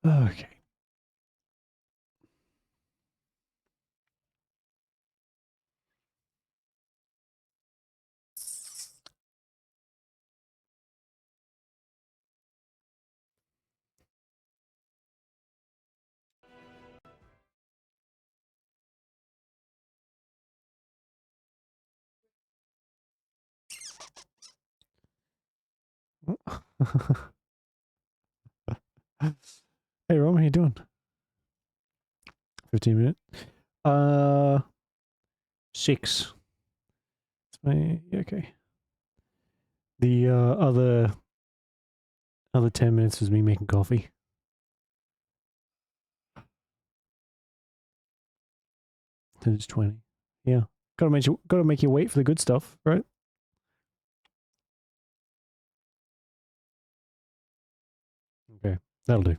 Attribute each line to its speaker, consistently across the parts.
Speaker 1: Okay. Hey, Rom, how you doing? 15 minutes. 6. Yeah, okay. The other 10 minutes was me making coffee. Then it's 20. Yeah. Gotta make you wait for the good stuff, right? Okay. That'll do.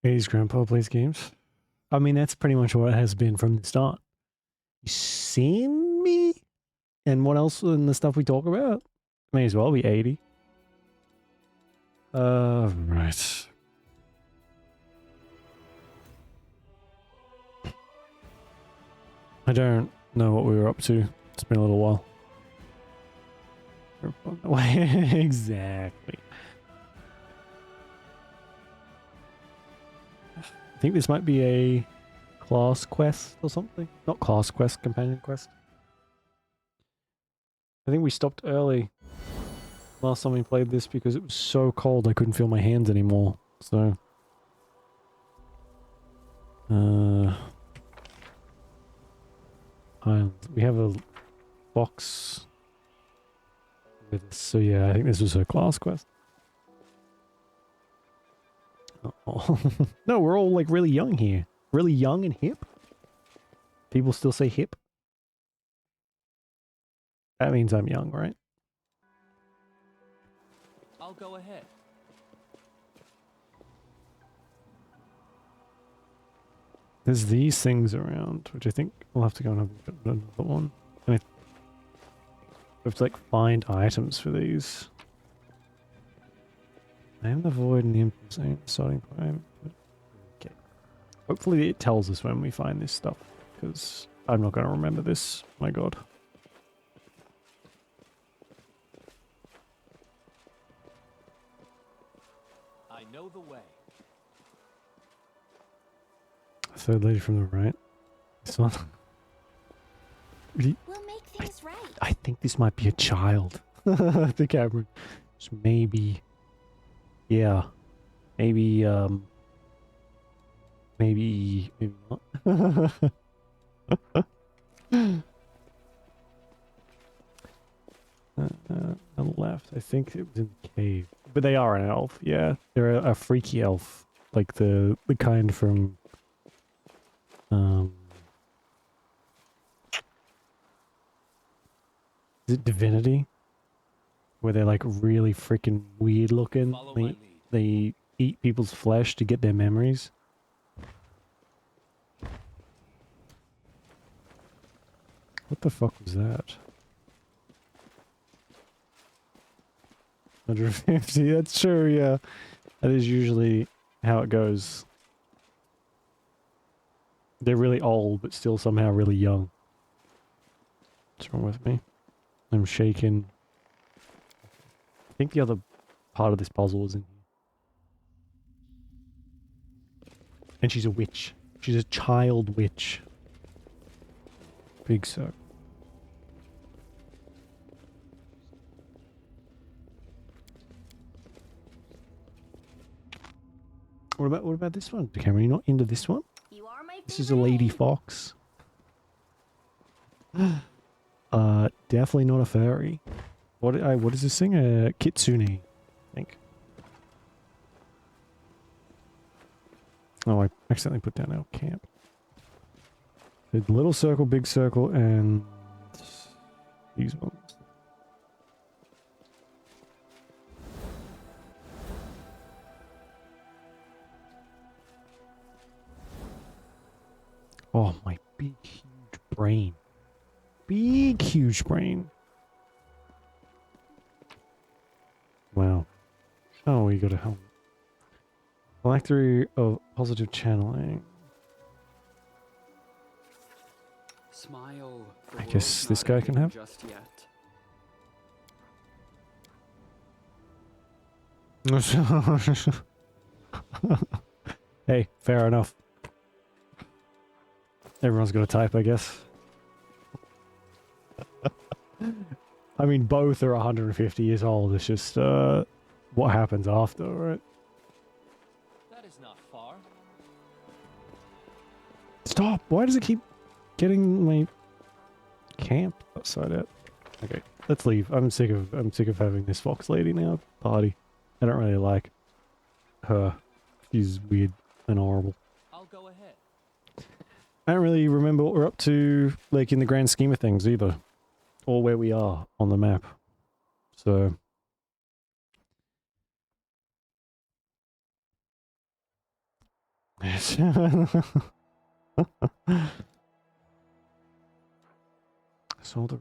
Speaker 1: 80s grandpa plays games. I mean, that's pretty much what it has been from the start. You seen me? And what else in the stuff we talk about? May as well be 80. Right. I don't know what we were up to. It's been a little while. Exactly. I think this might be a class quest or something. Not class quest, companion quest. I think we stopped early last time we played this because it was so cold I couldn't feel my hands anymore. So, we have a box with us. So yeah, I think this was her class quest. Oh. No, we're all like really young here. Really young and hip. People still say hip. That means I'm young, right?
Speaker 2: I'll go ahead.
Speaker 1: There's these things around, which I think we'll have to go and have another one. And we have to like find items for these. I am the void and the impulse aim starting point. Okay. Hopefully it tells us when we find this stuff, because I'm not going to remember this. My god.
Speaker 2: I know the way.
Speaker 1: Third lady from the right. This one.
Speaker 3: We'll make things right.
Speaker 1: I think this might be a child. The Cameron. So maybe. Yeah. Maybe, maybe not. On the left, I think it was in the cave. But they are an elf, yeah. They're a freaky elf. Like the kind from... Is it Divinity? Where they're like really freaking weird looking. They eat people's flesh to get their memories. What the fuck was that? 150, that's true, yeah. That is usually how it goes. They're really old, but still somehow really young. What's wrong with me? I'm shaking. I think the other part of this puzzle was in here. And she's a witch. She's a child witch. Big circle. What about this one? Cameron, you not into this one?
Speaker 3: You are my
Speaker 1: This is a lady fox. Definitely not a furry. What is this thing? A kitsune, I think. Oh, I accidentally put down our camp. The little circle, big circle, and these ones. Oh, my big, huge brain. Big, huge brain. Wow. Oh, we got a helmet. Phylactery of positive channeling.
Speaker 4: Smile. The
Speaker 1: I
Speaker 4: world's
Speaker 1: guess this
Speaker 4: not
Speaker 1: guy can
Speaker 4: ending
Speaker 1: have.
Speaker 4: just yet.
Speaker 1: Hey, fair enough. Everyone's got to type, I guess. I mean, both are 150 years old. It's just what happens after, right?
Speaker 2: That is not far.
Speaker 1: Stop! Why does it keep getting my camp outside out? Okay, let's leave. I'm sick of having this fox lady now party. I don't really like her. She's weird and horrible.
Speaker 2: I'll go ahead.
Speaker 1: I don't really remember what we're up to, like, in the grand scheme of things either. Or where we are on the map. So... saw the...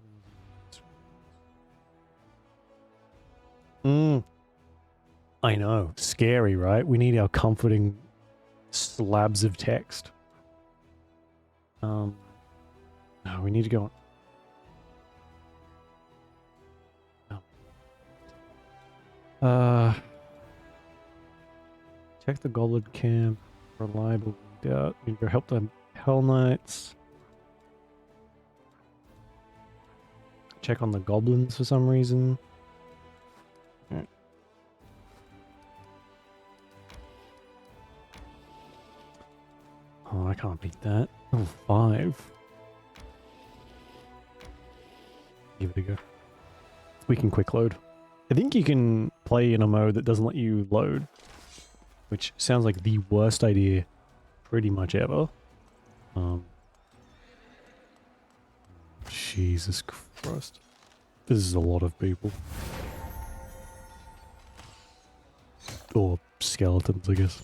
Speaker 1: I know. Scary, right? We need our comforting slabs of text. No, we need to go on. Check the Goblin camp. Reliable redoubt. You can go help the Hell Knights. Check on the goblins for some reason. Right. Oh, I can't beat that. Oh, 5. Give it a go. We can quick load. I think you can play in a mode that doesn't let you load, which sounds like the worst idea pretty much ever. Jesus Christ. This is a lot of people. Or skeletons, I guess.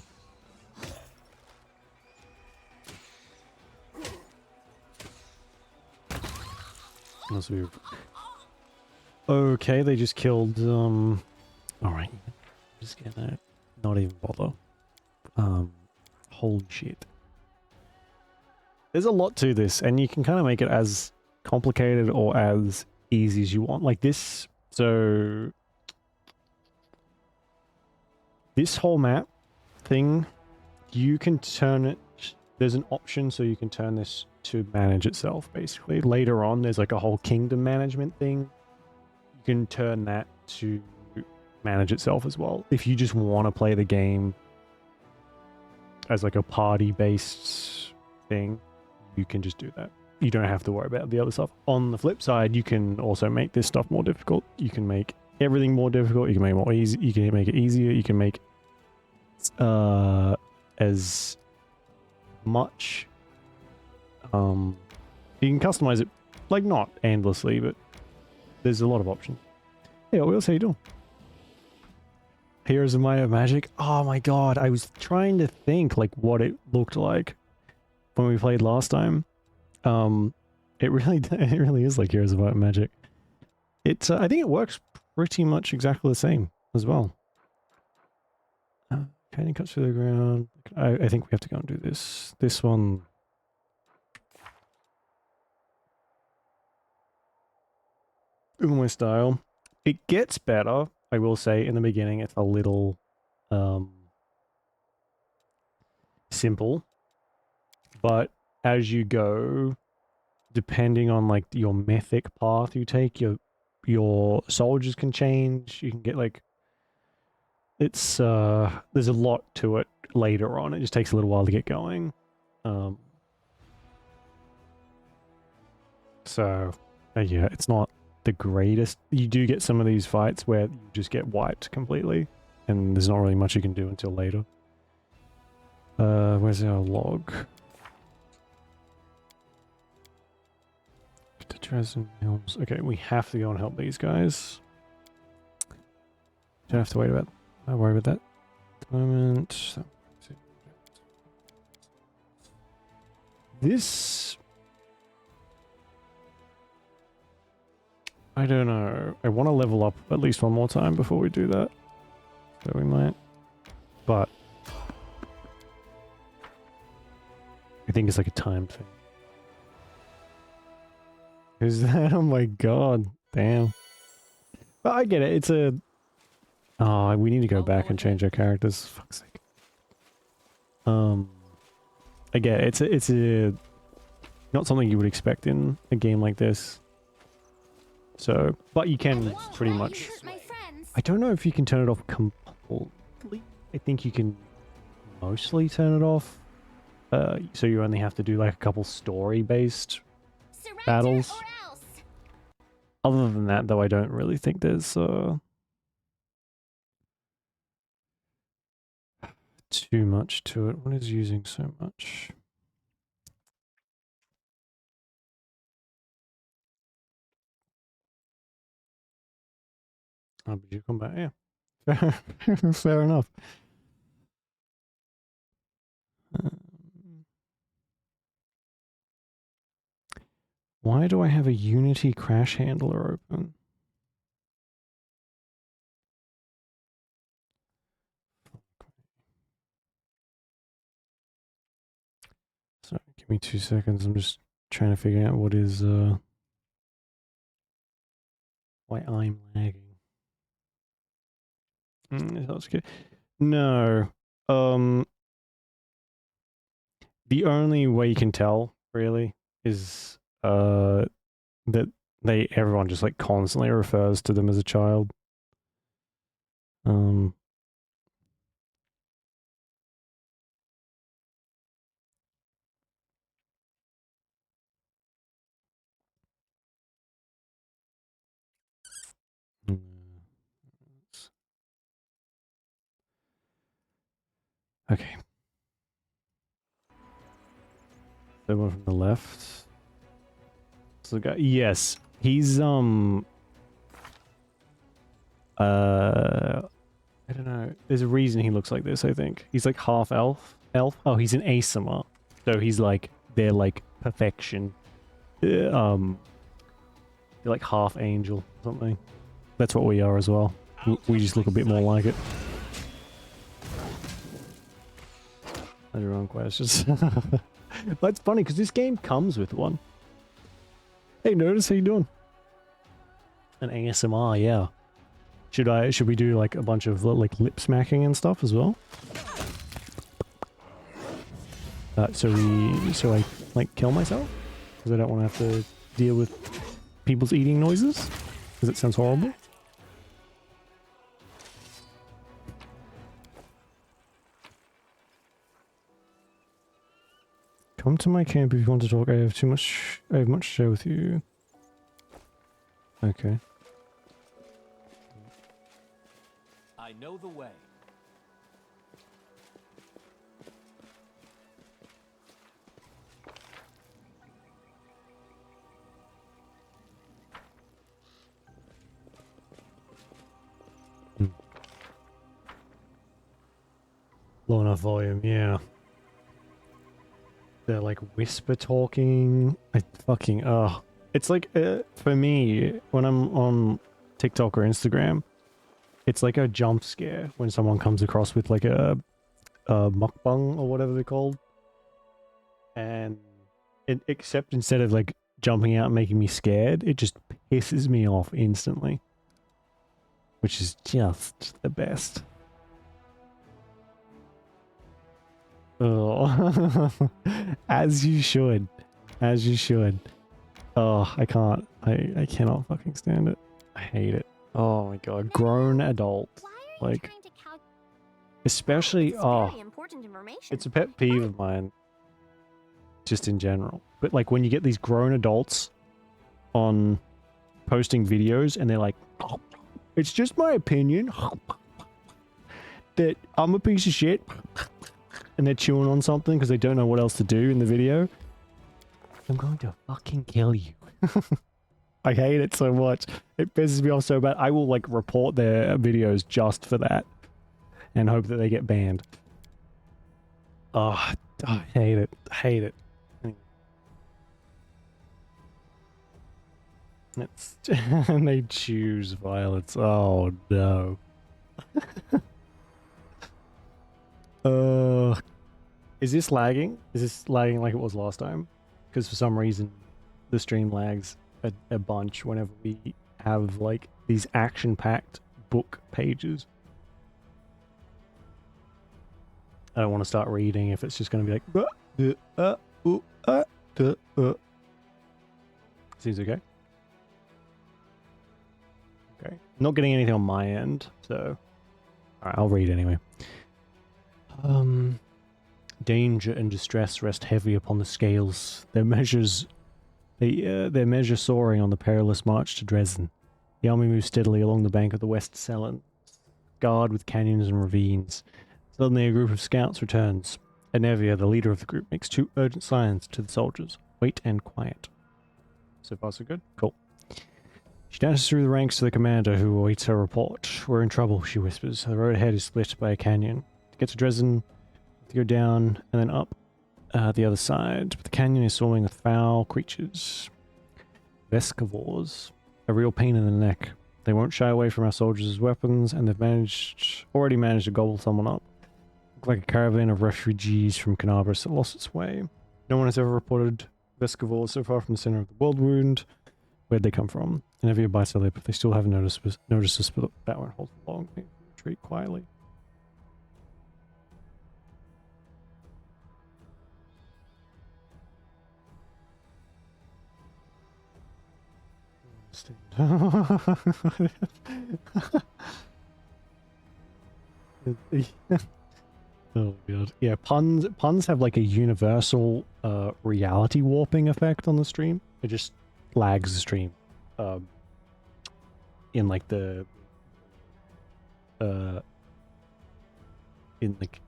Speaker 1: That's weird. Okay, they just killed, alright. Just gonna not even bother. Holy shit. There's a lot to this, and you can kind of make it as complicated or as easy as you want. Like this, so... This whole map thing, you can turn it... There's an option so you can turn this to manage itself, basically. Later on, there's like a whole kingdom management thing. You can turn that to manage itself as well. If you just want to play the game as like a party-based thing, you can just do that. You don't have to worry about the other stuff. On the flip side, you can also make this stuff more difficult. You can make everything more difficult. You can make it more easy. You can make it easier. You can make as much. You can customize it, like, not endlessly, but there's a lot of options. Yeah, what else are you doing? Heroes of Might and Magic. Oh my god, I was trying to think like what it looked like when we played last time. It really is like Heroes of Might and Magic. It's I think it works pretty much exactly the same as well. Canyon cuts through the ground. I think we have to go and do this. This one. In my style. It gets better, I will say. In the beginning, it's a little simple. But as you go, depending on like your mythic path you take, your soldiers can change. You can get like it's there's a lot to it later on. It just takes a little while to get going. So yeah, it's not the greatest. You do get some of these fights where you just get wiped completely, and there's not really much you can do until later. Where's our log? To Dresden Hills. Okay, we have to go and help these guys. Don't have to wait about. Don't worry about that. At the moment. So, this. I don't know. I want to level up at least one more time before we do that. So we might. But think it's like a time thing. Who's that? Oh my god. Damn. But I get it. It's a... Oh, we need to go back and change our characters. Fuck's sake. I get it. It's a... Not something you would expect in a game like this. So... But you can pretty much... I don't know if you can turn it off completely. I think you can mostly turn it off. So you only have to do like a couple story-based battles. Other than that, though, I don't really think there's too much to it. What is using so much? Oh, but you come back, yeah. Fair enough. Why do I have a Unity crash handler open? Sorry, give me 2 seconds. I'm just trying to figure out what is why I'm lagging. That's good. No. The only way you can tell, really, is that everyone just like constantly refers to them as a child. Okay. The one from the left. So the guy, yes, he's I don't know. There's a reason he looks like this, I think. He's like half elf. Oh, he's an ASMR. So he's like, they're like perfection. They're like half angel or something. That's what we are as well. We just look a bit more like it. That's your own questions. That's funny because this game comes with one. Hey, notice how you doing? An ASMR, yeah. Should we do like a bunch of like lip smacking and stuff as well? So I like kill myself because I don't want to have to deal with people's eating noises because it sounds horrible. Come to my camp if you want to talk. I have much to share with you. Okay.
Speaker 2: I know the way.
Speaker 1: Low enough volume, yeah. They're like whisper talking. I fucking it's like for me when I'm on TikTok or Instagram, it's like a jump scare when someone comes across with like a mukbang or whatever they're called, and except instead of like jumping out and making me scared, it just pisses me off instantly, which is just the best. Oh, as you should. As you should. Oh, I can't. I cannot fucking stand it. I hate it. Oh my god. Grown adult. Like, especially, it's a pet peeve of mine. Just in general. But like when you get these grown adults on posting videos and they're like, oh, it's just my opinion that I'm a piece of shit. And they're chewing on something because they don't know what else to do in the video. I'm going to fucking kill you. I hate it so much. It pisses me off so bad. I will like report their videos just for that. And hope that they get banned. Oh, I hate it. I hate it. It's and they choose violence. Oh no. Is this lagging? Is this lagging like it was last time? Because for some reason, the stream lags a bunch whenever we have like these action-packed book pages. I don't want to start reading if it's just going to be like. Seems okay. Okay. Not getting anything on my end, so. Alright, I'll read anyway. Danger and distress rest heavy upon the scales. Their measure soaring on the perilous march to Dresden. The army moves steadily along the bank of the West Selen, scarred with canyons and ravines. Suddenly a group of scouts returns. Anevia, the leader of the group, makes 2 urgent signs to the soldiers. Wait and quiet. So far so good? Cool. She dances through the ranks to the commander who awaits her report. We're in trouble, she whispers. The road ahead is split by a canyon. To get to Dresden, to go down and then up the other side. But the canyon is swarming with foul creatures. Vescivores. A real pain in the neck. They won't shy away from our soldiers' weapons, and they've already managed to gobble someone up. Look like a caravan of refugees from Canabras that lost its way. No one has ever reported Vescivores so far from the center of the world wound. Where'd they come from? And Evia bites her lip. If they still haven't noticed us, but that won't hold for long. They retreat quietly. Oh god. Yeah, puns have like a universal reality warping effect on the stream. It just lags the stream. In like the in like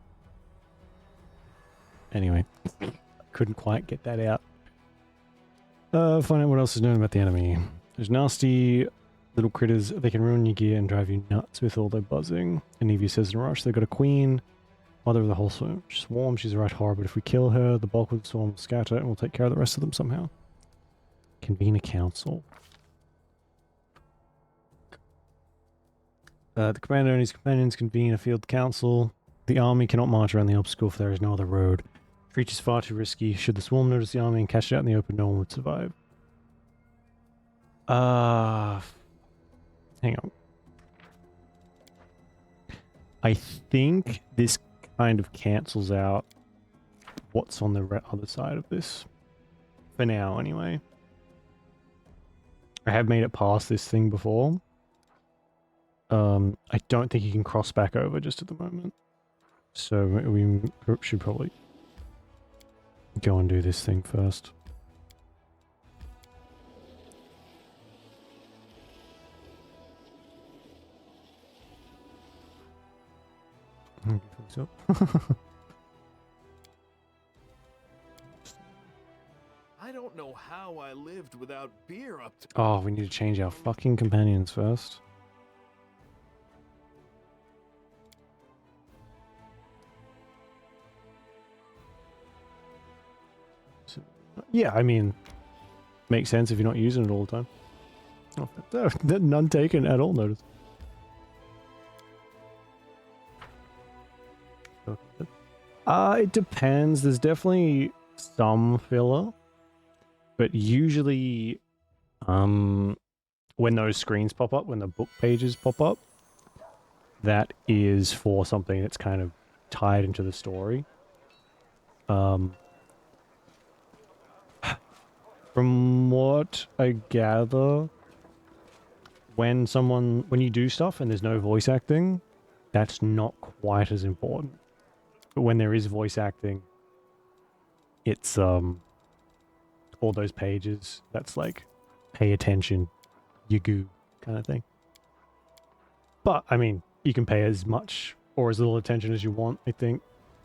Speaker 1: anyway. Couldn't quite get that out. Find out what else is known about the enemy. There's nasty little critters. They can ruin your gear and drive you nuts with all their buzzing. And Evie says in a rush, they've got a queen, mother of the whole swarm. She's a right horror, but if we kill her, the bulk of the swarm will scatter and we'll take care of the rest of them somehow. Convene a council. The commander and his companions convene a field council. The army cannot march around the obstacle if there is no other road. Reach is far too risky. Should the swarm notice the army and catch it out in the open, no one would survive. Hang on. I think this kind of cancels out what's on the other side of this. For now, anyway. I have made it past this thing before. I don't think you can cross back over just at the moment. So we should probably go and do this thing first.
Speaker 5: I don't know how I lived without beer up to.
Speaker 1: Oh, we need to change our fucking companions first. So, yeah, I mean, makes sense if you're not using it all the time. Oh, none taken at all, notice. It depends. There's definitely some filler. But usually, when those screens pop up, when the book pages pop up, that is for something that's kind of tied into the story. From what I gather, when you do stuff and there's no voice acting, that's not quite as important. But when there is voice acting, it's, all those pages, that's like, pay attention, you goo, kind of thing. But, I mean, you can pay as much or as little attention as you want, I think.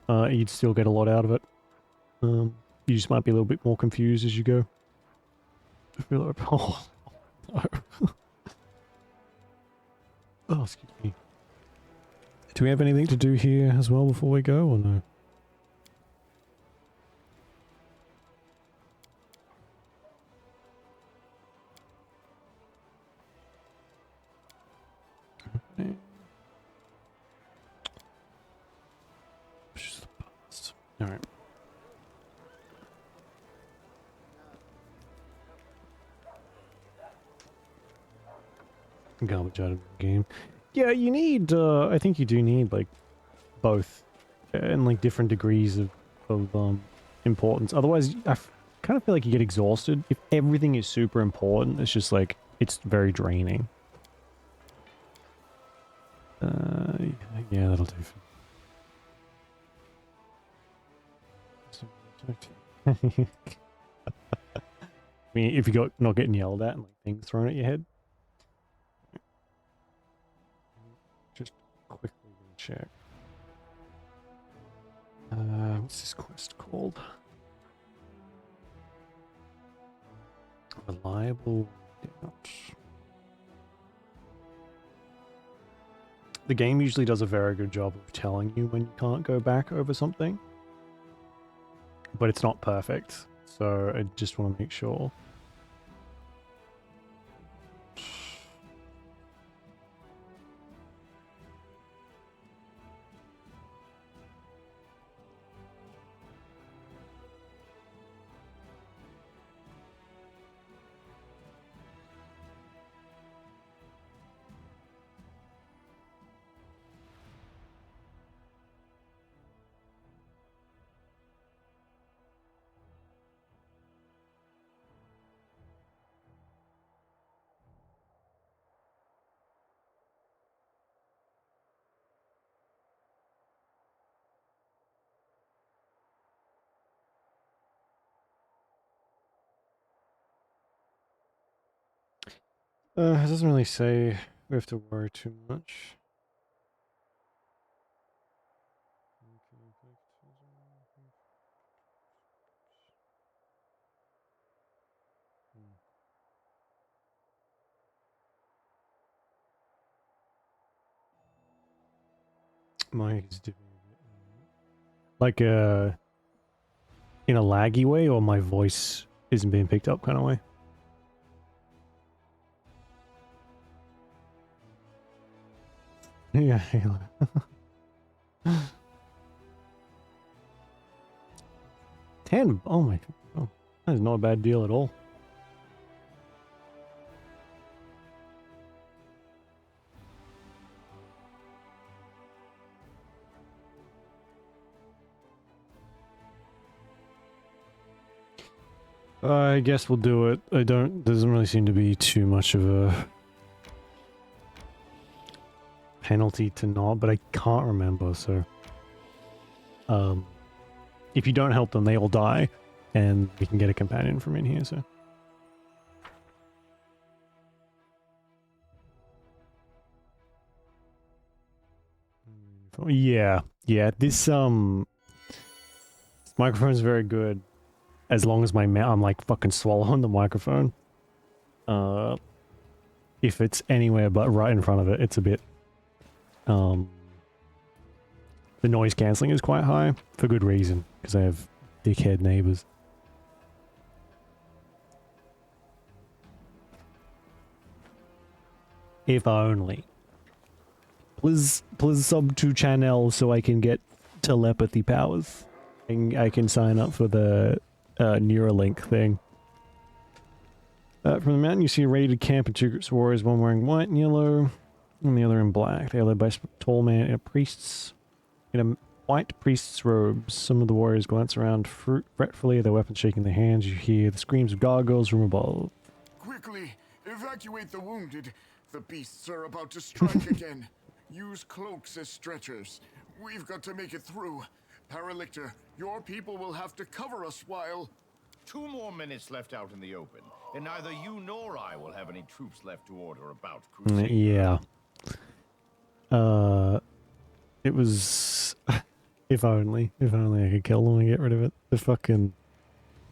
Speaker 1: You'd still get a lot out of it. You just might be a little bit more confused as you go. I feel like, oh, no. Oh, excuse me. Do we have anything to do here as well before we go, or no? Alright. garbage out of the game. Yeah, you need, I think you do need, like, both. And, like, different degrees of importance. Otherwise, kind of feel like you get exhausted. If everything is super important, it's just, like, it's very draining. Yeah, that'll do. I mean, if you not getting yelled at and like things thrown at your head. Just quickly check. What's this quest called? Reliable doubt. The game usually does a very good job of telling you when you can't go back over something. But it's not perfect, so I just want to make sure. It doesn't really say we have to worry too much. Mine's different. Like in a laggy way, or my voice isn't being picked up kind of way. Yeah. 10. Oh my. Oh, that is not a bad deal at all. I guess we'll do it. Doesn't really seem to be too much of a penalty to not, but I can't remember, so. If you don't help them, they all die, and we can get a companion from in here, so. Yeah, this microphone's very good. As long as I'm like fucking swallowing the microphone. If it's anywhere but right in front of it, it's a bit, the noise cancelling is quite high, for good reason, because I have dickhead neighbors. If only. Please sub to channel so I can get telepathy powers. And I can sign up for the Neuralink thing. From the mountain you see a raided camp of two groups of warriors, one wearing white and yellow, and the other in black. They are led by a tall man in a white priest's robes. Some of the warriors glance around fretfully, their weapons shaking in their hands. You hear the screams of gargoyles from above.
Speaker 5: Quickly, evacuate the wounded. The beasts are about to strike again. Use cloaks as stretchers. We've got to make it through. Paralictor, your people will have to cover us while...
Speaker 6: 2 more minutes left out in the open, and neither you nor I will have any troops left to order about Crusade.
Speaker 1: Yeah. It was... if only I could kill them and get rid of it. The fucking...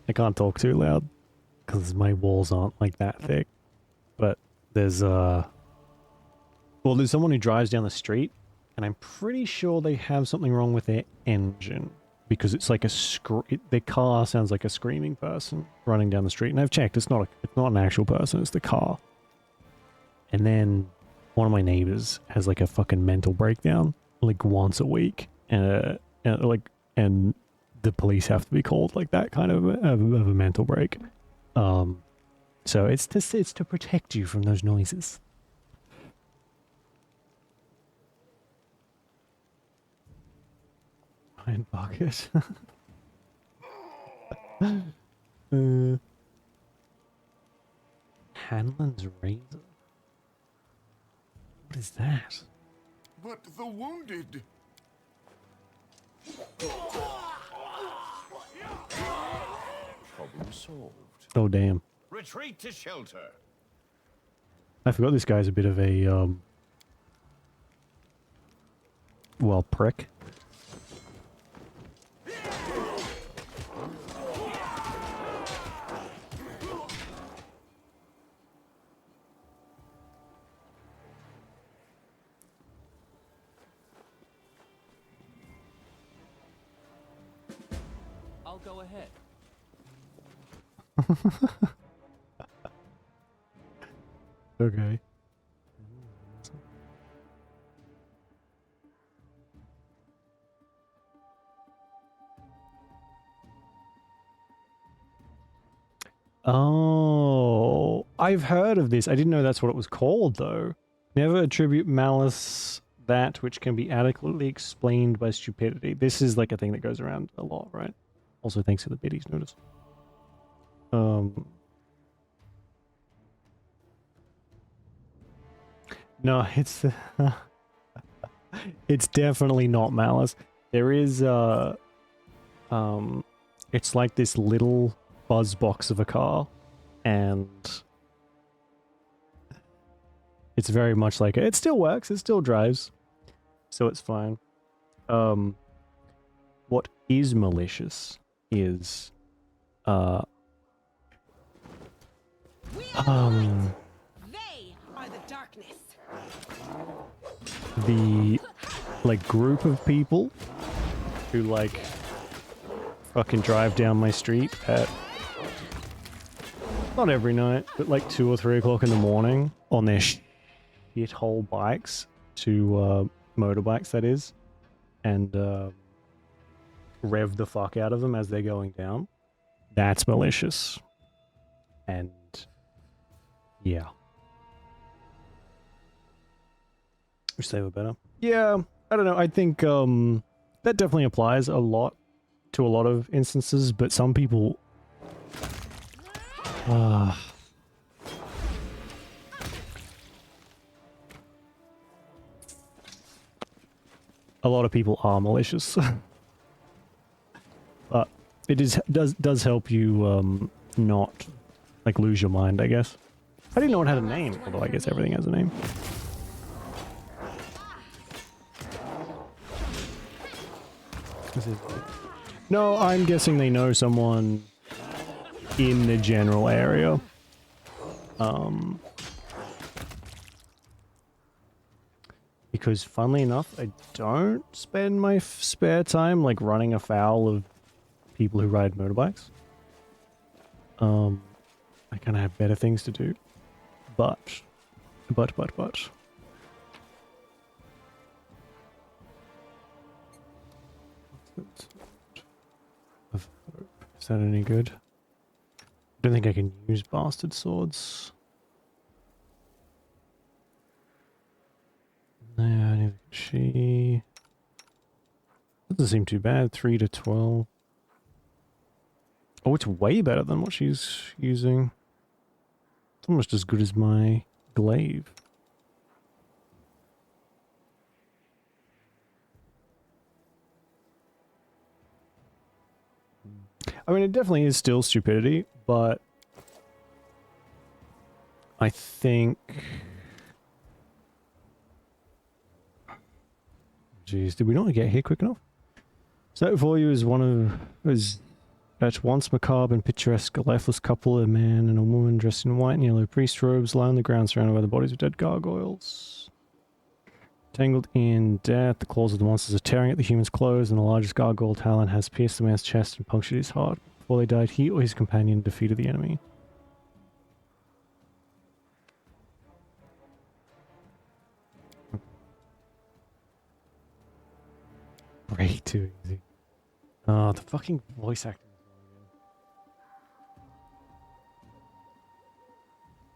Speaker 1: I can't talk too loud, because my walls aren't like that thick. But there's, well, there's someone who drives down the street, and I'm pretty sure they have something wrong with their engine. Because it's like their car sounds like a screaming person running down the street. And I've checked, it's not an actual person, it's the car. And then one of my neighbors has like a fucking mental breakdown, like once a week. And the police have to be called, like that kind of a mental break. So it's to protect you from those noises. giant bucket. Hanlon's razor. What is that?
Speaker 5: But the wounded.
Speaker 6: Problem solved.
Speaker 1: Oh damn!
Speaker 6: Retreat to shelter.
Speaker 1: I forgot this guy's a bit of a well, prick.
Speaker 2: I'll go ahead.
Speaker 1: Okay. Oh, I've heard of this. I didn't know that's what it was called, though. Never attribute malice that which can be adequately explained by stupidity. This is like a thing that goes around a lot, right? Also, thanks for the biddies notice. No, it's it's definitely not malice. There is it's like this little buzz box of a car, and it's very much like it still works, it still drives, so it's fine. What is malicious is
Speaker 7: They are the darkness.
Speaker 1: the like group of people who like fucking drive down my street at not every night, but like 2 or 3 o'clock in the morning on their shithole bikes to motorbikes, that is, and rev the fuck out of them as they're going down. That's malicious. And yeah. Wish they were better. Yeah, I don't know. I think that definitely applies a lot to a lot of instances, but some people a lot of people are malicious. But it does help you not like lose your mind, I guess. I didn't know it had a name, although I guess everything has a name. No, I'm guessing they know someone in the general area. Because funnily enough, I don't spend my spare time like running afoul of people who ride motorbikes. I kind of have better things to do. But. Is that any good? I don't think I can use bastard swords. No, neither can she. Doesn't seem too bad. 3 to 12. Oh, it's way better than what she's using. It's almost as good as my glaive. I mean, it definitely is still stupidity, but I think... Jeez, did we not get here quick enough? So before you is one of... was at once macabre and picturesque, a lifeless couple, a man and a woman dressed in white and yellow priest robes, lie on the ground surrounded by the bodies of dead gargoyles. Tangled in death, the claws of the monsters are tearing at the human's clothes, and the largest gargoyle talon has pierced the man's chest and punctured his heart. Before they died, he or his companion defeated the enemy. Way too easy. Oh, the fucking voice acting.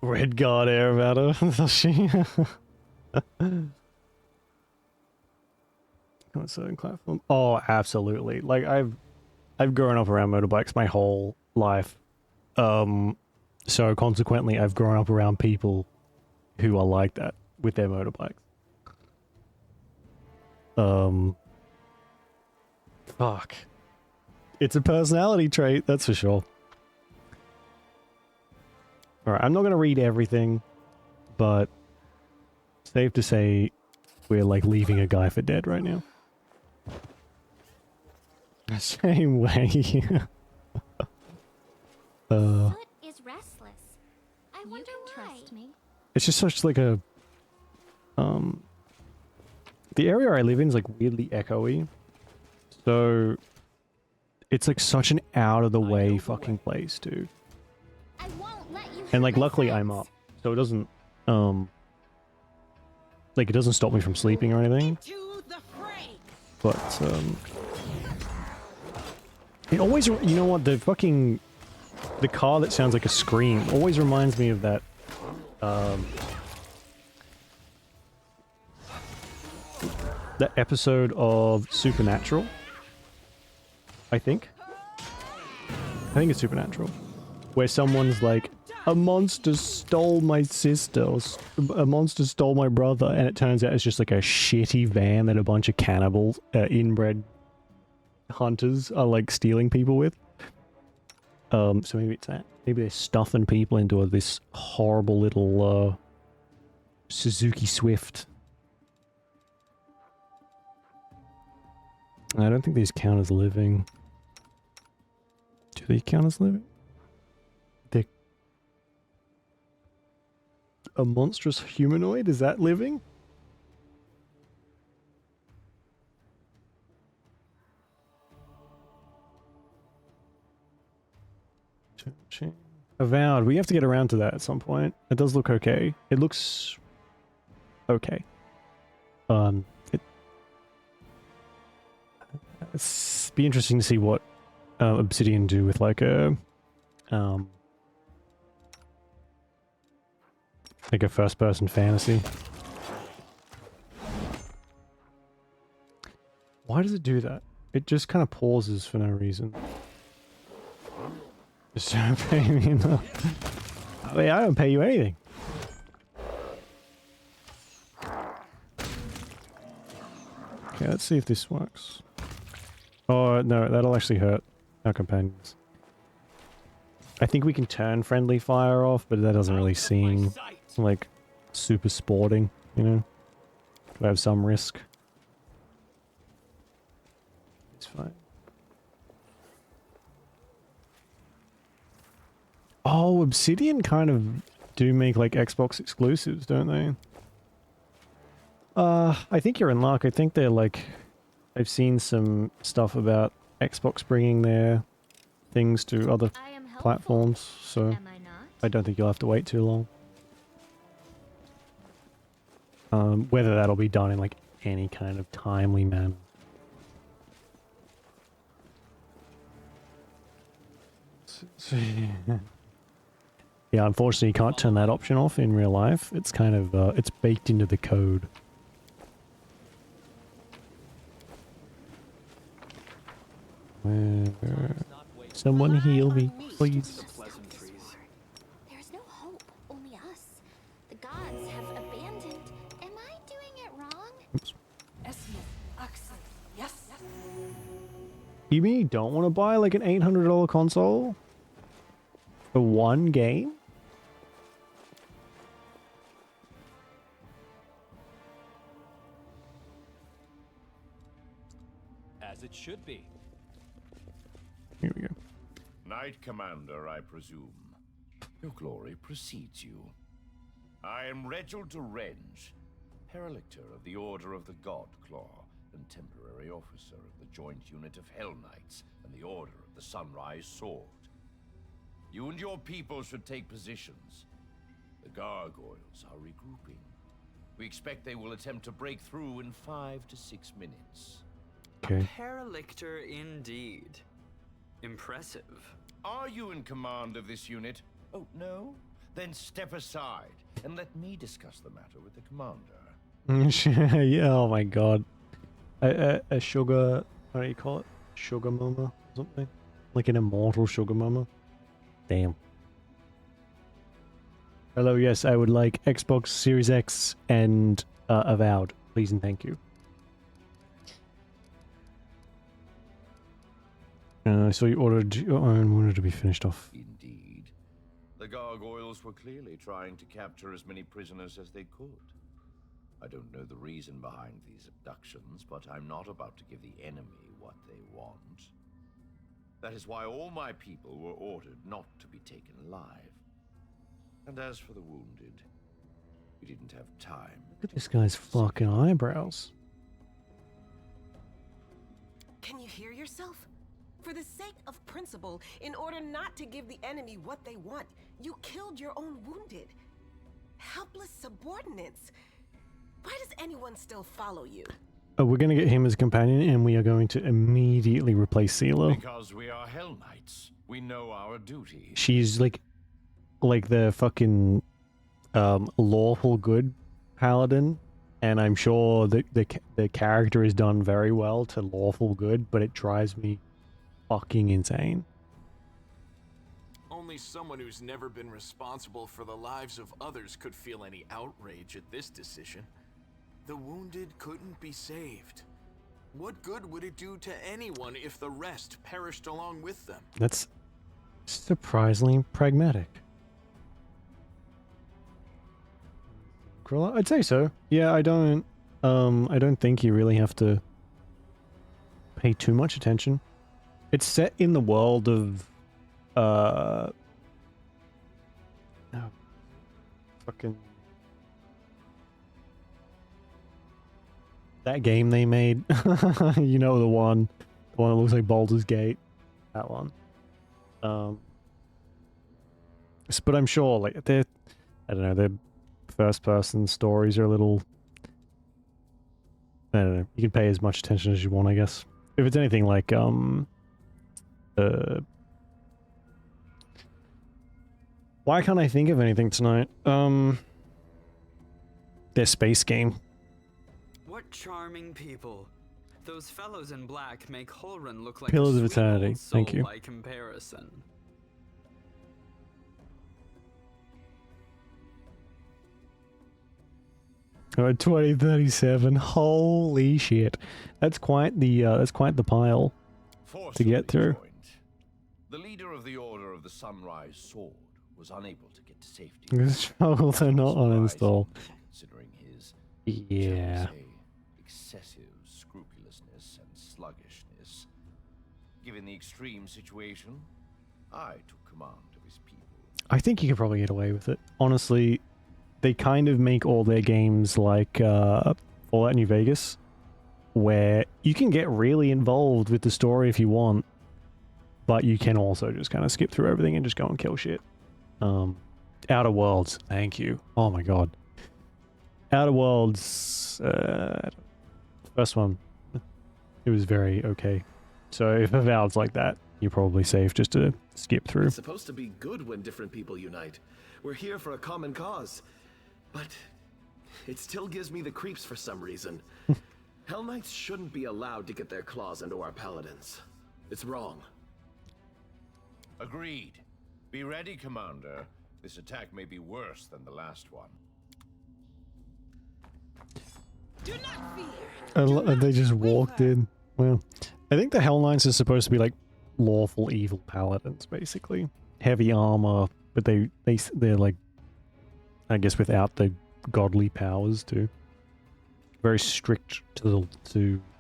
Speaker 1: Red Guard air about her, does she? on a certain platform. Oh, absolutely. Like I've grown up around motorbikes my whole life. So consequently I've grown up around people who are like that with their motorbikes. Fuck. It's a personality trait, that's for sure. Alright, I'm not gonna read everything, but safe to say we're like leaving a guy for dead right now. Same way.
Speaker 3: Soot is restless. I
Speaker 7: You
Speaker 3: wonder
Speaker 7: can
Speaker 3: why.
Speaker 7: trust me.
Speaker 1: It's just such like a the area I live in is like weirdly echoey. So it's like such an out of the way fucking place, dude.
Speaker 3: I won't let you
Speaker 1: And
Speaker 3: hurt
Speaker 1: like
Speaker 3: my
Speaker 1: luckily I'm
Speaker 3: friends.
Speaker 1: up. So it doesn't like it doesn't stop me from sleeping or anything.
Speaker 7: To the fray.
Speaker 1: But it always, you know what, the car that sounds like a scream always reminds me of that that episode of Supernatural. I think it's Supernatural, where someone's like, a monster stole my sister, or a monster stole my brother, and it turns out it's just like a shitty van that a bunch of cannibals, inbred hunters are like stealing people with. So maybe it's that. Maybe they're stuffing people into this horrible little Suzuki Swift. I don't think these count as living. Do they count as living? They're a monstrous humanoid? Is that living? Avowed. We have to get around to that at some point. It does look okay. It looks okay. It's be interesting to see what Obsidian do with like a first-person fantasy. Why does it do that? It just kind of pauses for no reason. Just don't pay me enough. I mean, I don't pay you anything. Okay, let's see if this works. Oh, no, that'll actually hurt our companions. I think we can turn friendly fire off, but that doesn't really seem like super sporting, you know? Could have some risk. It's fine. Oh, Obsidian kind of do make like Xbox exclusives, don't they? I think you're in luck. I think they're like... I've seen some stuff about Xbox bringing their things to other
Speaker 3: I am helpful.
Speaker 1: platforms, so
Speaker 3: Am I not?
Speaker 1: I don't think you'll have to wait too long. Whether that'll be done in like any kind of timely manner. Yeah, unfortunately you can't turn that option off in real life. It's kind of, it's baked into the code. Someone heal me, please.
Speaker 3: There's no hope, only us. The gods have abandoned. Am I doing it wrong?
Speaker 1: Oops.
Speaker 7: Yes.
Speaker 1: You mean you don't want to buy like an $800 console? For one game?
Speaker 2: As it should be.
Speaker 1: Here we go.
Speaker 6: Knight Commander, I presume. Your glory precedes you. I am Reginald de Renge, Herelictor of the Order of the God Claw, and temporary officer of the joint unit of Hell Knights and the Order of the Sunrise Sword. You and your people should take positions. The gargoyles are regrouping. We expect they will attempt to break through in 5 to 6 minutes.
Speaker 1: Okay.
Speaker 4: Paralictor indeed. Impressive.
Speaker 6: Are you in command of this unit? Oh, no? Then step aside and let me discuss the matter with the commander.
Speaker 1: Yeah, oh my god. A sugar, what do you call it? Sugar mama or something? Like an immortal sugar mama? Damn. Hello, yes, I would like Xbox Series X and Avowed. Please and thank you. So you ordered your own wounded to be finished off.
Speaker 6: Indeed. The gargoyles were clearly trying to capture as many prisoners as they could. I don't know the reason behind these abductions, but I'm not about to give the enemy what they want. That is why all my people were ordered not to be taken alive. And as for the wounded, we didn't have time.
Speaker 1: Look at this guy's fucking eyebrows.
Speaker 7: Can you hear yourself? For the sake of principle, in order not to give the enemy what they want, you killed your own wounded. Helpless subordinates. Why does anyone still follow you?
Speaker 1: We're going to get him as a companion, and we are going to immediately replace Seela.
Speaker 6: Because we are Hell Knights. We know our duty.
Speaker 1: She's like the fucking lawful good paladin, and I'm sure that the character is done very well to lawful good, but it drives me fucking insane.
Speaker 8: Only someone who's never been responsible for the lives of others could feel any outrage at this decision. The wounded couldn't be saved. What good would it do to anyone if the rest perished along with them?
Speaker 1: That's surprisingly pragmatic. I'd say so. Yeah, I don't think you really have to pay too much attention. It's set in the world of fucking that game they made. You know, the one that looks like Baldur's Gate. That one. But I'm sure like I don't know, their first person stories are a little, I don't know, you can pay as much attention as you want, I guess. If it's anything like why can't I think of anything tonight? Their space game.
Speaker 4: What charming people. Those fellows in black make Holren look like
Speaker 1: Pillars
Speaker 4: a
Speaker 1: of
Speaker 4: sweet
Speaker 1: Eternity.
Speaker 4: old soul
Speaker 1: Thank you.
Speaker 4: by comparison.
Speaker 1: Oh, 2037. Holy shit. That's quite the pile to get through.
Speaker 6: Joined. The leader of the Order of the Sunrise Sword was unable to get to safety.
Speaker 1: The struggles are not on install.
Speaker 6: Considering his
Speaker 1: Yeah.
Speaker 6: shall we say, excessive scrupulousness and sluggishness. Given the extreme situation, I took command of his people.
Speaker 1: I think you could probably get away with it. Honestly, they kind of make all their games like Fallout New Vegas, where you can get really involved with the story if you want, but you can also just kind of skip through everything and just go and kill shit. Outer Worlds, thank you. Oh my god. Outer Worlds, first one, it was very okay. So if Avowed's like that, you're probably safe just to skip through.
Speaker 9: It's supposed to be good when different people unite. We're here for a common cause. But it still gives me the creeps for some reason. Hell Knights shouldn't be allowed to get their claws into our paladins. It's wrong.
Speaker 6: Agreed. Be ready, Commander. This attack may be worse than the last one.
Speaker 7: Do not fear.
Speaker 1: They just walked in. Well, I think the Hell Knights are supposed to be like lawful evil paladins, basically. Heavy armor, but they're like, I guess, without the godly powers too. Very strict to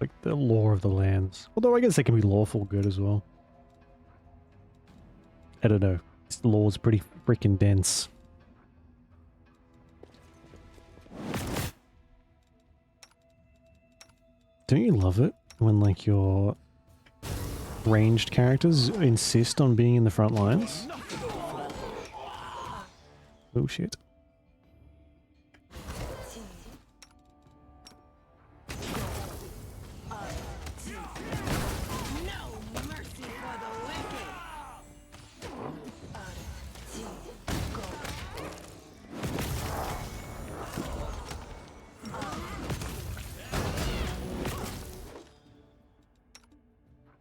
Speaker 1: like the law of the lands. Although I guess they can be lawful good as well. I don't know. This law's pretty freaking dense. Don't you love it when like your ranged characters insist on being in the front lines? Oh shit.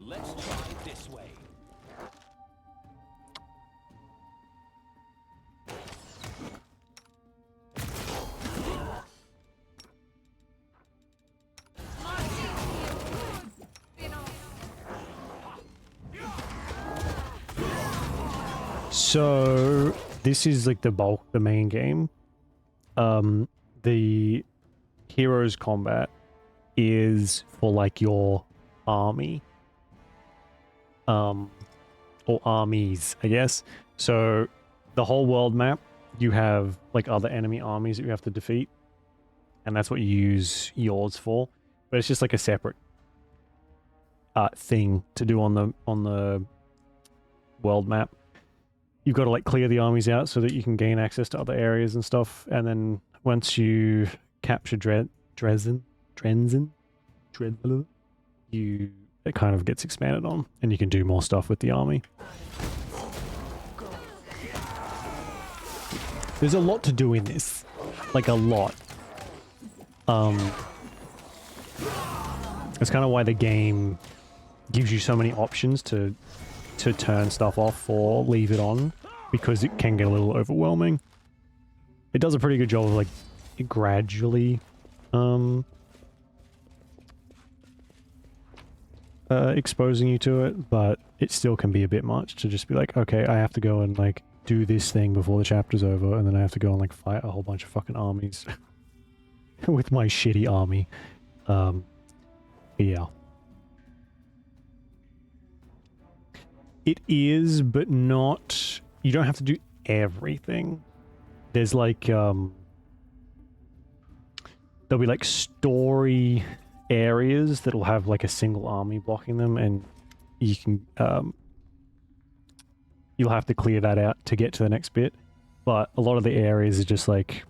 Speaker 2: Let's try this way.
Speaker 1: So this is like the bulk, the main game. The heroes combat is for like your army. Or armies, I guess. So the whole world map, you have like other enemy armies that you have to defeat. And that's what you use yours for. But it's just like a separate thing to do on the world map. You've got to like clear the armies out so that you can gain access to other areas and stuff. And then once you capture Dresden, it kind of gets expanded on, and you can do more stuff with the army. There's a lot to do in this, like a lot. That's kind of why the game gives you so many options to turn stuff off or leave it on, because it can get a little overwhelming. It does a pretty good job of like gradually exposing you to it, but it still can be a bit much to just be like, okay, I have to go and like do this thing before the chapter's over, and then I have to go and like fight a whole bunch of fucking armies with my shitty army. Yeah. It is, but not... You don't have to do everything. There's like, there'll be like story areas that'll have like a single army blocking them, and you can, you'll have to clear that out to get to the next bit. But a lot of the areas are just like,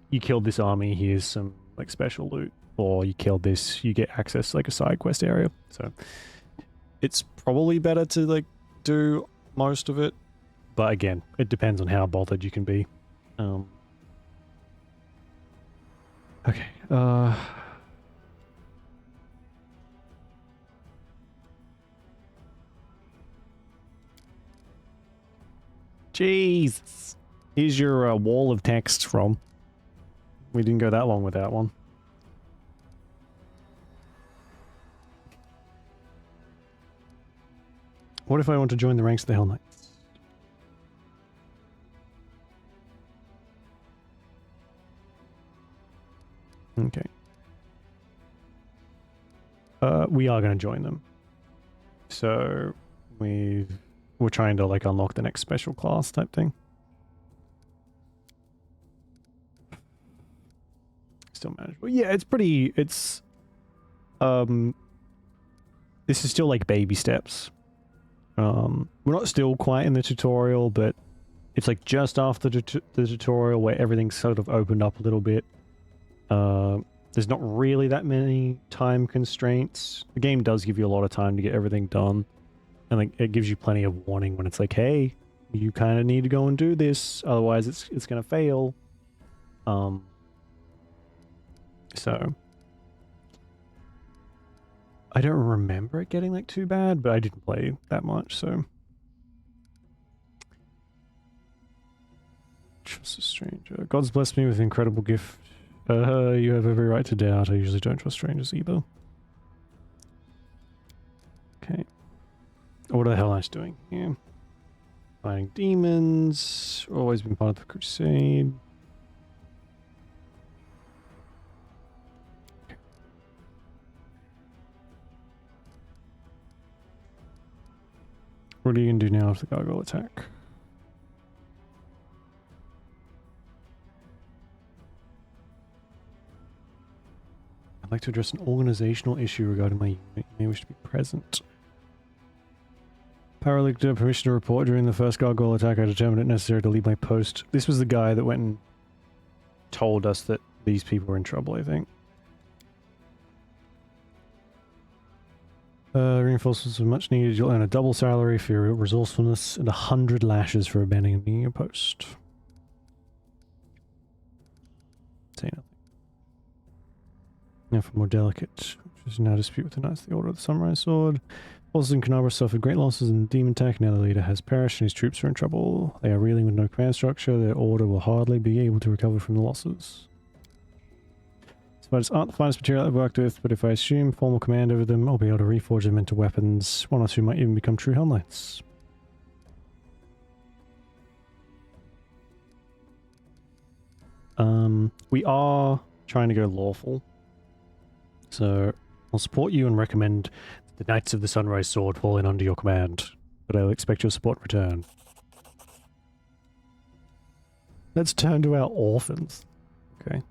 Speaker 1: you killed this army, here's some like special loot, or you killed this, you get access to like a side quest area. So it's probably better to like do most of it, but again, it depends on how bothered you can be. Okay, Jesus. Here's your wall of text from. We didn't go that long with that one. What if I want to join the ranks of the Hell Knights? Okay. We are going to join them. So we're trying to like unlock the next special class type thing. Still manageable. Yeah, it's pretty, it's this is still like baby steps. We're not still quite in the tutorial, but it's like just after the tutorial where everything's sort of opened up a little bit. There's not really that many time constraints. The game does give you a lot of time to get everything done, and like it gives you plenty of warning when it's like, hey, you kind of need to go and do this, otherwise it's gonna fail. So I don't remember it getting like too bad, but I didn't play that much, so. Trust a stranger. God's blessed me with an incredible gift. You have every right to doubt. I usually don't trust strangers either. Okay. What are the Hell Knights doing here? Fighting demons. Always been part of the crusade. Okay. What are you going to do now after the gargoyle attack? I'd like to address an organizational issue regarding my unit. You may wish to be present. Paralictor, permission to report. During the first gargoyle attack, I determined it necessary to leave my post. This was the guy that went and told us that these people were in trouble, I think. Reinforcements are much needed. You'll earn a double salary for your resourcefulness and 100 lashes for abandoning your post. Say nothing. Now for more delicate, which is now dispute with the Knights of the Order of the Samurai Sword. Forces in Canabra suffered great losses in the demon attack. Now the leader has perished and his troops are in trouble. They are reeling with no command structure. Their order will hardly be able to recover from the losses. Spiders aren't the finest material I've worked with, but if I assume formal command over them, I'll be able to reforge them into weapons. One or two might even become true Hell Knights. We are trying to go lawful. So I'll support you and recommend the Knights of the Sunrise Sword fall in under your command, but I'll expect your support in return. Let's turn to our orphans. Okay.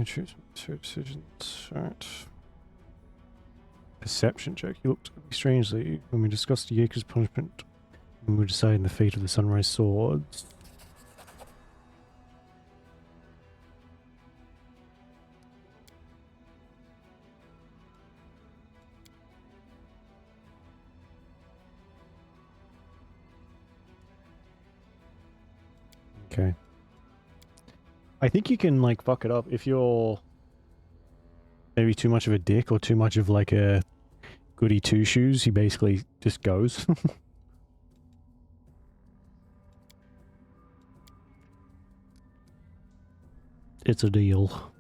Speaker 1: Choose decisions. Alright. Perception check. You looked at me strangely when we discussed Yeager's punishment and we were deciding the fate of the Sunrise Swords. Okay. I think you can, like, fuck it up if you're maybe too much of a dick or too much of, like, a goody two-shoes. He basically just goes. It's a deal.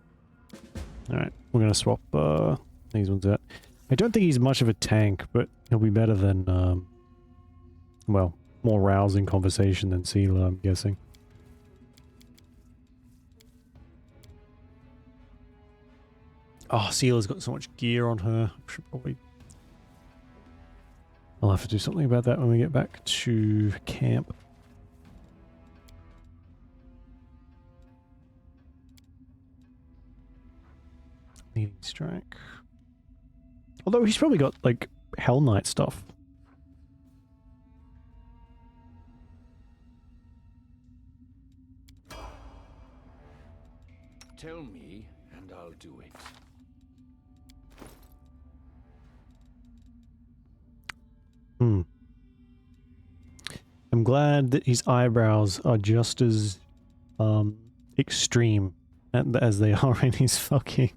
Speaker 1: Alright, we're gonna swap these ones out. I don't think he's much of a tank, but he'll be better than, well, more rousing conversation than Seela, I'm guessing. Oh, Seela's got so much gear on her. Should probably... I'll have to do something about that when we get back to camp. Leading strike. Although he's probably got, like, Hell Knight stuff.
Speaker 6: Tell me, and I'll do it.
Speaker 1: I'm glad that his eyebrows are just as extreme as they are in his fucking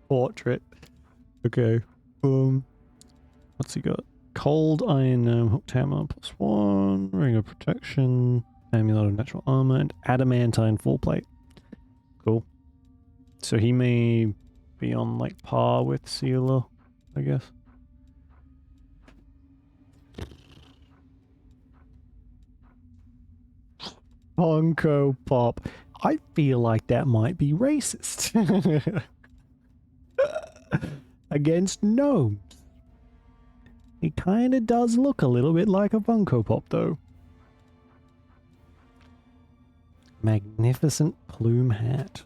Speaker 1: portrait. Okay. What's he got? Cold Iron Hooked Hammer +1, Ring of Protection, Amulet of Natural Armor, and Adamantine Full Plate. Cool. So he may be on, like, par with Seela, I guess. Funko Pop. I feel like that might be racist. Against gnomes. He kinda does look a little bit like a Funko Pop, though. Magnificent plume hat.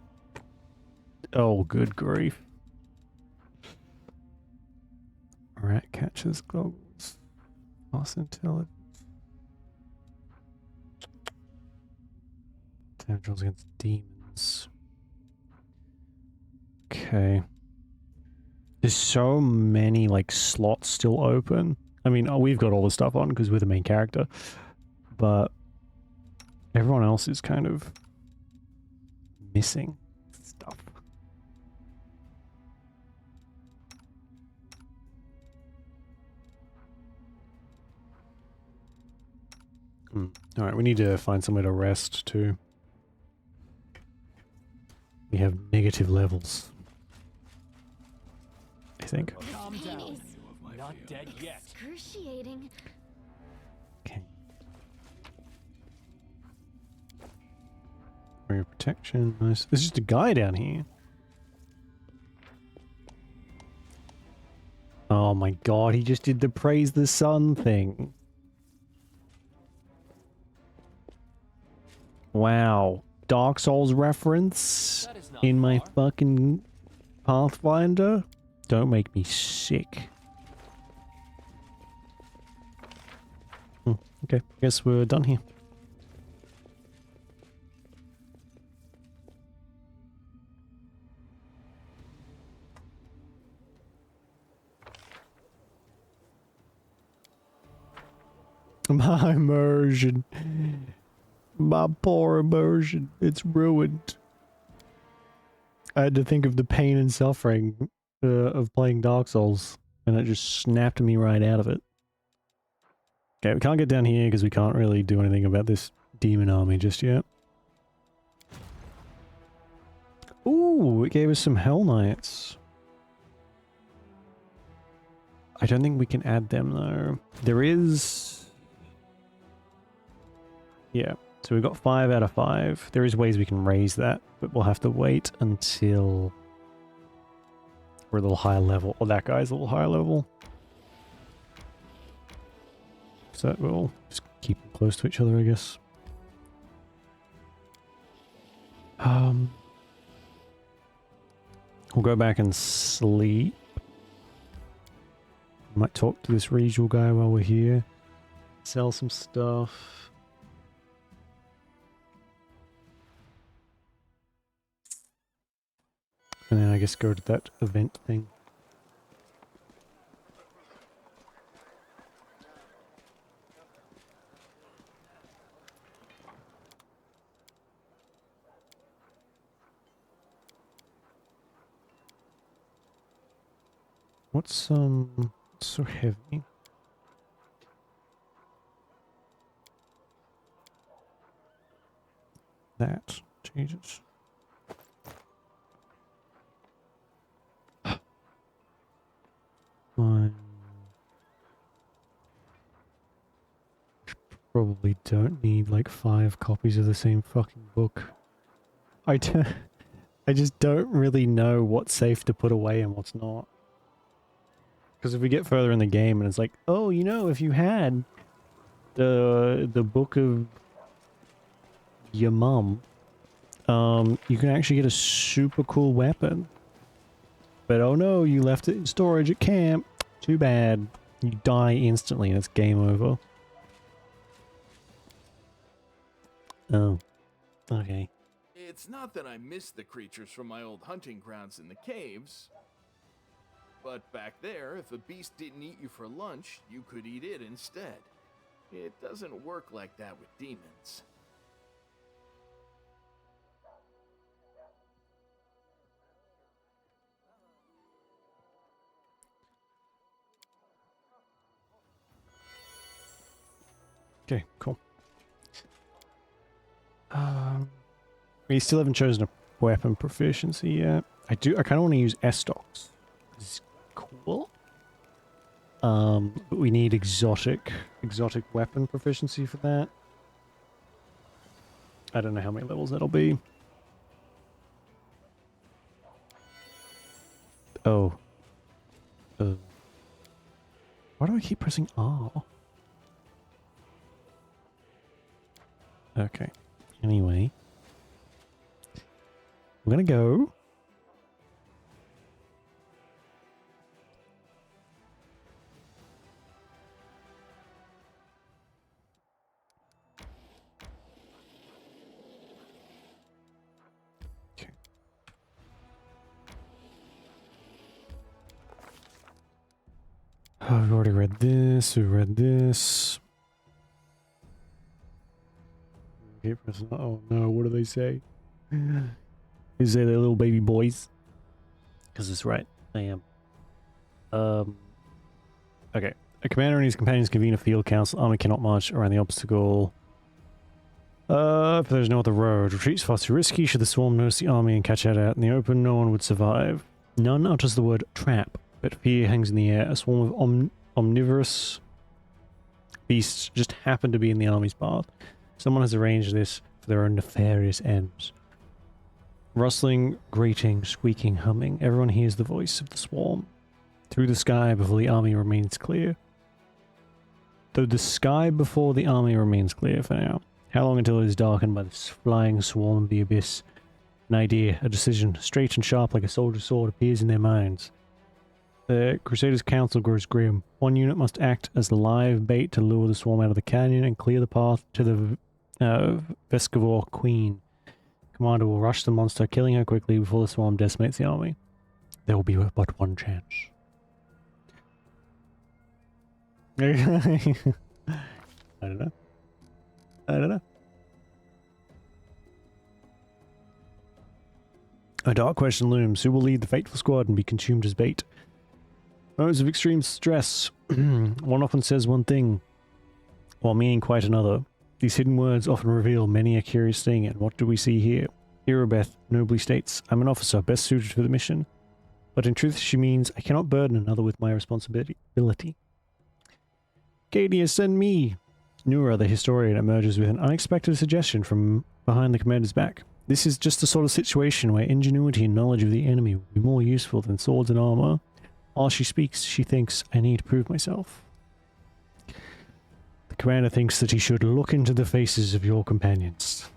Speaker 1: Oh, good grief. Rat catcher's goggles. Lost intelligence. Damage against demons. Okay. There's so many, like, slots still open. I mean, we've got all the stuff on because we're the main character. But everyone else is kind of missing stuff. Alright, we need to find somewhere to rest too. We have negative levels. I think.
Speaker 2: Calm
Speaker 3: Pain
Speaker 2: down.
Speaker 3: is
Speaker 2: Not dead yet.
Speaker 3: excruciating.
Speaker 1: Okay. Ring of protection, nice. There's just a guy down here. Oh my god, he just did the praise the sun thing. Wow. Dark Souls reference
Speaker 2: That is not
Speaker 1: in my
Speaker 2: far.
Speaker 1: fucking Pathfinder? Don't make me sick. Okay, guess we're done here. My immersion. My poor immersion. It's ruined. I had to think of the pain and suffering of playing Dark Souls, and it just snapped me right out of it. Okay, we can't get down here because we can't really do anything about this demon army just yet. Ooh, it gave us some Hell Knights. I don't think we can add them though. There is... Yeah, so we've got 5 out of 5. There is ways we can raise that, but we'll have to wait until we're a little higher level. Or that guy's a little higher level. So we'll just keep them close to each other, I guess. We'll go back and sleep. Might talk to this regional guy while we're here. Sell some stuff. And then I guess go to that event thing. What's so heavy? That changes. Fine. Probably don't need like 5 copies of the same fucking book. I just don't really know what's safe to put away and what's not. Because if we get further in the game and it's like, oh, you know, if you had the book of your mum, you can actually get a super cool weapon. But oh no, you left it in storage at camp. Too bad. You die instantly and it's game over. Oh. Okay.
Speaker 8: It's not that I miss the creatures from my old hunting grounds in the caves. But back there, if a beast didn't eat you for lunch, you could eat it instead. It doesn't work like that with demons.
Speaker 1: Okay, cool. We still haven't chosen a weapon proficiency yet. I kind of want to use Estox. It's cool. But we need exotic weapon proficiency for that. I don't know how many levels that'll be. Oh. Why do I keep pressing R? Okay. Anyway. I'm gonna go. Okay. Oh, we've already read this. We read this. Oh no, what do they say? They say they're little baby boys. Because it's right, I am. Okay. A commander and his companions convene a field council. Army cannot march around the obstacle. If there's no other road, retreat's far too risky. Should the swarm notice the army and catch it out in the open, no one would survive. None utters the word trap, but fear hangs in the air. A swarm of omnivorous beasts just happen to be in the army's path. Someone has arranged this for their own nefarious ends. Rustling, grating, squeaking, humming. Everyone hears the voice of the swarm. Through the sky before the army remains clear. Though the sky before the army remains clear for now. How long until it is darkened by this flying swarm of the abyss? An idea, a decision, straight and sharp like a soldier's sword, appears in their minds. The Crusaders' council grows grim. One unit must act as live bait to lure the swarm out of the canyon and clear the path to the Vescavor Queen. Commander will rush the monster, killing her quickly before the swarm decimates the army. There will be but one chance. I don't know. I don't know. A dark question looms. Who will lead the fateful squad and be consumed as bait? Moments of extreme stress. One often says one thing, while meaning quite another. These hidden words often reveal many a curious thing, and what do we see here? Irobeth nobly states, I'm an officer best suited for the mission. But in truth she means, I cannot burden another with my responsibility. Cadia, send me! Nura, the historian, emerges with an unexpected suggestion from behind the commander's back. This is just the sort of situation where ingenuity and knowledge of the enemy will be more useful than swords and armor. While she speaks, she thinks, I need to prove myself. The commander thinks that he should look into the faces of your companions.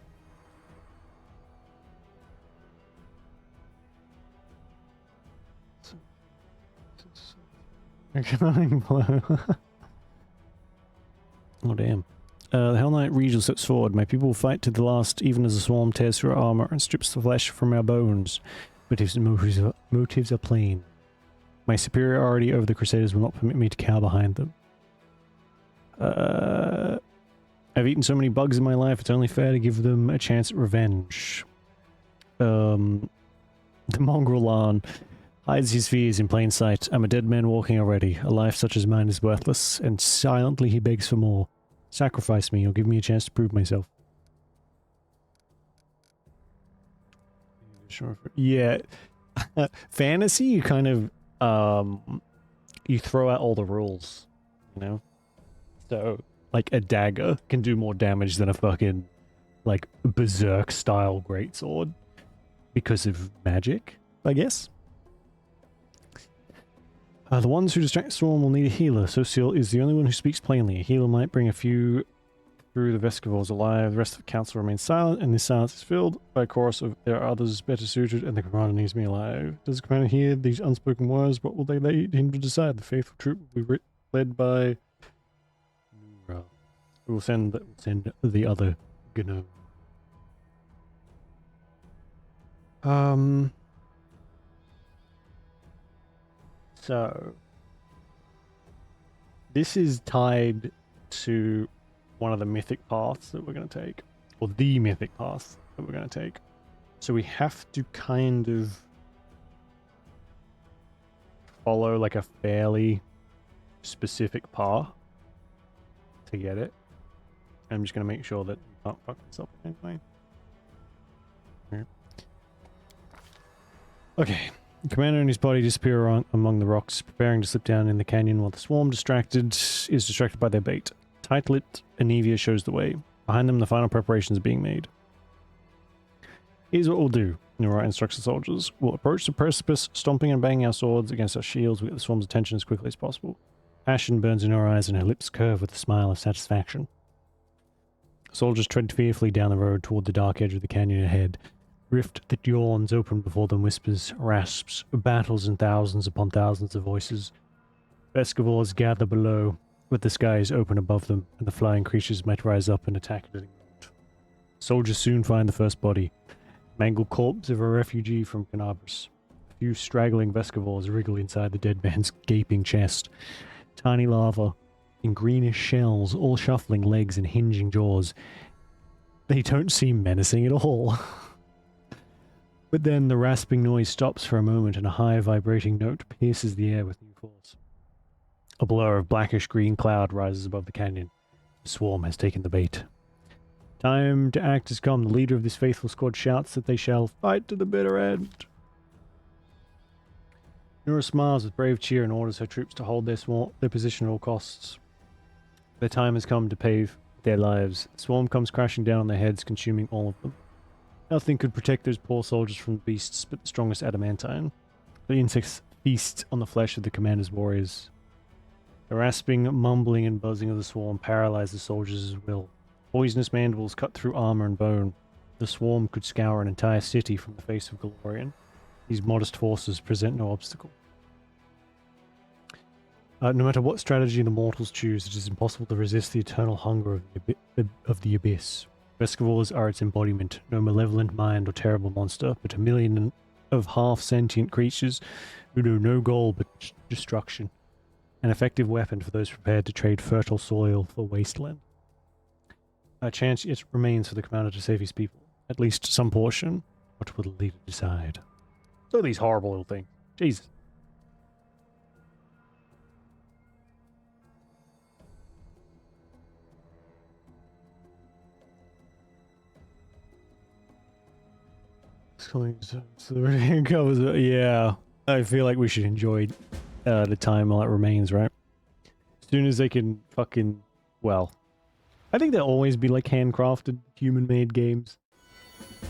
Speaker 1: Oh damn. The Hell Knight Regil steps forward. My people will fight to the last, even as the swarm tears through our armor and strips the flesh from our bones. But his motives are plain. My superiority over the Crusaders will not permit me to cower behind them. I've eaten so many bugs in my life, it's only fair to give them a chance at revenge. The mongrel Larn hides his fears in plain sight. I'm a dead man walking already. A life such as mine is worthless, and silently he begs for more. Sacrifice me, or give me a chance to prove myself. Sure. Yeah. Fantasy, you kind of, you throw out all the rules, you know? So, like, a dagger can do more damage than a fucking, like, berserk-style greatsword. Because of magic, I guess? The ones who distract Storm will need a healer. Social is the only one who speaks plainly. A healer might bring a few through the Vescivores alive. The rest of the council remains silent, and this silence is filled by a chorus of there are others better suited, and the commander needs me alive. Does the commander hear these unspoken words? What will they lead him to decide? The faithful troop will be led by Nura. We will send the other Gnome. So, this is tied to one of the mythic paths that we're going to take, or the mythic path that we're going to take. So we have to kind of follow like a fairly specific path to get it. I'm just going to make sure that we can't fuck this up anyway. Okay. The commander and his body disappear among the rocks, preparing to slip down in the canyon while the swarm is distracted by their bait. Tight-lipped Anivia shows the way. Behind them, the final preparations are being made. Here's what we'll do, Nura instructs the soldiers. We'll approach the precipice, stomping and banging our swords against our shields. We get the swarm's attention as quickly as possible. Passion burns in her eyes and her lips curve with a smile of satisfaction. Soldiers tread fearfully down the road toward the dark edge of the canyon ahead. Rift that yawns open before them whispers, rasps, battles in thousands upon thousands of voices. Vescivores gather below, but the sky is open above them, and the flying creatures might rise up and attack at any moment. Soldiers soon find the first body, mangled corpse of a refugee from Canabras. A few straggling Vescivores wriggle inside the dead man's gaping chest. Tiny larvae, in greenish shells, all shuffling legs and hinging jaws. They don't seem menacing at all. But then the rasping noise stops for a moment and a high vibrating note pierces the air with new force. A blur of blackish green cloud rises above the canyon. The swarm has taken the bait. Time to act has come. The leader of this faithful squad shouts that they shall fight to the bitter end. Nura smiles with brave cheer and orders her troops to hold their position at all costs. Their time has come to pave their lives. The swarm comes crashing down on their heads, consuming all of them. Nothing could protect those poor soldiers from the beasts but the strongest adamantine. The insects feast on the flesh of the commander's warriors. The rasping, mumbling, and buzzing of the swarm paralyze the soldiers' will. Poisonous mandibles cut through armor and bone. The swarm could scour an entire city from the face of Galorian. These modest forces present no obstacle. No matter what strategy the mortals choose, it is impossible to resist the eternal hunger of the abyss. Vescivores are its embodiment, no malevolent mind or terrible monster, but a million of half-sentient creatures who know no goal but destruction. An effective weapon for those prepared to trade fertile soil for wasteland. A chance it remains for the commander to save his people. At least some portion. What will the leader decide? Look at these horrible little things. Jesus. Covers it. Yeah, I feel like we should enjoy the time while it remains, right? As soon as they can fucking, well, I think there'll always be like handcrafted, human-made games,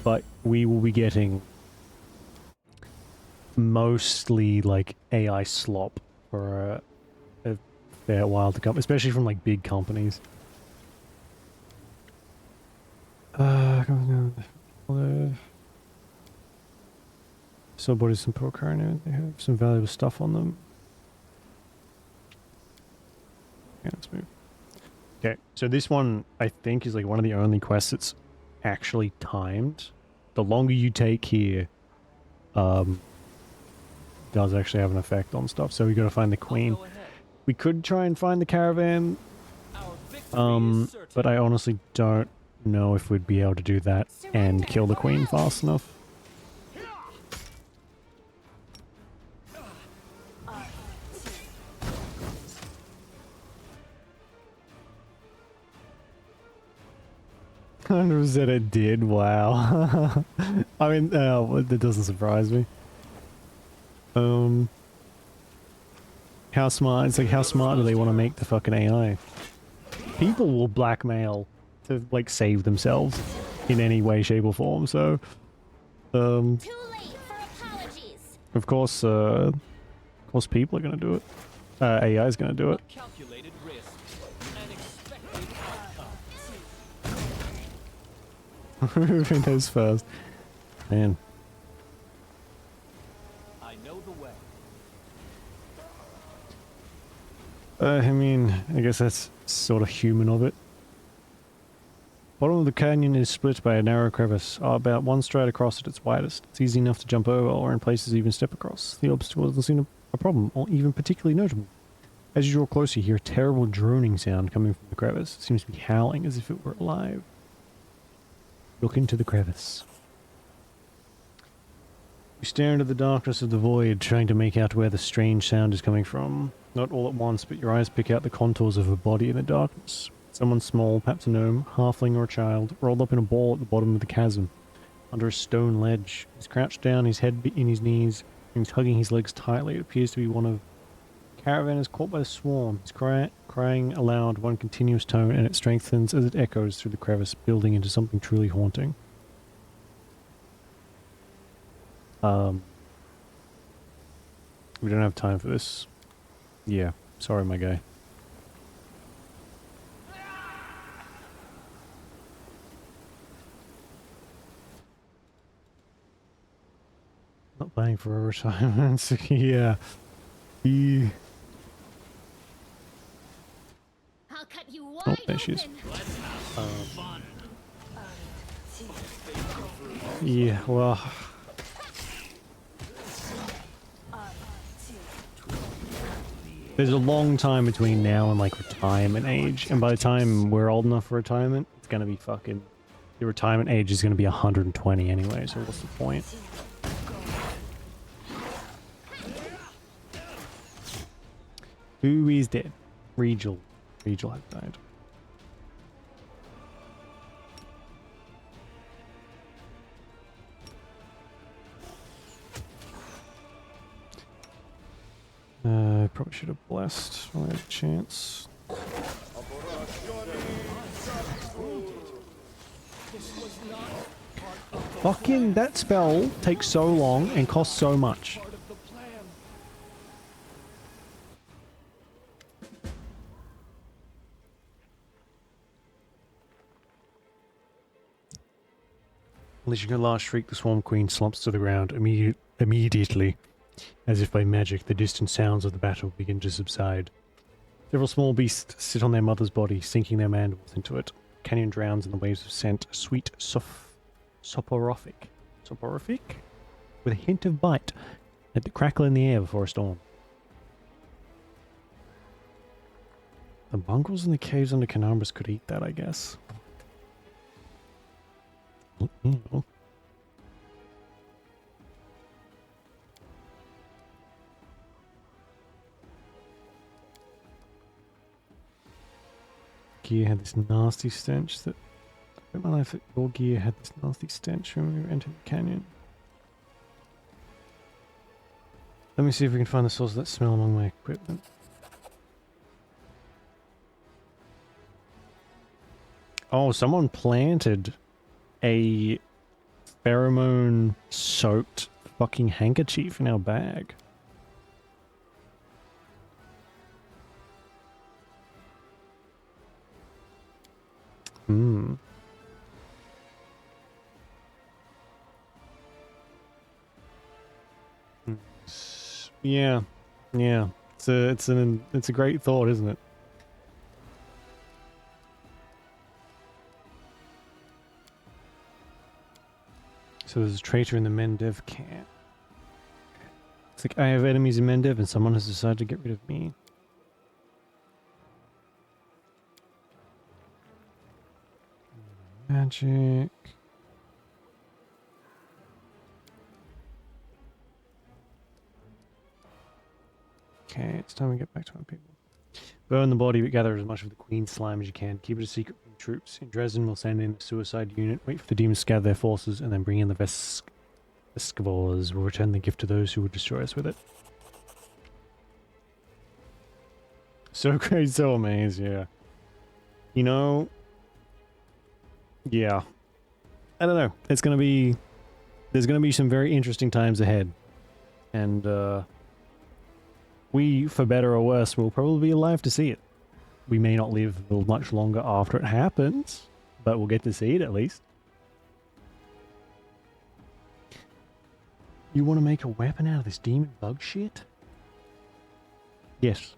Speaker 1: but we will be getting mostly like AI slop for a fair while to come, especially from like big companies. So bodies some poor carno, they have some valuable stuff on them. Yeah, let's move. Okay, so this one I think is like one of the only quests that's actually timed. The longer you take here, does actually have an effect on stuff. So we gotta find the queen. We could try and find the caravan, but I honestly don't know if we'd be able to do that and kill the queen fast enough. Said it did. Wow. I mean, that doesn't surprise me. How smart? It's like, how smart do they want to make the fucking AI? People will blackmail to like save themselves in any way, shape, or form. So,
Speaker 3: Too late for apologies.
Speaker 1: of course, people are gonna do it. AI is gonna do it.
Speaker 2: Calculated risk. An expected
Speaker 1: Moving those first. Man.
Speaker 2: I know the way.
Speaker 1: I mean, I guess that's sort of human of it. Bottom of the canyon is split by a narrow crevice. About one stride across at its widest. It's easy enough to jump over, or in places even step across. The obstacle doesn't seem a problem, or even particularly notable. As you draw closer, you hear a terrible droning sound coming from the crevice. It seems to be howling as if it were alive. Look into the crevice. You stare into the darkness of the void, trying to make out where the strange sound is coming from. Not all at once, but your eyes pick out the contours of a body in the darkness. Someone small, perhaps a gnome, halfling or a child, rolled up in a ball at the bottom of the chasm, under a stone ledge. He's crouched down, his head in his knees, and he's hugging his legs tightly. It appears to be one of the caravanners caught by the swarm. He's crying aloud, one continuous tone, and it strengthens as it echoes through the crevice, building into something truly haunting. We don't have time for this. Yeah, sorry, my guy. Not playing for a retirement. Yeah.
Speaker 3: I'll cut you
Speaker 1: Oh,
Speaker 3: wide
Speaker 1: there she is.
Speaker 3: open.
Speaker 1: Yeah, well... There's a long time between now and like retirement age, and by the time we're old enough for retirement, it's gonna be fucking... The retirement age is gonna be 120 anyway, so what's the point? Who is dead? Regal. Regal has died. Probably should have blessed when I had a chance. Fucking that spell takes so long and costs so much. Unleashing her last shriek, the Swarm Queen slumps to the ground immediately. As if by magic, the distant sounds of the battle begin to subside. Several small beasts sit on their mother's body, sinking their mandibles into it. Canyon drowns in the waves of scent, sweet soporific, with a hint of bite, let the crackle in the air before a storm. The mongrels in the caves under Canambras could eat that, I guess. Ew. Gear had this nasty stench that... I bet my life that your gear had this nasty stench when we were entering the canyon. Let me see if we can find the source of that smell among my equipment. Oh, someone planted a pheromone-soaked fucking handkerchief in our bag. Hmm. Yeah, yeah. It's a great thought, isn't it? So there's a traitor in the Mendev camp. It's like I have enemies in Mendev and someone has decided to get rid of me. Magic. Okay, it's time we get back to our people. Burn the body, but gather as much of the Queen's slime as you can. Keep it a secret from the troops. In Dresden, we'll send in a suicide unit, wait for the demons to gather their forces, and then bring in the Vescavors. We'll return the gift to those who would destroy us with it. So great, so amazed, yeah. You know... Yeah. I don't know. It's gonna be... There's gonna be some very interesting times ahead. And, we, for better or worse, will probably be alive to see it. We may not live much longer after it happens, but we'll get to see it at least. You want to make a weapon out of this demon bug shit? Yes.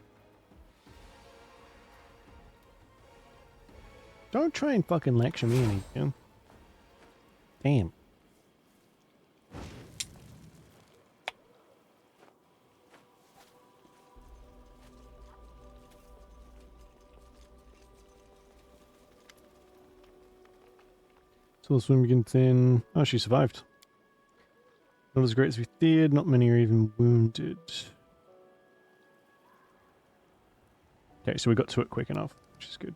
Speaker 1: Don't try and fucking lecture me anything. Damn. So the swim begins in... Oh, she survived. Not as great as we feared. Not many are even wounded. Okay, so we got to it quick enough, which is good.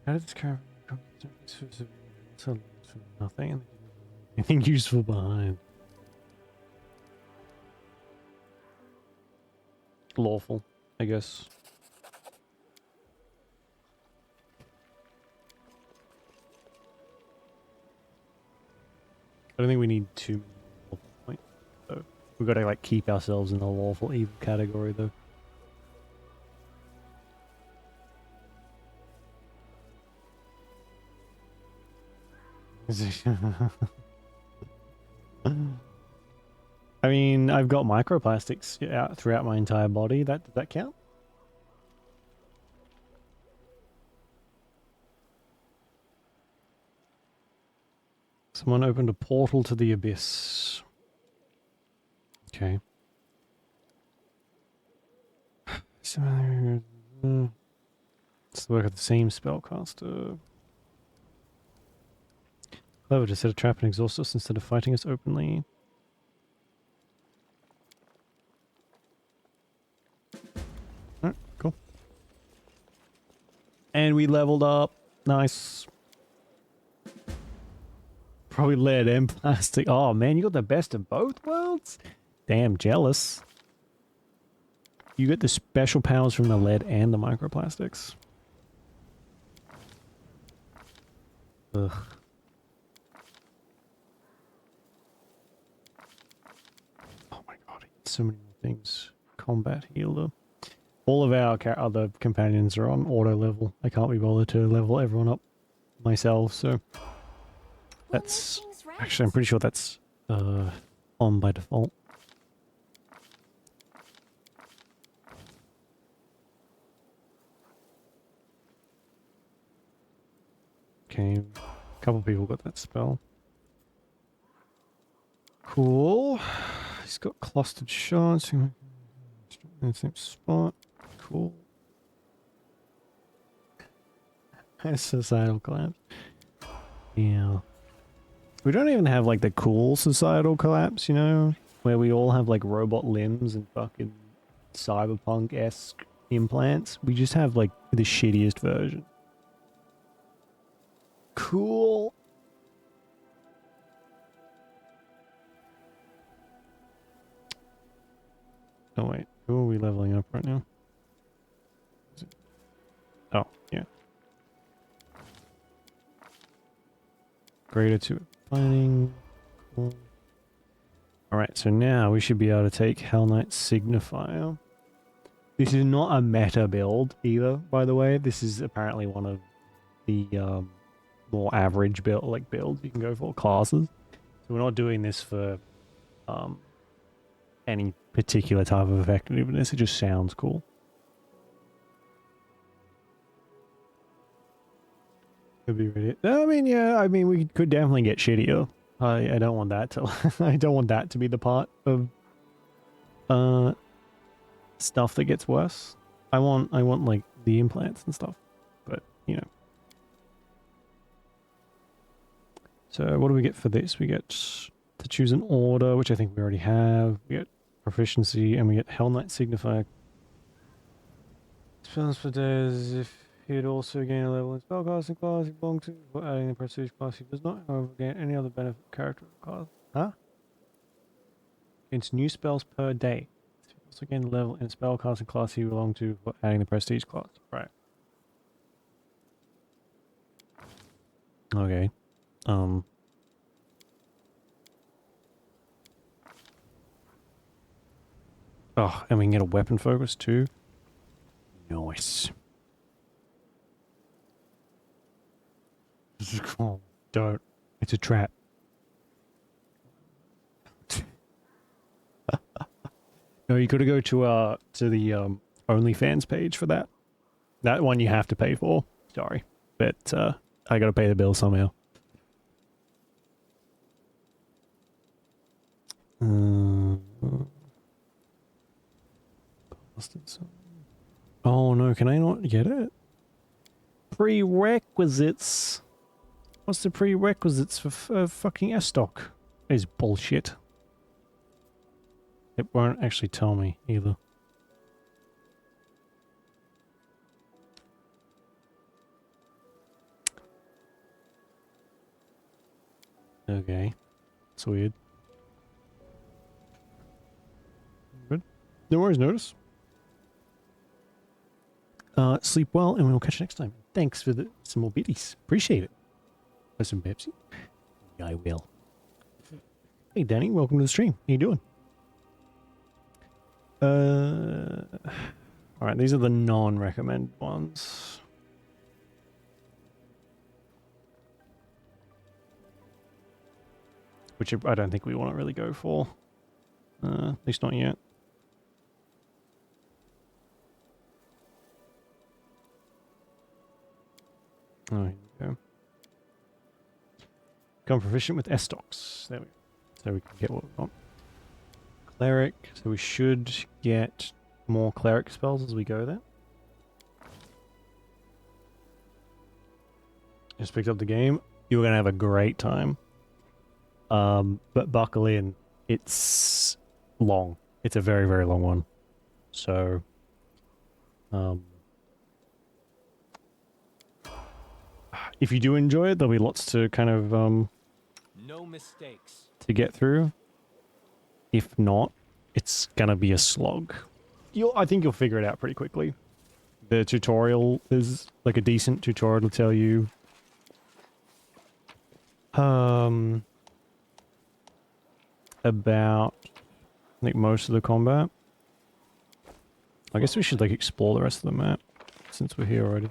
Speaker 1: How did this caravan come to nothing and anything useful behind? Lawful, I guess. I don't think we need too many points, though. We've got to like keep ourselves in the lawful evil category, though. I mean, I've got microplastics out throughout my entire body. Does that count? Someone opened a portal to the abyss. Okay. It's the work of the same spellcaster. Clever to set a trap and exhaust us instead of fighting us openly. Alright, cool. And we leveled up. Nice. Probably lead and plastic. Oh man, you got the best of both worlds? Damn jealous. You get the special powers from the lead and the microplastics. Ugh. Oh my god, so many more things. Combat healer. All of our other companions are on auto level. I can't be bothered to level everyone up myself, so that's actually I'm pretty sure that's on by default. came. A couple people got that spell. Cool. He's got clustered shots. In the same spot. Cool. Societal collapse. Yeah. We don't even have like the cool societal collapse, you know? Where we all have like robot limbs and fucking cyberpunk-esque implants. We just have like the shittiest version. Cool. Oh wait, who are we leveling up right now? Oh, yeah. Greater to planning. Cool. Alright, so now we should be able to take Hell Knight Signifier. This is not a meta build either, by the way. This is apparently one of the more average builds you can go for, classes. So we're not doing this for any particular type of effectiveness. It just sounds cool. Could be really. I mean, yeah. I mean, we could definitely get shittier. I don't want that to. I don't want that to be the part of stuff that gets worse. I want like the implants and stuff. But you know. So what do we get for this? We get to choose an order, which I think we already have. We get proficiency, and we get Hell Knight Signifier. Spells for days if he'd also gain a level in spellcasting class he belongs to, but adding the prestige class he does not, however, gain any other benefit character class. Huh? Gains new spells per day. He also gain the level in spellcasting class he belongs to, but adding the prestige class. Right. Okay. Oh, and we can get a weapon focus too. Nice. Oh, don't. It's a trap. No, you gotta go to the OnlyFans page for that. That one you have to pay for. Sorry. But I gotta pay the bill somehow. Oh no, can I not get it? Prerequisites. What's the prerequisites for fucking S-Stock? Is bullshit. It won't actually tell me either. Okay. That's weird. Good. No worries, notice. Sleep well, and we'll catch you next time. Thanks for some more biddies. Appreciate it. For some Pepsi? I will. Hey, Danny, welcome to the stream. How you doing? Alright, these are the non-recommended ones. Which I don't think we want to really go for. At least not yet. Oh, here we go. Become proficient with S-Stocks. There we go. So we can get what we want. Cleric. So we should get more cleric spells as we go there. Just picked up the game. You're going to have a great time. But buckle in. It's long. It's a very, very long one. So, if you do enjoy it, there'll be lots to kind of,
Speaker 2: no mistakes
Speaker 1: to get through. If not, it's gonna be a slog. I think you'll figure it out pretty quickly. The tutorial is like a decent tutorial to tell you about like most of the combat. I guess we should like explore the rest of the map since we're here already.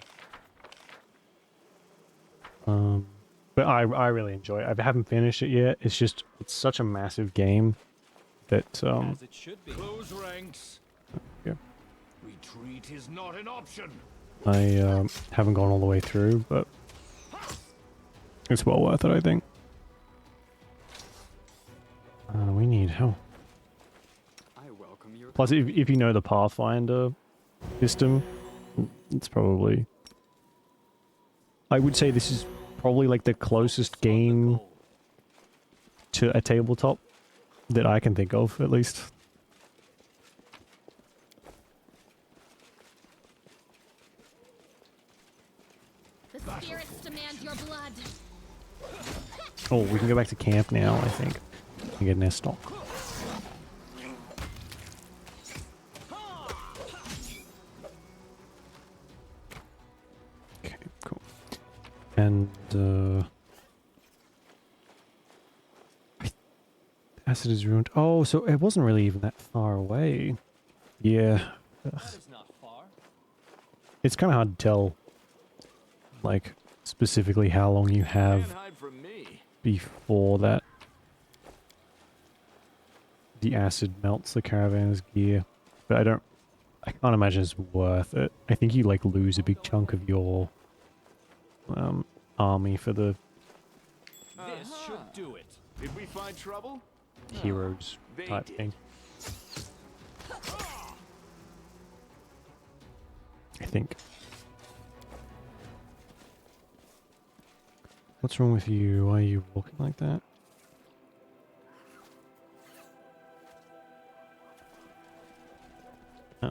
Speaker 1: But I really enjoy it. I haven't finished it yet. It's such a massive game that
Speaker 2: as it should be.
Speaker 6: Close ranks.
Speaker 1: Yeah.
Speaker 6: Retreat is not an option.
Speaker 1: I haven't gone all the way through, but It's well worth it, I think. We need help.
Speaker 4: I welcome your
Speaker 1: Plus, if you know the Pathfinder system, it's probably... I would say this is probably like the closest game to a tabletop that I can think of, at least.
Speaker 3: The spirits demand your blood.
Speaker 1: Oh, we can go back to camp now, I think. And get an stock. Okay, cool. And, acid is ruined. Oh, so it wasn't really even that far away. Yeah. Ugh.
Speaker 2: That is not far.
Speaker 1: It's kind of hard to tell, like, specifically how long you have
Speaker 8: Can't hide from me.
Speaker 1: before that the acid melts the caravan's gear. But I can't imagine it's worth it. I think you, like, lose a big chunk of your army for the
Speaker 2: This should do it.
Speaker 8: Did we find trouble?
Speaker 1: heroes
Speaker 8: They
Speaker 1: type
Speaker 8: did.
Speaker 1: thing. I think. What's wrong with you? Why are you walking like that? Oh.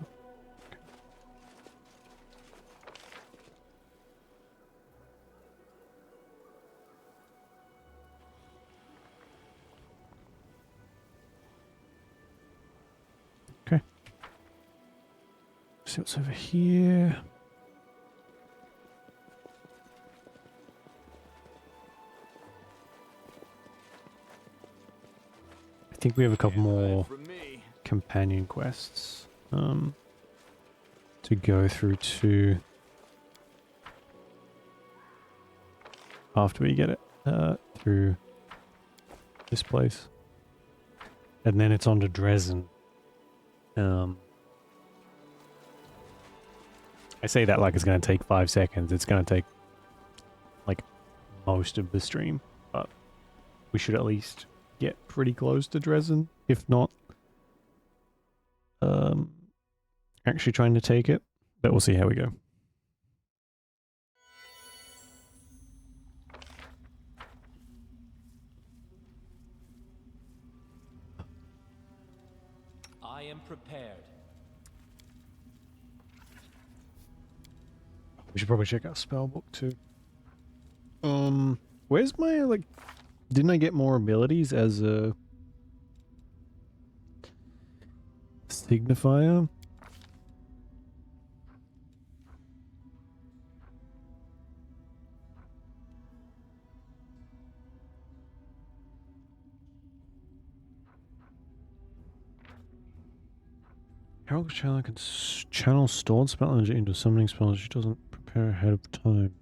Speaker 1: Okay. See what's over here. I think we have a couple
Speaker 8: Can't hide
Speaker 1: more
Speaker 8: from me.
Speaker 1: companion quests to go through to after we get it through this place, and then it's on to Dresden. I say that like it's going to take 5 seconds. It's going to take like most of the stream, but we should at least get pretty close to Dresden, if not actually trying to take it, but we'll see how we go.
Speaker 2: I am prepared.
Speaker 1: We should probably check out spellbook too. Where's my, like, didn't I get more abilities as a signifier? Herald Channel can channel stored spell energy into summoning spells. She doesn't prepare ahead of time.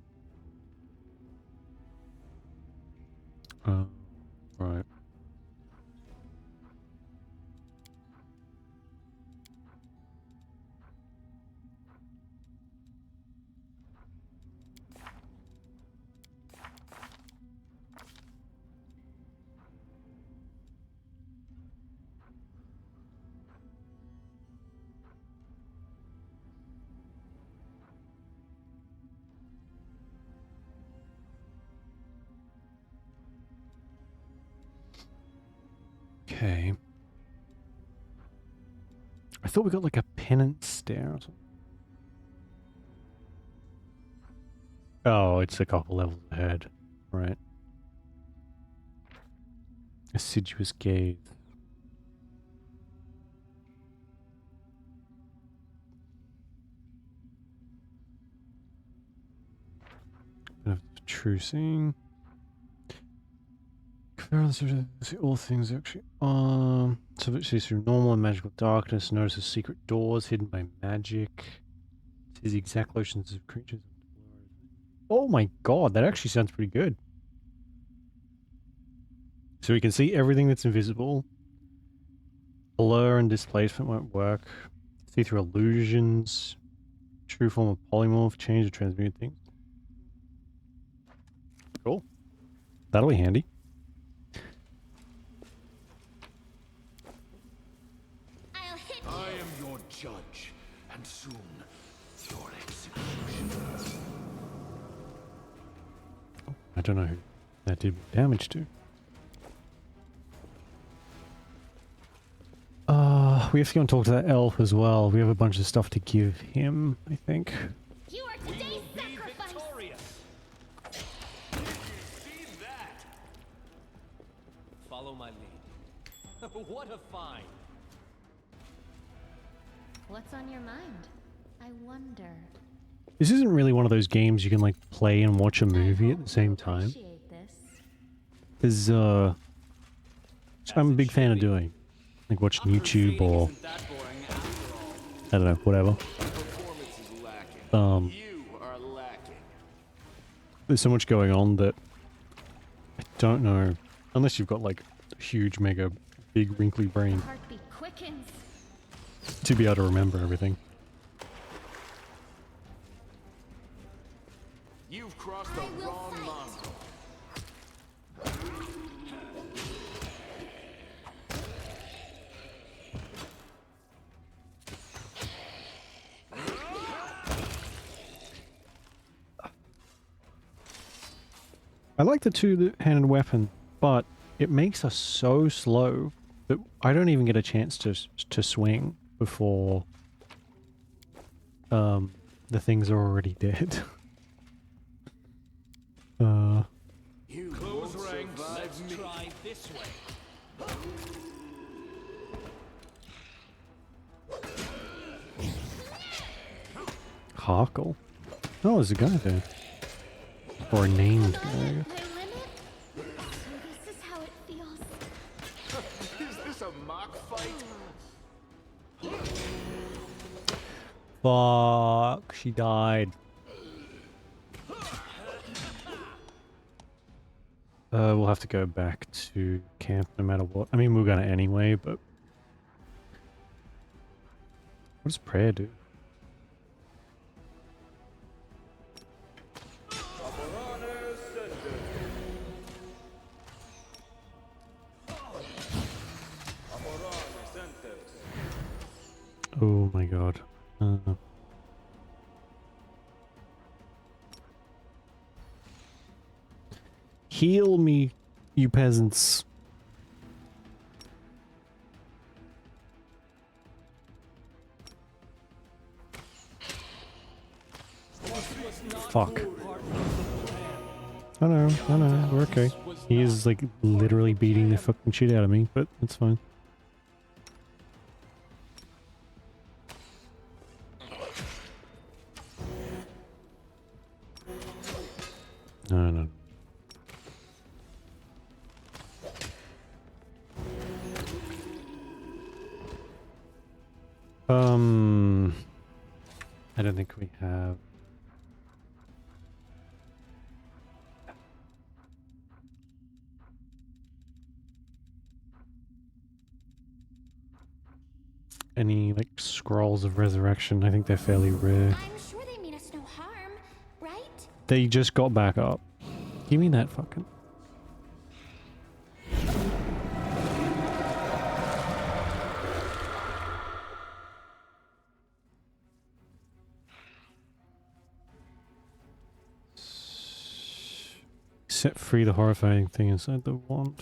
Speaker 1: Right. Okay. I thought we got like a penance stare or something. Oh, it's a couple levels ahead. Right. Assiduous gaze. Bit of true seeing. See all things actually. So it sees through normal and magical darkness. Notices secret doors hidden by magic. Sees the exact lotions of creatures. Oh my god, that actually sounds pretty good. So we can see everything that's invisible. Blur and displacement won't work. See through illusions. True form of polymorph. Change or transmute things. Cool. That'll be handy.
Speaker 3: I'll hit you.
Speaker 6: I am your judge, and soon your executioner.
Speaker 1: I don't know who that did damage to. We have to go and talk to that elf as well. We have a bunch of stuff to give him, I think.
Speaker 3: You are today's sacrifice.
Speaker 2: Victorious. See that? Follow my lead. What a find.
Speaker 3: What's on your mind? I wonder.
Speaker 1: This isn't really one of those games you can like play and watch a movie at the same time.
Speaker 3: Appreciate this.
Speaker 1: Because I'm a big fan of doing. Like watching YouTube or I don't know, whatever. There's so much going on that I don't know, unless you've got like a huge, mega, big, wrinkly brain
Speaker 3: Heartbeat quickens.
Speaker 1: to be able to remember everything.
Speaker 8: You've crossed the
Speaker 3: I will
Speaker 8: wrong
Speaker 3: fight.
Speaker 8: mongrel.
Speaker 1: I like the two-handed weapon, but it makes us so slow that I don't even get a chance to swing before the things are already dead.
Speaker 2: Close ranks. Let's try this way.
Speaker 1: Harkle. Oh, there's a guy there. Or a named guy.
Speaker 3: My limit? So this is how it feels.
Speaker 8: Is this a mock fight?
Speaker 1: Fuck, she died. We'll have to go back to camp no matter what. I mean, we're gonna anyway, but... What does prayer do? Oh my god. Heal me, you peasants. Fuck. I know, we're okay. He is like literally beating the fucking shit out of me, but it's fine. No. I don't think we have. Any like scrolls of resurrection. I think they're fairly rare.
Speaker 3: I'm sure they mean us no harm, right?
Speaker 1: They just got back up. Give me that fucking. Set free the horrifying thing inside the wand.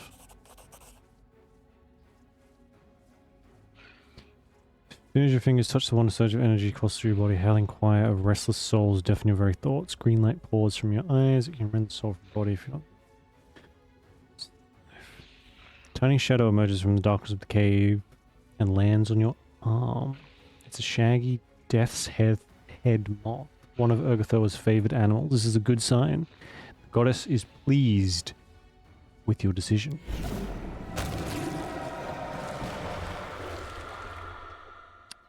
Speaker 1: As soon as your fingers touch the wand, a surge of energy coursed through your body, howling choir of restless souls deafen your very thoughts. Green light pours from your eyes. It can rend the soul from the body if you're not. Tiny shadow emerges from the darkness of the cave and lands on your arm. It's a shaggy death's head moth, one of Urgathoa's favored animals. This is a good sign. The goddess is pleased with your decision.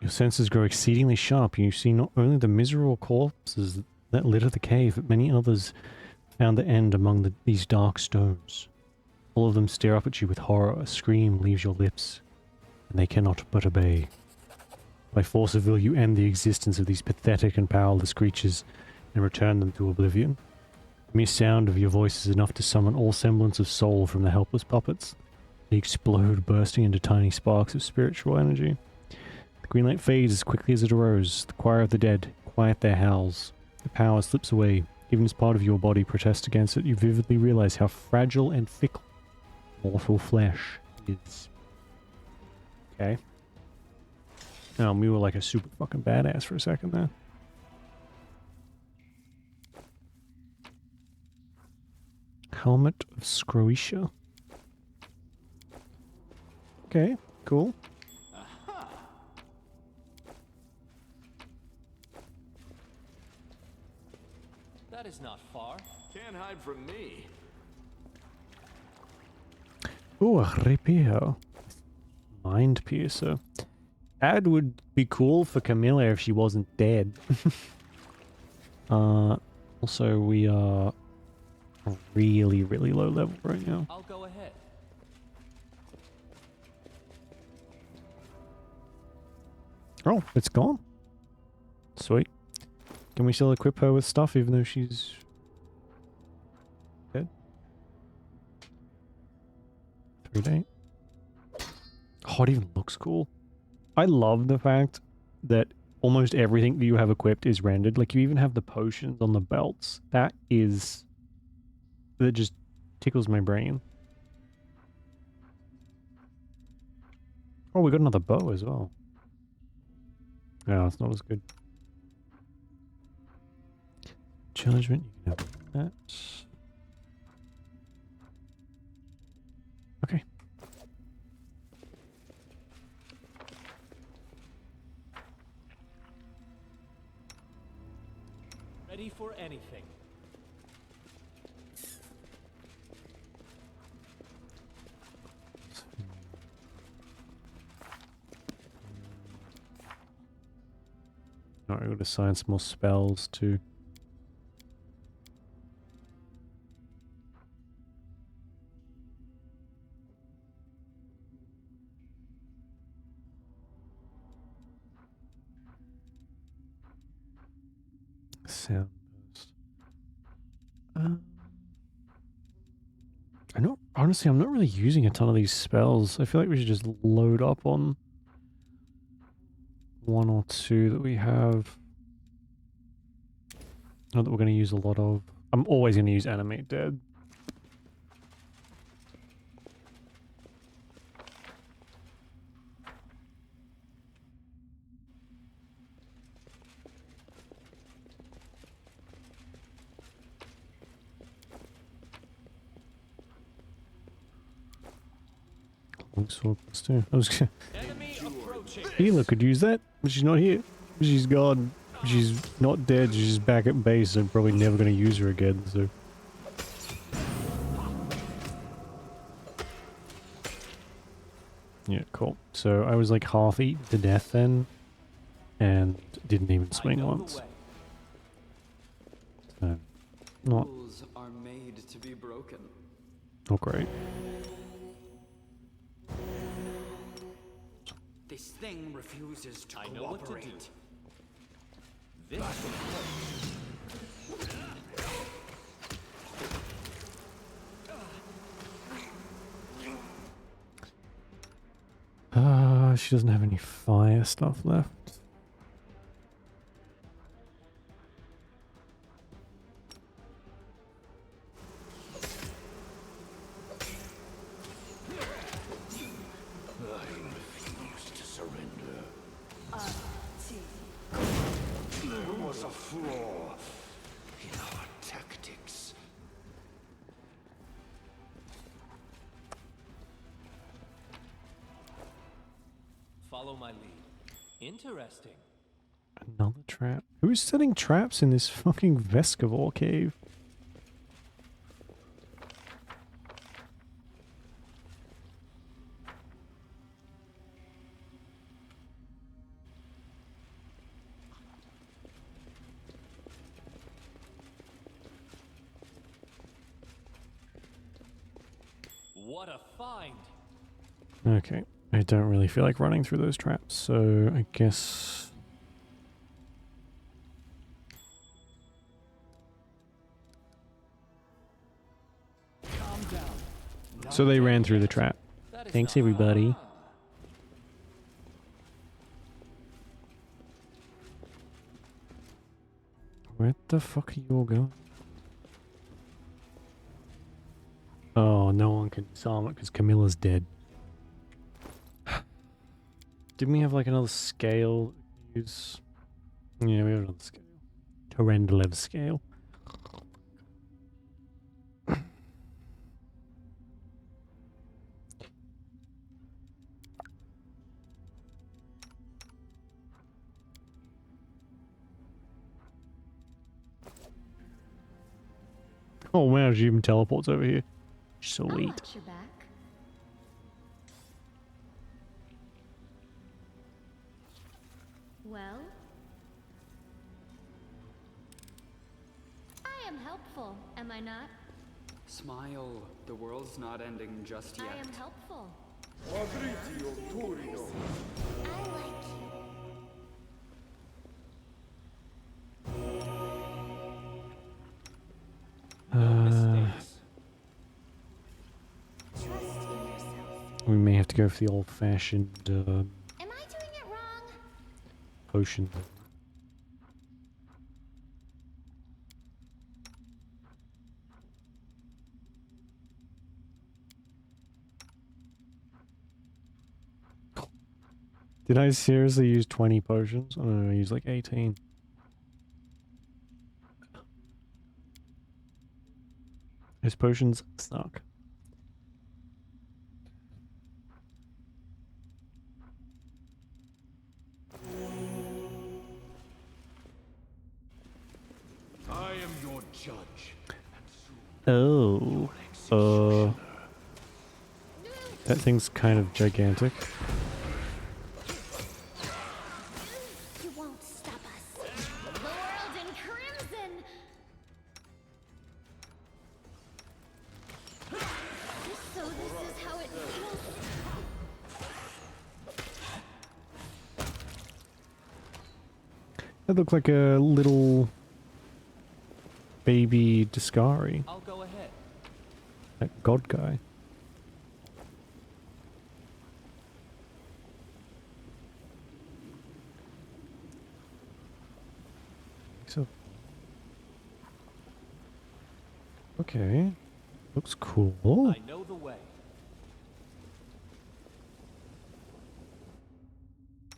Speaker 1: Your senses grow exceedingly sharp. You see not only the miserable corpses that litter the cave, but many others found the end among these dark stones. All of them stare up at you with horror. A scream leaves your lips, and they cannot but obey. By force of will, you end the existence of these pathetic and powerless creatures and return them to oblivion. The mere sound of your voice is enough to summon all semblance of soul from the helpless puppets. They explode, bursting into tiny sparks of spiritual energy. The green light fades as quickly as it arose. The choir of the dead quiet their howls. The power slips away. Even as part of your body protests against it, you vividly realize how fragile and fickle mortal flesh is. Okay. We were like a super fucking badass for a second there. Helmet of Scroetia. Okay, cool.
Speaker 2: That is not far.
Speaker 8: Can't hide from me.
Speaker 1: Ooh, a rapier. Mind piercer. That would be cool for Camilla if she wasn't dead. Also, we are really, really low level right now.
Speaker 2: I'll go ahead.
Speaker 1: Oh, it's gone. Sweet. Can we still equip her with stuff even though she's dead? 3-day. Oh, it even looks cool. I love the fact that almost everything that you have equipped is rendered. Like, you even have the potions on the belts. That just tickles my brain. Oh, we got another bow as well. No, it's not as good. Judgment, you can have that. Okay.
Speaker 2: Ready for anything.
Speaker 1: Alright, we've got to assign some more spells too. Sound burst. Honestly, I'm not really using a ton of these spells. I feel like we should just load up on one or two that we have. Not that we're going to use a lot of. I'm always going to use Animate Dead. Longsword plus 2. I was gonna...
Speaker 2: Enemy approaching.
Speaker 1: Hela could use that, but she's not here. She's gone. She's not dead. She's just back at base. I'm probably never going to use her again, so... Yeah, cool. So I was like half eaten to death then, and didn't even swing once. So, not
Speaker 4: Rules are made to be broken.
Speaker 1: great.
Speaker 4: This thing refuses to
Speaker 2: I know what to do.
Speaker 4: cooperate.
Speaker 2: This
Speaker 1: She doesn't have any fire stuff left.
Speaker 6: I refuse to surrender. There was a flaw in our tactics.
Speaker 2: follow my lead. Interesting.
Speaker 1: Another trap. Who's setting traps in this fucking Vescavor cave?
Speaker 2: What a find!
Speaker 1: Okay. I don't really feel like running through those traps, so I guess... So they ran through the trap.
Speaker 2: That is
Speaker 1: Thanks,
Speaker 2: not-
Speaker 1: everybody. Where the fuck are you all going? Oh, no one can disarm it because Camilla's dead. Didn't we have like another scale to use? Yeah, we have another scale. Torendalev scale. Oh wow, she even teleports over here.
Speaker 3: I'll
Speaker 1: Sweet.
Speaker 3: watch your back. Well, I am helpful, am I not?
Speaker 4: Smile. The world's not ending just yet.
Speaker 3: I am helpful. I like you.
Speaker 2: Mistakes.
Speaker 3: Trust in yourself.
Speaker 1: We may have to go for the old-fashioned
Speaker 3: Am I doing it wrong?
Speaker 1: potion. Did I seriously use 20 potions? Oh no, I used like 18. Those potions suck.
Speaker 6: I am your judge.
Speaker 1: Oh. That thing's kind of gigantic.
Speaker 3: You won't stop us. The world in crimson. So this is how it feels.
Speaker 1: That looked like a little baby Discari.
Speaker 2: I'll go ahead.
Speaker 1: That god guy. So. Okay. Looks cool.
Speaker 2: I know the way.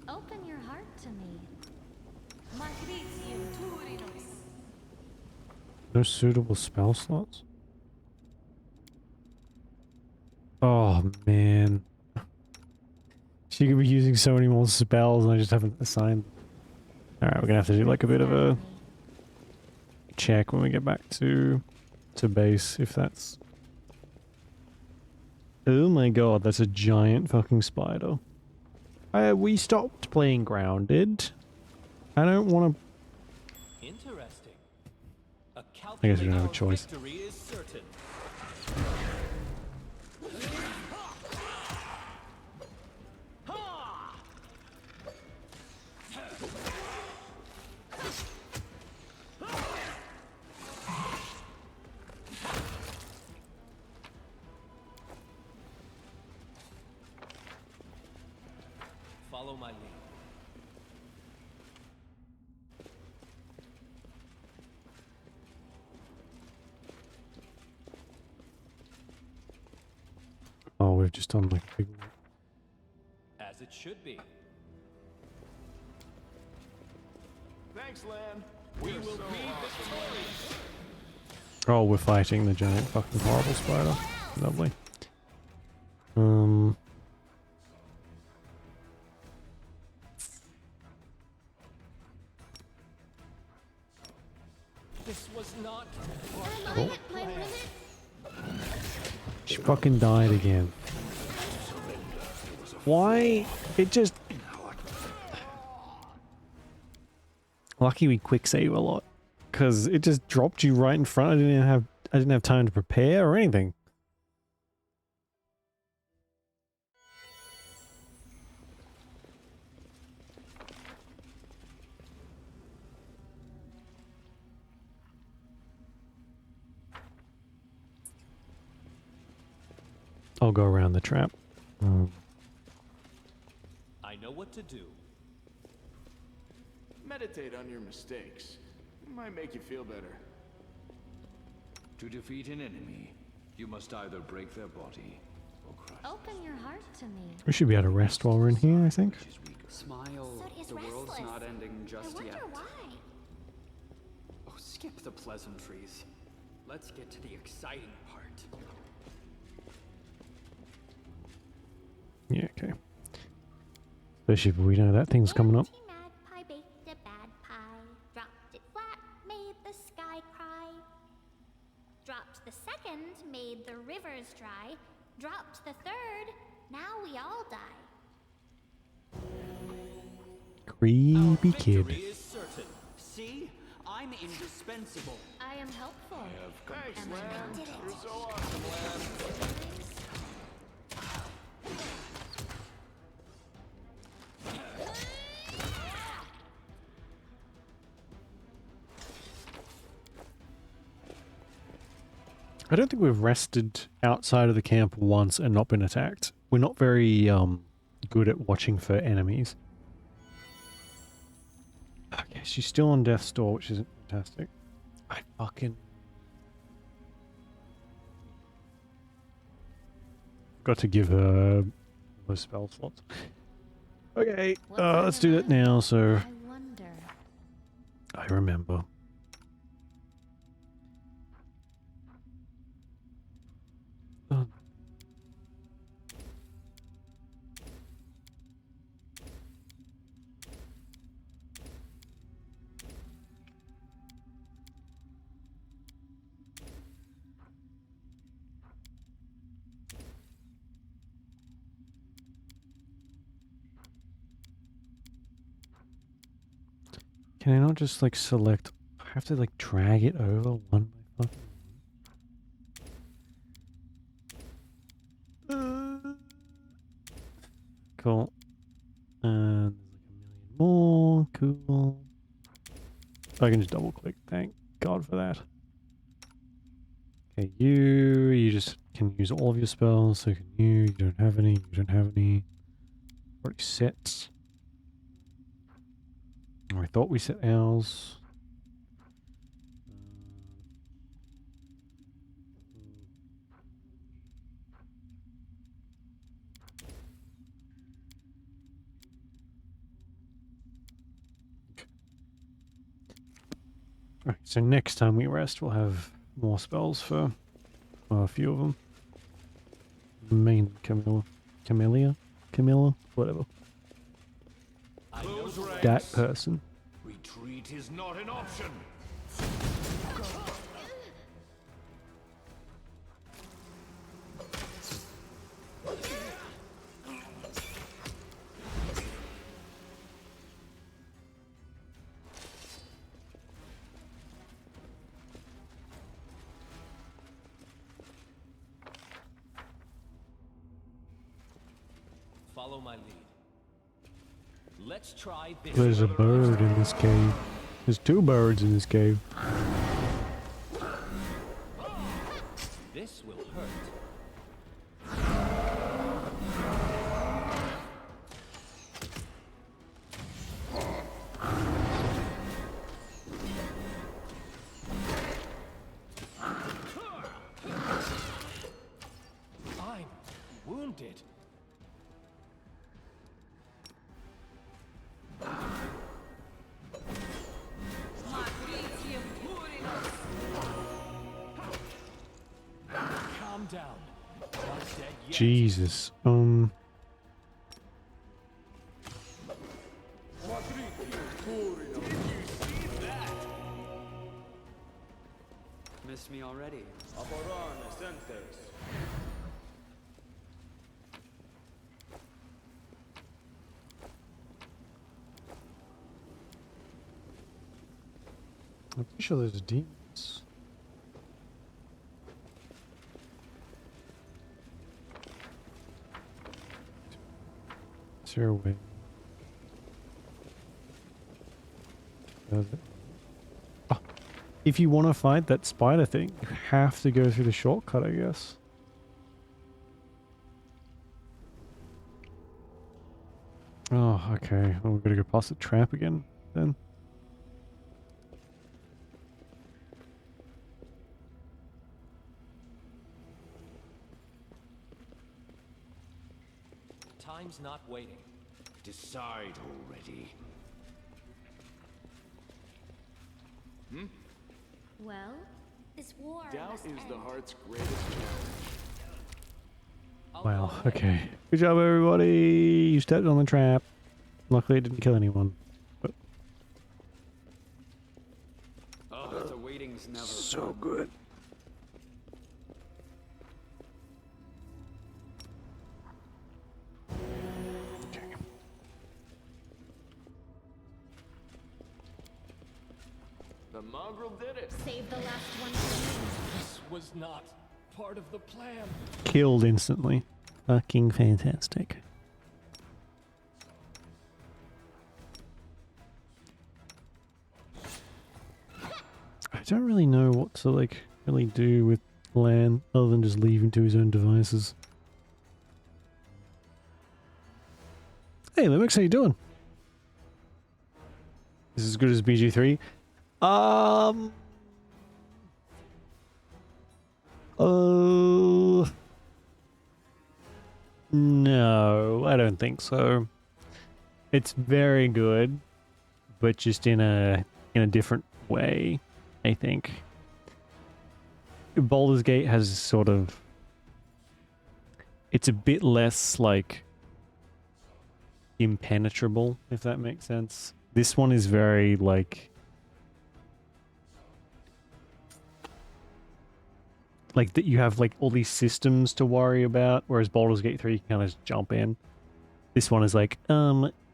Speaker 3: Open your heart to me.
Speaker 1: No suitable spell slots? Oh man. She could be using so many more spells and I just haven't assigned. Alright, we're gonna have to do like a bit of a check when we get back to base if that's. Oh my god, that's a giant fucking spider. We stopped playing Grounded. I don't want to.
Speaker 2: Interesting. A
Speaker 1: I guess we don't have a
Speaker 2: calculated
Speaker 1: choice.
Speaker 2: victory is certain. Follow my lead.
Speaker 1: Oh, we've just done like a big.
Speaker 2: As it should be.
Speaker 6: Thanks, Lan.
Speaker 2: We will be victorious.
Speaker 1: Oh, we're fighting the giant fucking horrible spider. Lovely.
Speaker 2: This was not.
Speaker 1: Oh. She fucking died again. Why? It just. Lucky we quick save a lot, because it just dropped you right in front. I didn't have time to prepare or anything. I'll go around the trap.
Speaker 2: I know what to do.
Speaker 8: Meditate on your mistakes. It might make you feel better.
Speaker 10: To defeat an enemy, you must either break their body or crush
Speaker 3: Open your heart to me.
Speaker 1: We should be able to rest while we're in here, I think.
Speaker 4: Smile.
Speaker 3: So is
Speaker 4: The world's
Speaker 3: restless.
Speaker 4: not ending
Speaker 3: I
Speaker 4: just
Speaker 3: wonder
Speaker 4: yet.
Speaker 3: why.
Speaker 4: Oh, skip the pleasantries. Let's get to the exciting part.
Speaker 1: Yeah, okay. Especially if we know that thing's coming up.
Speaker 3: Magpie baked a bad pie, dropped it flat, made the sky cry. Dropped the second, made the rivers dry. Dropped the third, now we all die.
Speaker 1: Creepy kid.
Speaker 2: Victory is certain.
Speaker 4: See? I'm indispensable.
Speaker 3: I am helpful.
Speaker 8: Thanks,
Speaker 3: And
Speaker 8: Lamb.
Speaker 3: I did it.
Speaker 8: You're so awesome, Lamb.
Speaker 1: I don't think we've rested outside of the camp once and not been attacked. We're not very good at watching for enemies. Okay, she's still on death's door, which isn't fantastic. I fucking got to give her those spell slots. Okay, let's do that now. So
Speaker 3: I wonder.
Speaker 1: I remember. Can I not just like select? I have to like drag it over one by fucking one. Cool. And there's like a million more. Cool. I can just double click. Thank God for that. Okay, you just can use all of your spells. So can you don't have any. You don't have any. Already set. Oh, I thought we set ours. Alright, so next time we rest, we'll have more spells for a few of them. Main Camilla, whatever.
Speaker 6: Close ranks.
Speaker 1: That person.
Speaker 6: Retreat is not an option.
Speaker 2: Follow my lead. Let's try this.
Speaker 1: There's a bird in this cave. There's two birds in this cave.
Speaker 2: This will hurt. I'm wounded. Calm down. Not dead yet.
Speaker 1: Jesus.
Speaker 4: Missed me already.
Speaker 1: I'm pretty sure there's demons. Is there a way? Oh, if you want to fight that spider thing, you have to go through the shortcut, I guess. Oh, okay. Well, we're gonna go past the trap again, then.
Speaker 2: Time's not waiting.
Speaker 10: Decide already.
Speaker 3: Well, this war
Speaker 8: Doubt
Speaker 3: must
Speaker 8: is the
Speaker 3: end.
Speaker 8: heart's greatest challenge.
Speaker 2: I'll
Speaker 1: Well,
Speaker 2: go ahead.
Speaker 1: okay. Good job, everybody. You stepped on the trap. Luckily, it didn't kill anyone. But
Speaker 4: The waiting's never
Speaker 1: so good. Okay.
Speaker 8: The mongrel did it.
Speaker 3: Save the last one for me.
Speaker 2: This was not part of the plan.
Speaker 1: Killed instantly. Fucking fantastic. I don't really know what to like really do with Lan other than just leave him to his own devices. Hey Lumix, how you doing? Is this as good as BG3? No, I don't think so. It's very good, but just in a different way, I think. Baldur's Gate has sort of, it's a bit less like impenetrable, if that makes sense. This one is very like that you have like all these systems to worry about, whereas Baldur's Gate 3 you can kind of just jump in. This one is like,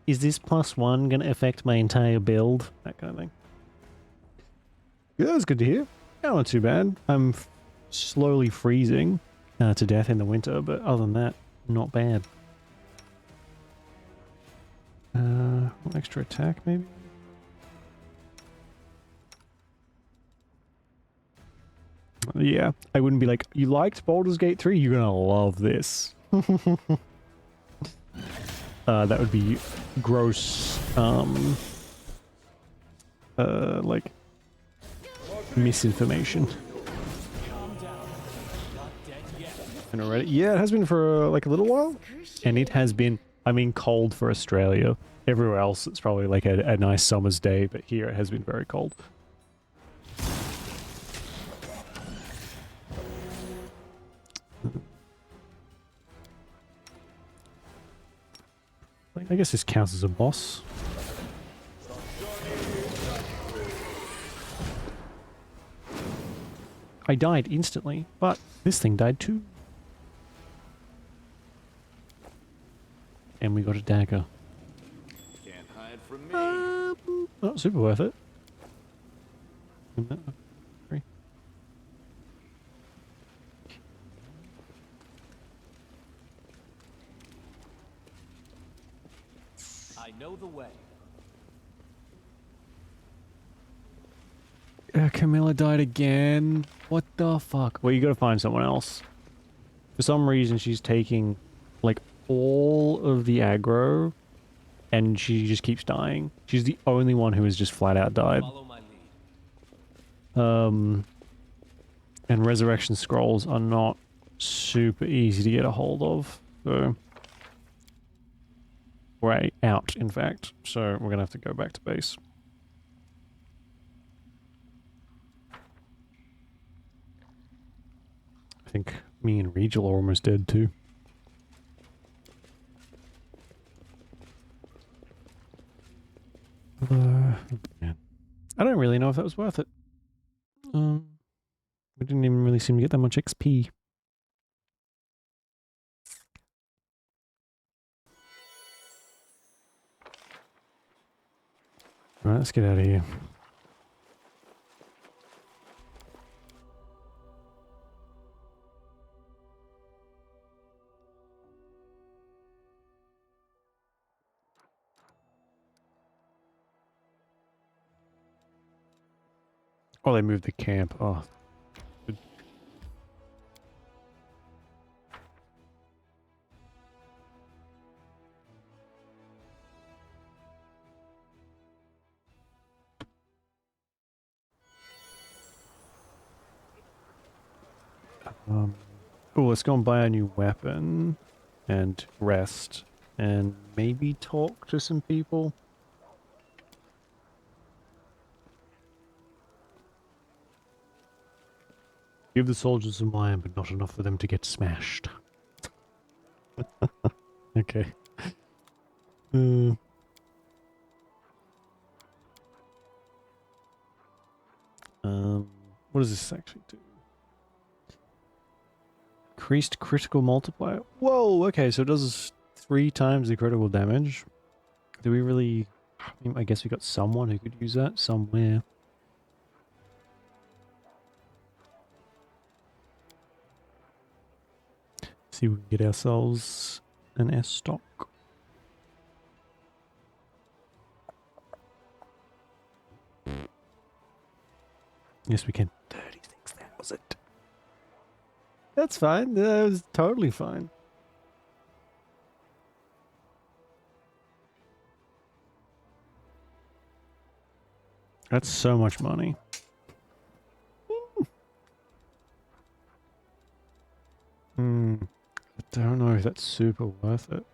Speaker 1: is this +1 gonna affect my entire build? That kind of thing. Yeah, that's good to hear. Yeah, not too bad. I'm slowly freezing to death in the winter, but other than that, not bad. Extra attack maybe? Yeah, I wouldn't be like, you liked Baldur's Gate 3? You're gonna love this. That would be gross, like, misinformation.
Speaker 2: Calm down. Not dead yet.
Speaker 1: And already, yeah, it has been for like a little while, and it has been, I mean, cold for Australia. Everywhere else, it's probably like a nice summer's day, but here it has been very cold. I guess this counts as a boss. I died instantly, but this thing died too. And we got a dagger.
Speaker 8: Can't hide from me.
Speaker 1: Not super worth it. Free.
Speaker 2: I know the way.
Speaker 1: Camilla died again. What the fuck? Well, you gotta find someone else. For some reason, she's taking, like, all of the aggro, and she just keeps dying. She's the only one who has just flat out died.
Speaker 2: Follow my lead.
Speaker 1: And resurrection scrolls are not super easy to get a hold of, so... We're out, in fact, so we're gonna have to go back to base. I think me and Regil are almost dead too. Man. I don't really know if that was worth it. We didn't even really seem to get that much XP. Alright, let's get out of here. Oh, they moved the camp. Oh. Good. Oh, let's go and buy a new weapon and rest and maybe talk to some people. Give the soldiers some wine, but not enough for them to get smashed. Okay. What does this actually do? Increased critical multiplier. Whoa, okay, so it does 3 times the critical damage. Do we really... I guess we got someone who could use that somewhere. See if we can get ourselves an S stock. Yes, we can. 36,000. That's fine. That was totally fine. That's so much money. I don't know if that's super worth it.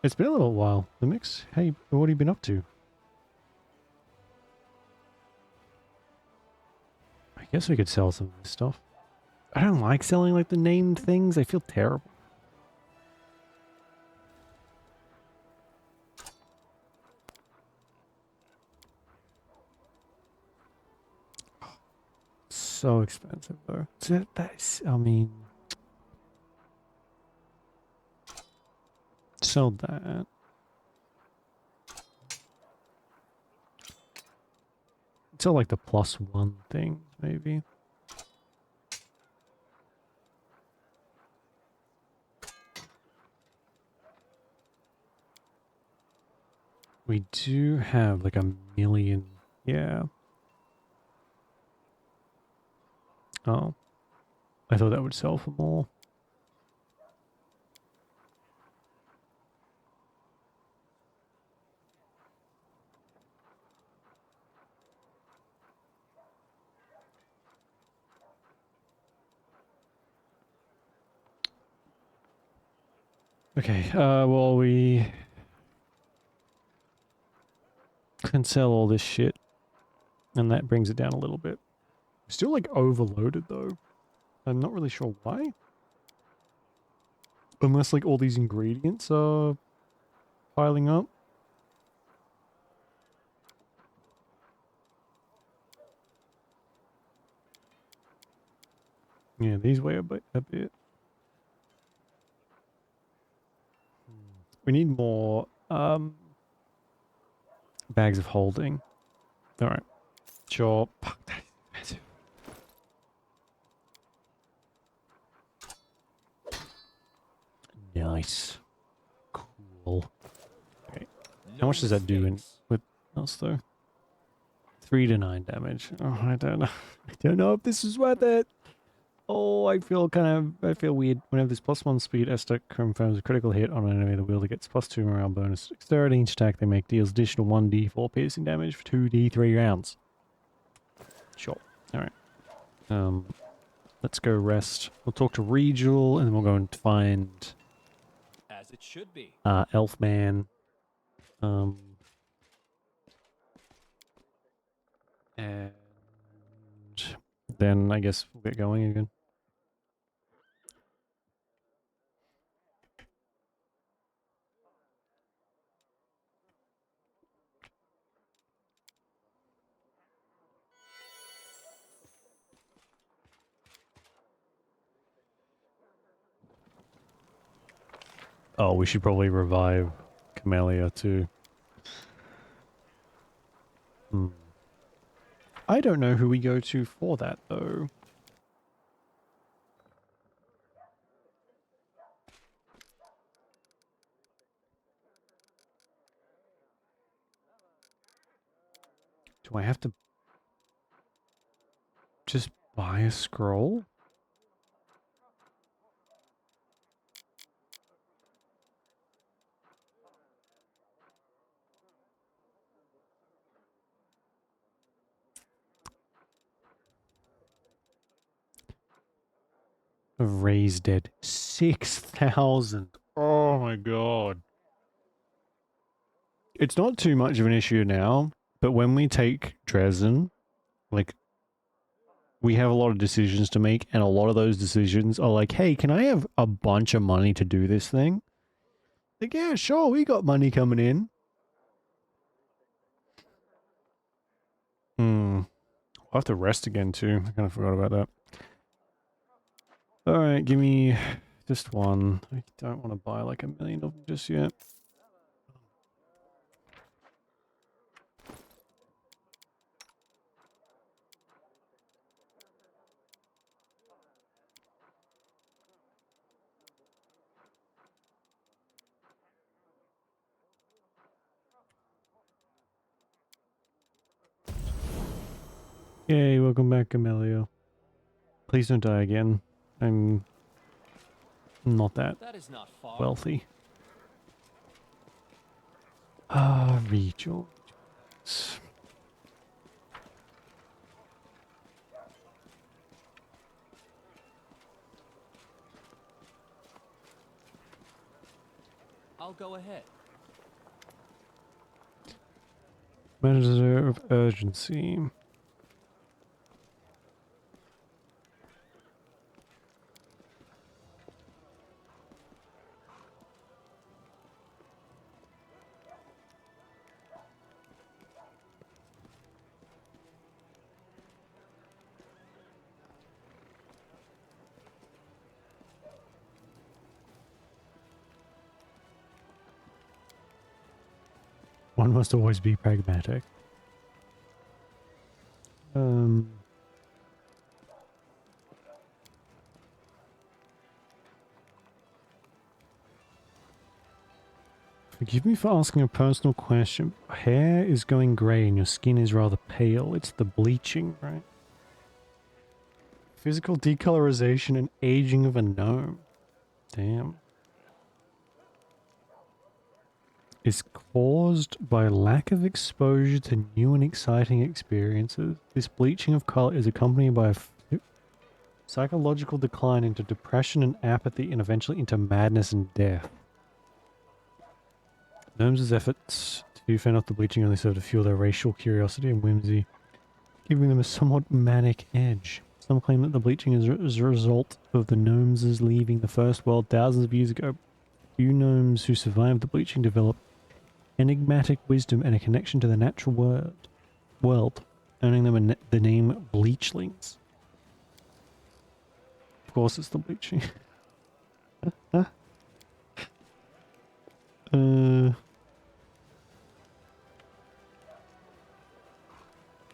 Speaker 1: It's been a little while. The mix. Hey, what have you been up to? I guess we could sell some of this stuff. I don't like selling like the named things. I feel terrible. So expensive though. That's, I mean, sell that. Sell like the +1 thing, maybe. We do have like 1,000,000. Yeah. Oh. I thought that would sell for more. Okay, well, we can sell all this shit, and that brings it down a little bit. Still, like, overloaded, though. I'm not really sure why. Unless, like, all these ingredients are piling up. Yeah, these weigh a bit. We need more, bags of holding. Alright. Sure. Fuck, that is expensive. Nice. Cool. Okay. How much does that do in with else though? 3 to 9 damage. Oh, I don't know. I don't know if this is worth it. Oh, I feel weird. Whenever this +1 speed Estek confirms a critical hit on an enemy, the wielder gets +2 morale bonus dexterity. Each attack they make deals additional 1d4 piercing damage for 2d3 rounds. Sure. Alright. Let's go rest. We'll talk to Regal, and then we'll go and find...
Speaker 2: As it should be.
Speaker 1: Elfman. And then I guess we'll get going again. Oh, we should probably revive Camellia too. I don't know who we go to for that though. Do I have to just buy a scroll? of raised dead. 6,000. Oh my god. It's not too much of an issue now, but when we take Dresden, like, we have a lot of decisions to make, and a lot of those decisions are like, hey, can I have a bunch of money to do this thing? Like, yeah, sure, we got money coming in. I'll have to rest again too. I kind of forgot about that. Alright, give me just one. I don't want to buy like 1,000,000 of them just yet. Yay, welcome back, Amelia. Please don't die again. I'm not that
Speaker 2: Is not far.
Speaker 1: wealthy. Ah, rejoins.
Speaker 2: I'll go ahead.
Speaker 1: Matter of urgency. One must always be pragmatic. Forgive me for asking a personal question. Hair is going grey and your skin is rather pale. It's the bleaching, right? Physical decolorization and aging of a gnome. Damn. Is caused by lack of exposure to new and exciting experiences. This bleaching of color is accompanied by a psychological decline into depression and apathy and eventually into madness and death. Gnomes' efforts to fend off the bleaching only serve to fuel their racial curiosity and whimsy, giving them a somewhat manic edge. Some claim that the bleaching is a result of the gnomes' leaving the first world thousands of years ago. Few gnomes who survived the bleaching develop enigmatic wisdom and a connection to the natural world, earning them the name Bleachlings. Of course it's the bleaching.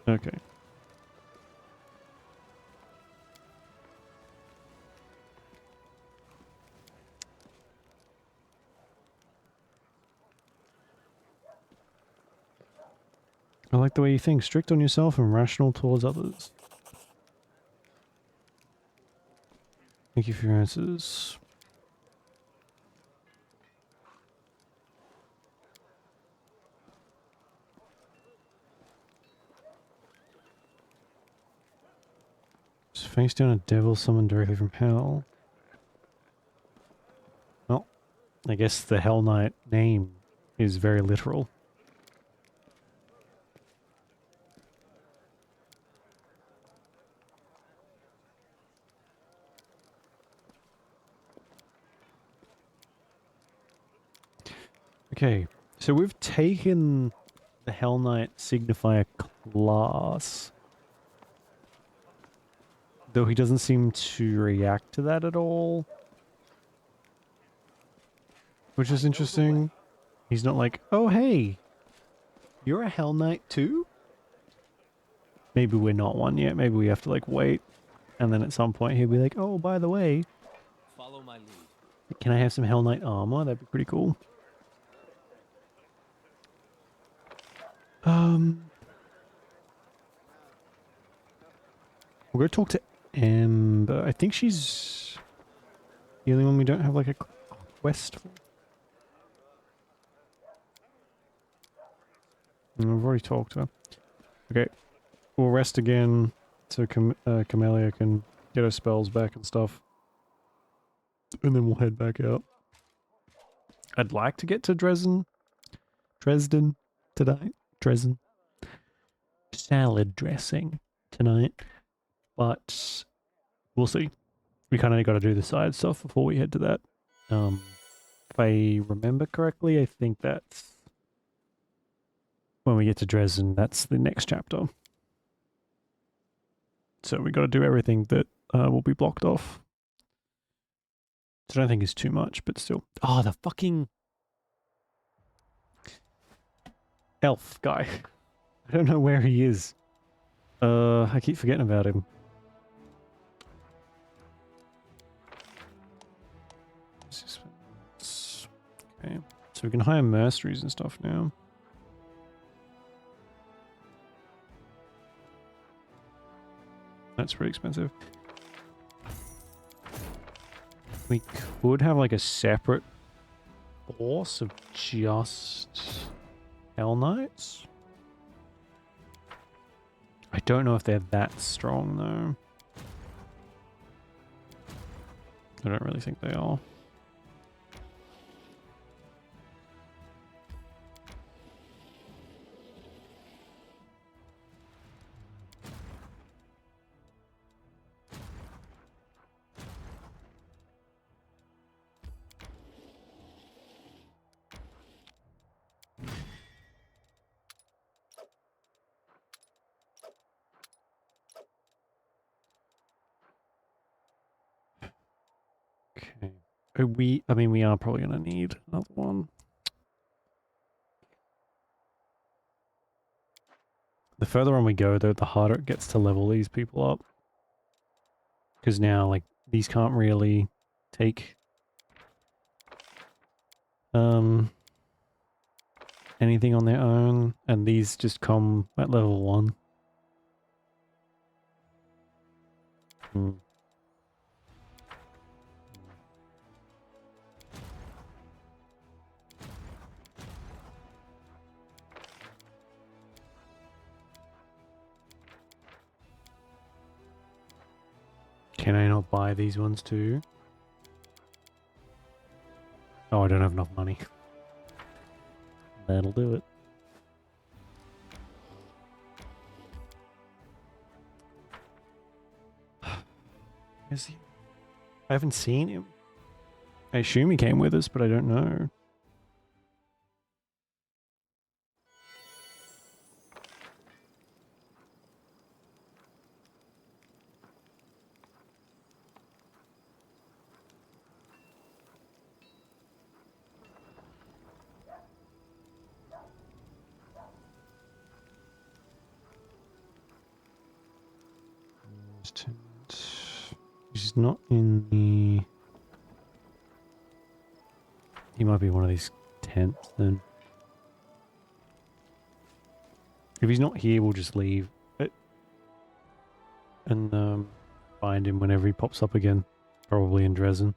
Speaker 1: Okay. I like the way you think, strict on yourself and rational towards others. Thank you for your answers. Just face down a devil summoned directly from hell. Well, I guess the Hell Knight name is very literal. Okay, so we've taken the Hell Knight signifier class. Though he doesn't seem to react to that at all. Which is interesting. He's not like, oh hey, you're a Hell Knight too? Maybe we're not one yet. Maybe we have to like wait. And then at some point he'll be like, oh, by the way,
Speaker 2: Follow my lead.
Speaker 1: can I have some Hell Knight armor? That'd be pretty cool. We'll go talk to Amber. I think she's the only one we don't have like a quest for. I've already talked to her. Okay, we'll rest again so Camellia can get her spells back and stuff. and then we'll head back out. I'd like to get to Dresden tonight. Dresden. Salad dressing tonight. But we'll see. We kind of got to do the side stuff before we head to that. If I remember correctly, I think that's when we get to Dresden, that's the next chapter. So we got to do everything that will be blocked off. So I don't think it's too much, but still. Oh, the fucking elf guy. I don't know where he is. I keep forgetting about him. Okay, so we can hire mercenaries and stuff now. That's pretty expensive. We could have like a separate force of just Hell Knights. I don't know if they're that strong though. I don't really think they are. Okay. I mean, we are probably going to need another one. The further on we go, though, the harder it gets to level these people up. Because now, like, these can't really take anything on their own, and these just come at level 1. Can I not buy these ones too? Oh, I don't have enough money. That'll do it. Is he? I haven't seen him. I assume he came with us, but I don't know. He's not in the... He might be one of these tents then. If he's not here, we'll just leave it. And find him whenever he pops up again. Probably in Dresden.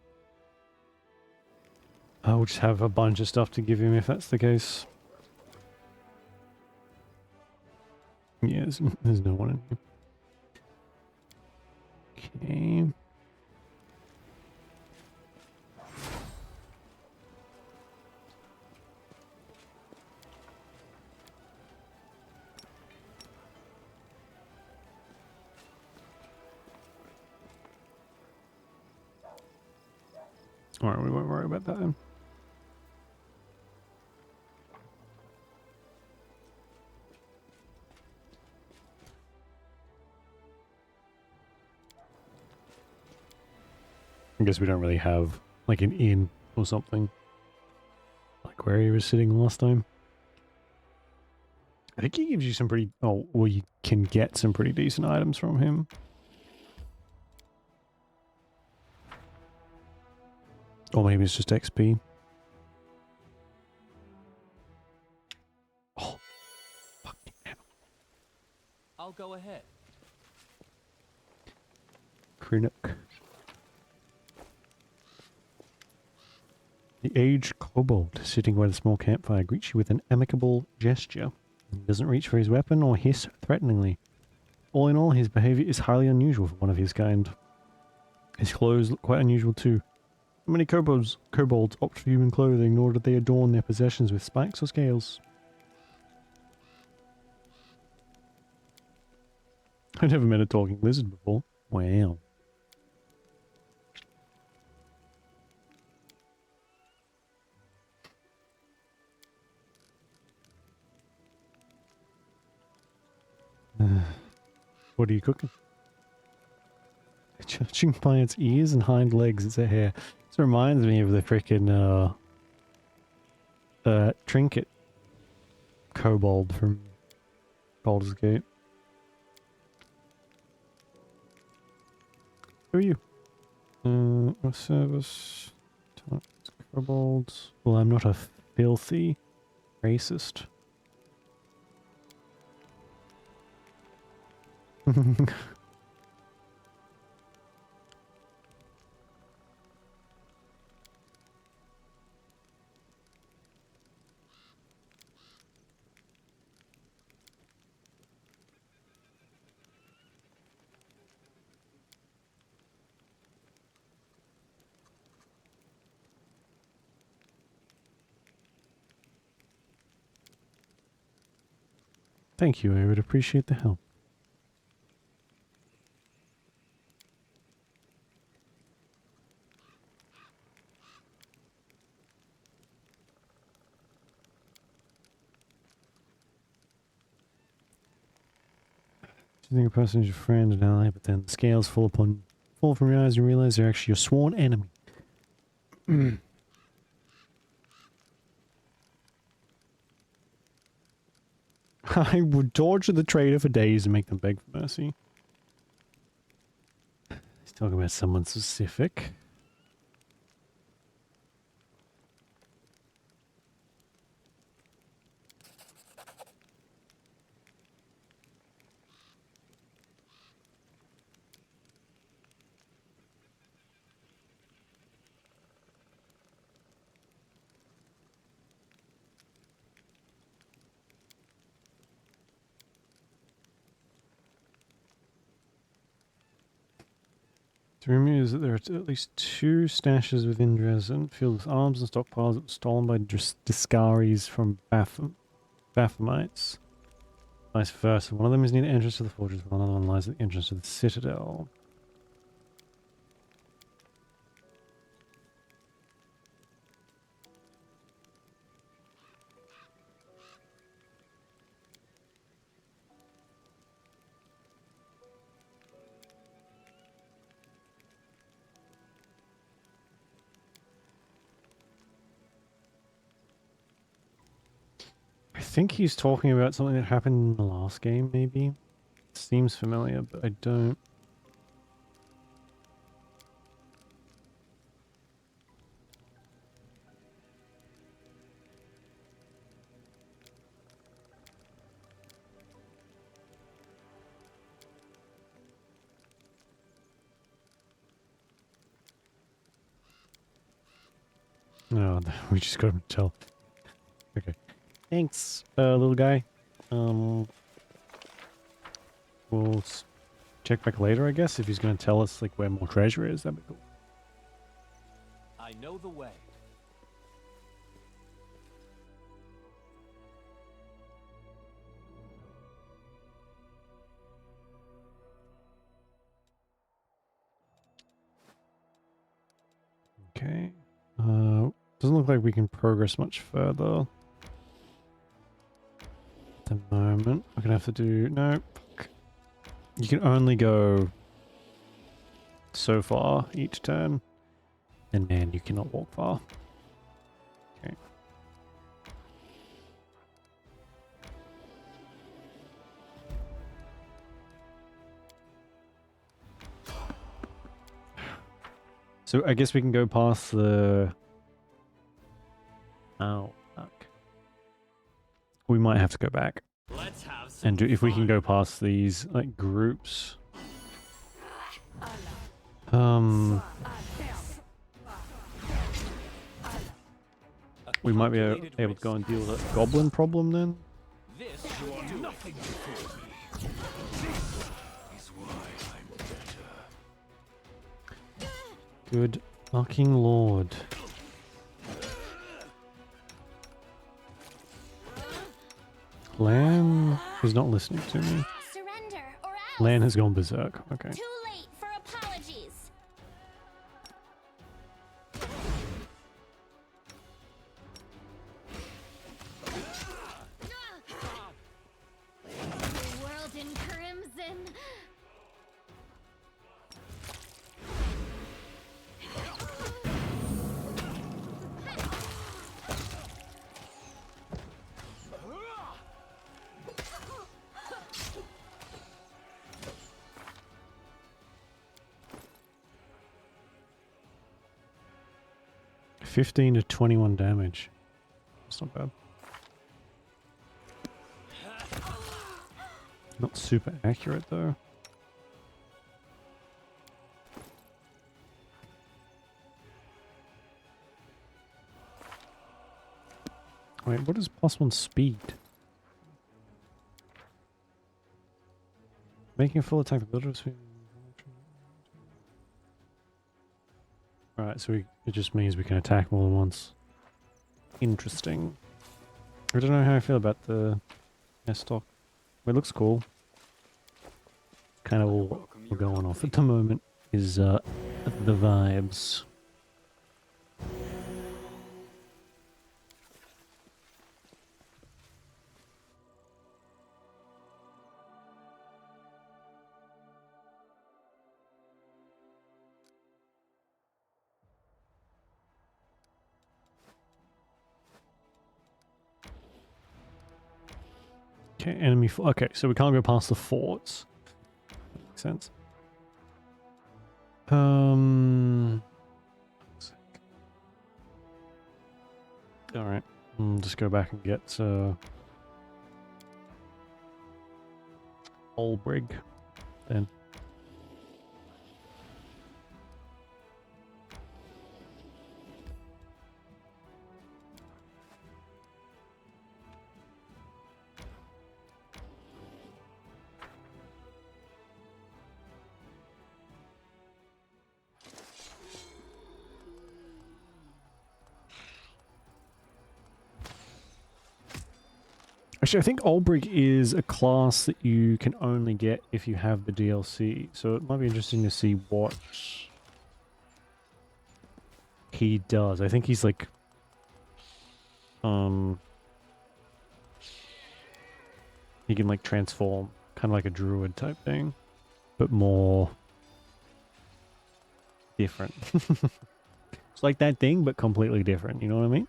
Speaker 1: I'll just have a bunch of stuff to give him if that's the case. Yeah, there's no one in here. Okay. Alright, we won't worry about that then. I guess we don't really have like an inn or something. Like where he was sitting last time. I think he gives you some pretty... Oh, well, you can get some pretty decent items from him. Or maybe it's just XP. Oh, fucking hell.
Speaker 2: I'll go ahead.
Speaker 1: Krinook. The aged kobold sitting by the small campfire greets you with an amicable gesture. He doesn't reach for his weapon or hiss threateningly. All in all, his behavior is highly unusual for one of his kind. His clothes look quite unusual too. How many kobolds opt for human clothing, nor do they adorn their possessions with spikes or scales? I've never met a talking lizard before. Wow. What are you cooking? Judging by its ears and hind legs, it's a hare. This reminds me of the frickin' trinket kobold from Baldur's Gate. Who are you? No service. Kobolds. Well, I'm not a filthy racist. Thank you, I would appreciate the help. You think a person is your friend and ally, but then the scales fall from your eyes and you realize they're actually your sworn enemy. I would torture the traitor for days and make them beg for mercy. He's talking about someone specific. The rumor is that there are at least 2 stashes within Dresden, filled with arms and stockpiles that were stolen by Discaris from Baphamites. Vice versa. One of them is near the entrance to the fortress, while another one lies at the entrance to the citadel. I think he's talking about something that happened in the last game, maybe? It seems familiar, but I don't... No, we just got him to tell. Okay. Thanks, little guy. We'll check back later, I guess, if he's going to tell us like where more treasure is. That'd be cool.
Speaker 2: I know the way.
Speaker 1: Okay. Doesn't look like we can progress much further at the moment. We're gonna have to do... No. Fuck. You can only go so far each turn. And man, you cannot walk far. Okay. So I guess we can go past the... Oh, fuck. We might have to go back.
Speaker 2: Let's have some
Speaker 1: And do, if we can
Speaker 2: fun.
Speaker 1: go past these, like, groups. We might be
Speaker 2: calculated
Speaker 1: able to go and
Speaker 2: risk.
Speaker 1: deal with that goblin problem then.
Speaker 2: This you are nothing before me.
Speaker 6: Is why I'm better.
Speaker 1: Good Fucking Lord. Lan is not listening to me.
Speaker 3: Surrender or else.
Speaker 1: Lan has gone berserk. Okay.
Speaker 3: Too late for apologies. The world in crimson.
Speaker 1: — 15 to 21 damage. That's not bad. Not super accurate though. Wait, what is +1 speed? Making a full attack ability speed. Alright, so it just means we can attack more than once. Interesting. I don't know how I feel about the stock. It looks cool. Kind of all what we're going off at the moment is the vibes. Okay, enemy. Okay, so we can't go past the forts. Makes sense. All right. Just go back and get Olbrig then. Actually, I think Olbrig is a class that you can only get if you have the DLC, so it might be interesting to see what he does. I think he's like, he can like transform, kind of like a druid type thing, but more different. It's like that thing, but completely different, you know what I mean?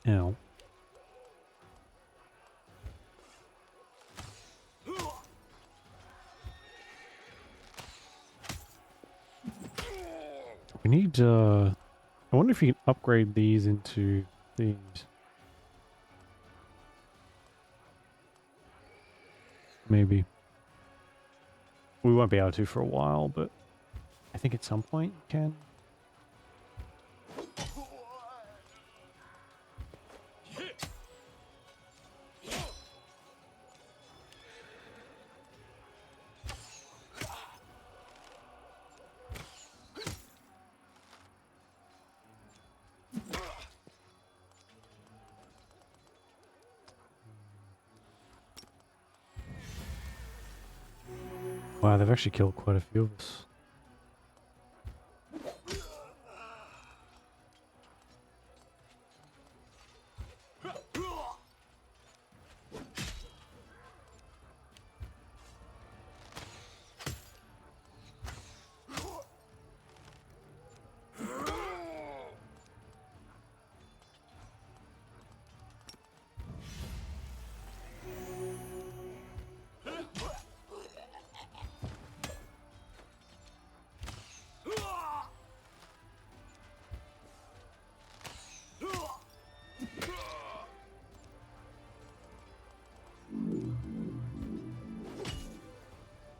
Speaker 1: Ow. We need, I wonder if you can upgrade these into these. Maybe. We won't be able to for a while, but I think at some point you can. Wow, they've actually killed quite a few of us.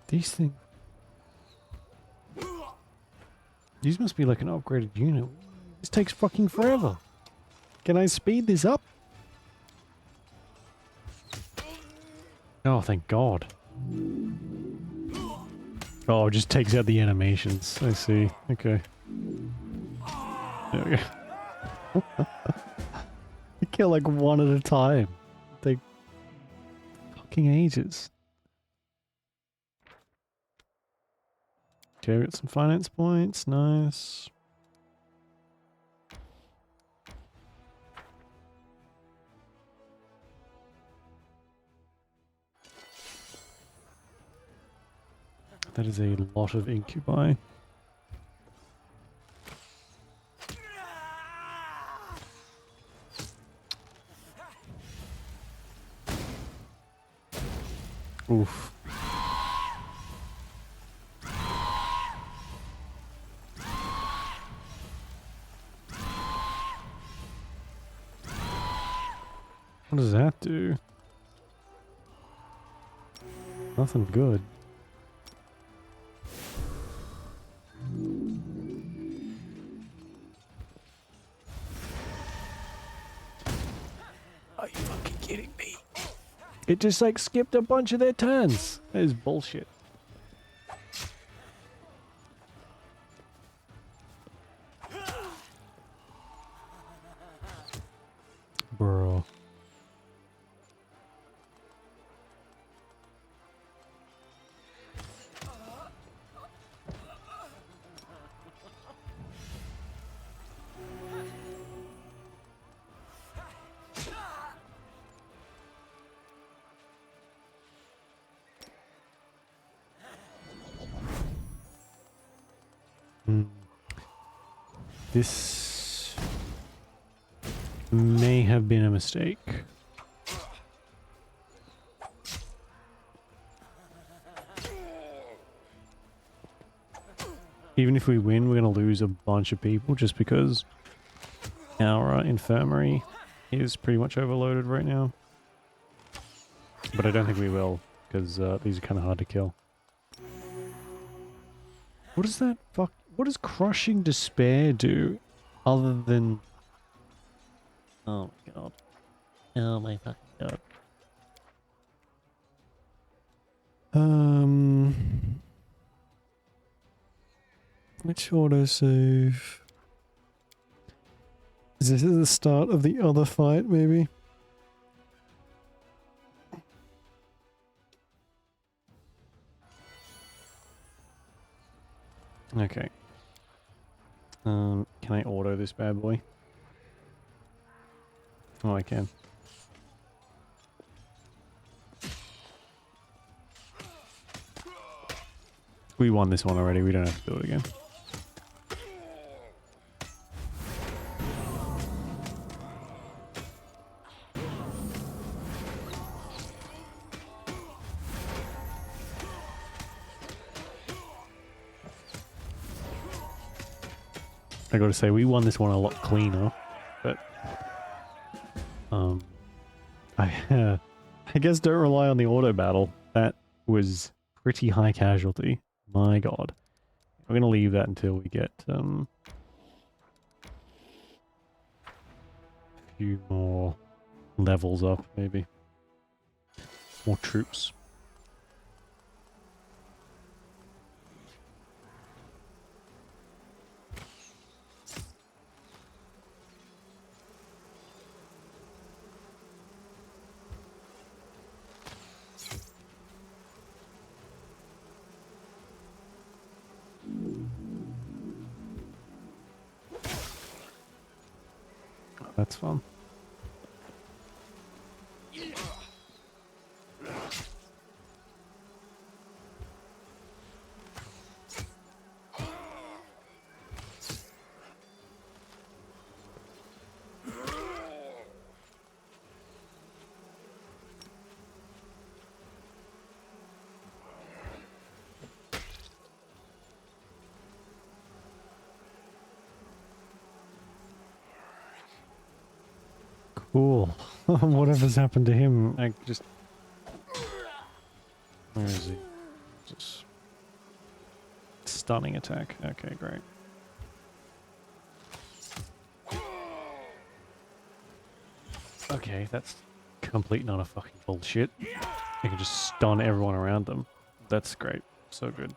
Speaker 1: These things. These must be like an upgraded unit. This takes fucking forever. Can I speed this up? Oh, thank God. Oh, it just takes out the animations. I see. Okay. There we go. You kill like one at a time. They fucking ages. Okay, we got some finance points. Nice. That is a lot of incubi. Oof. What does that do? Nothing good. Are you fucking kidding me? It just like skipped a bunch of their turns. That is bullshit. Bro. This may have been a mistake. Even if we win, we're going to lose a bunch of people just because our infirmary is pretty much overloaded right now. But I don't think we will, because these are kind of hard to kill. What does that fuck... What does Crushing Despair do other than... Oh my god. Oh my fucking god. Which autosave? Is this the start of the other fight, maybe? Okay. Can I auto this bad boy? Oh, I can. We won this one already, we don't have to do it again. I gotta say, we won this one a lot cleaner, but I guess don't rely on the auto battle. That was pretty high casualty. My god. We're gonna leave that until we get a few more levels up, maybe. More troops. That's fun. Cool. Whatever's happened to him, I just... Where is he? Just... Stunning attack. Okay, great. Okay, that's complete not a fucking bullshit. They can just stun everyone around them. That's great. So good.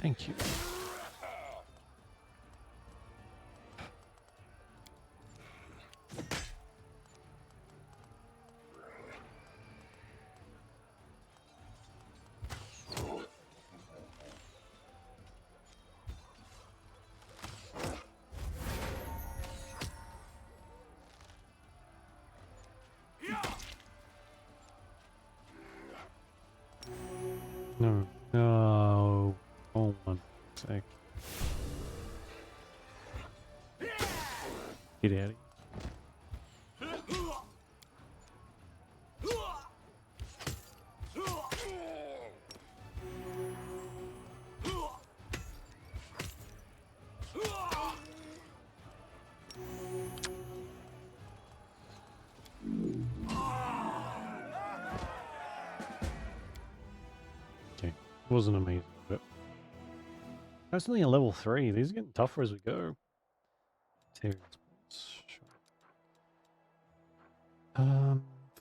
Speaker 1: Thank you. No, no. Hold on a sec. Get out of here. Okay, wasn't amazing, but that's only a level 3. These are getting tougher as we go. Materials points, sure.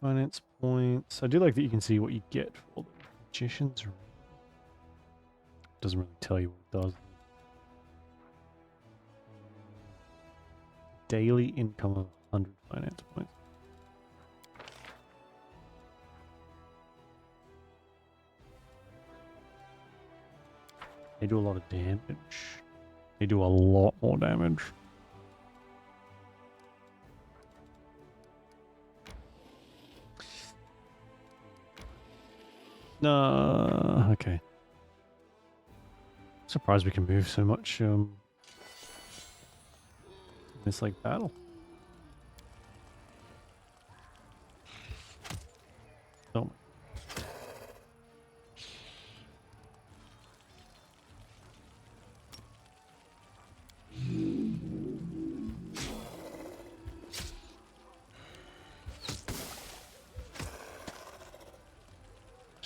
Speaker 1: Finance points. I do like that you can see what you get for the magicians. Doesn't really tell you what it does. Daily income of 100 finance points. They do a lot of damage. They do a lot more damage. No, okay. Surprised we can move so much in this like battle. Oh.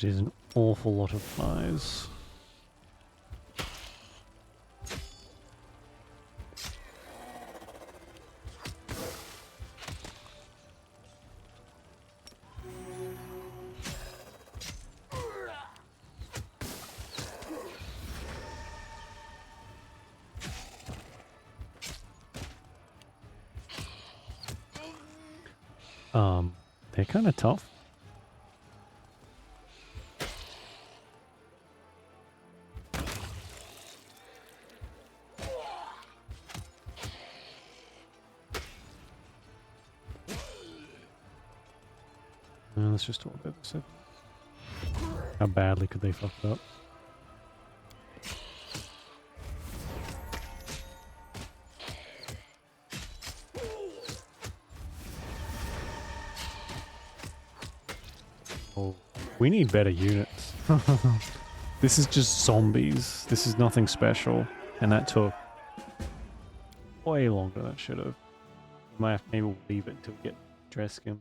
Speaker 1: There's an awful lot of flies. They're kind of tough. Let's just talk about this. How badly could they fuck it up? Oh, we need better units. This is just zombies. This is nothing special. And that took way longer than it should have. Might have to maybe leave it until we get dress skin.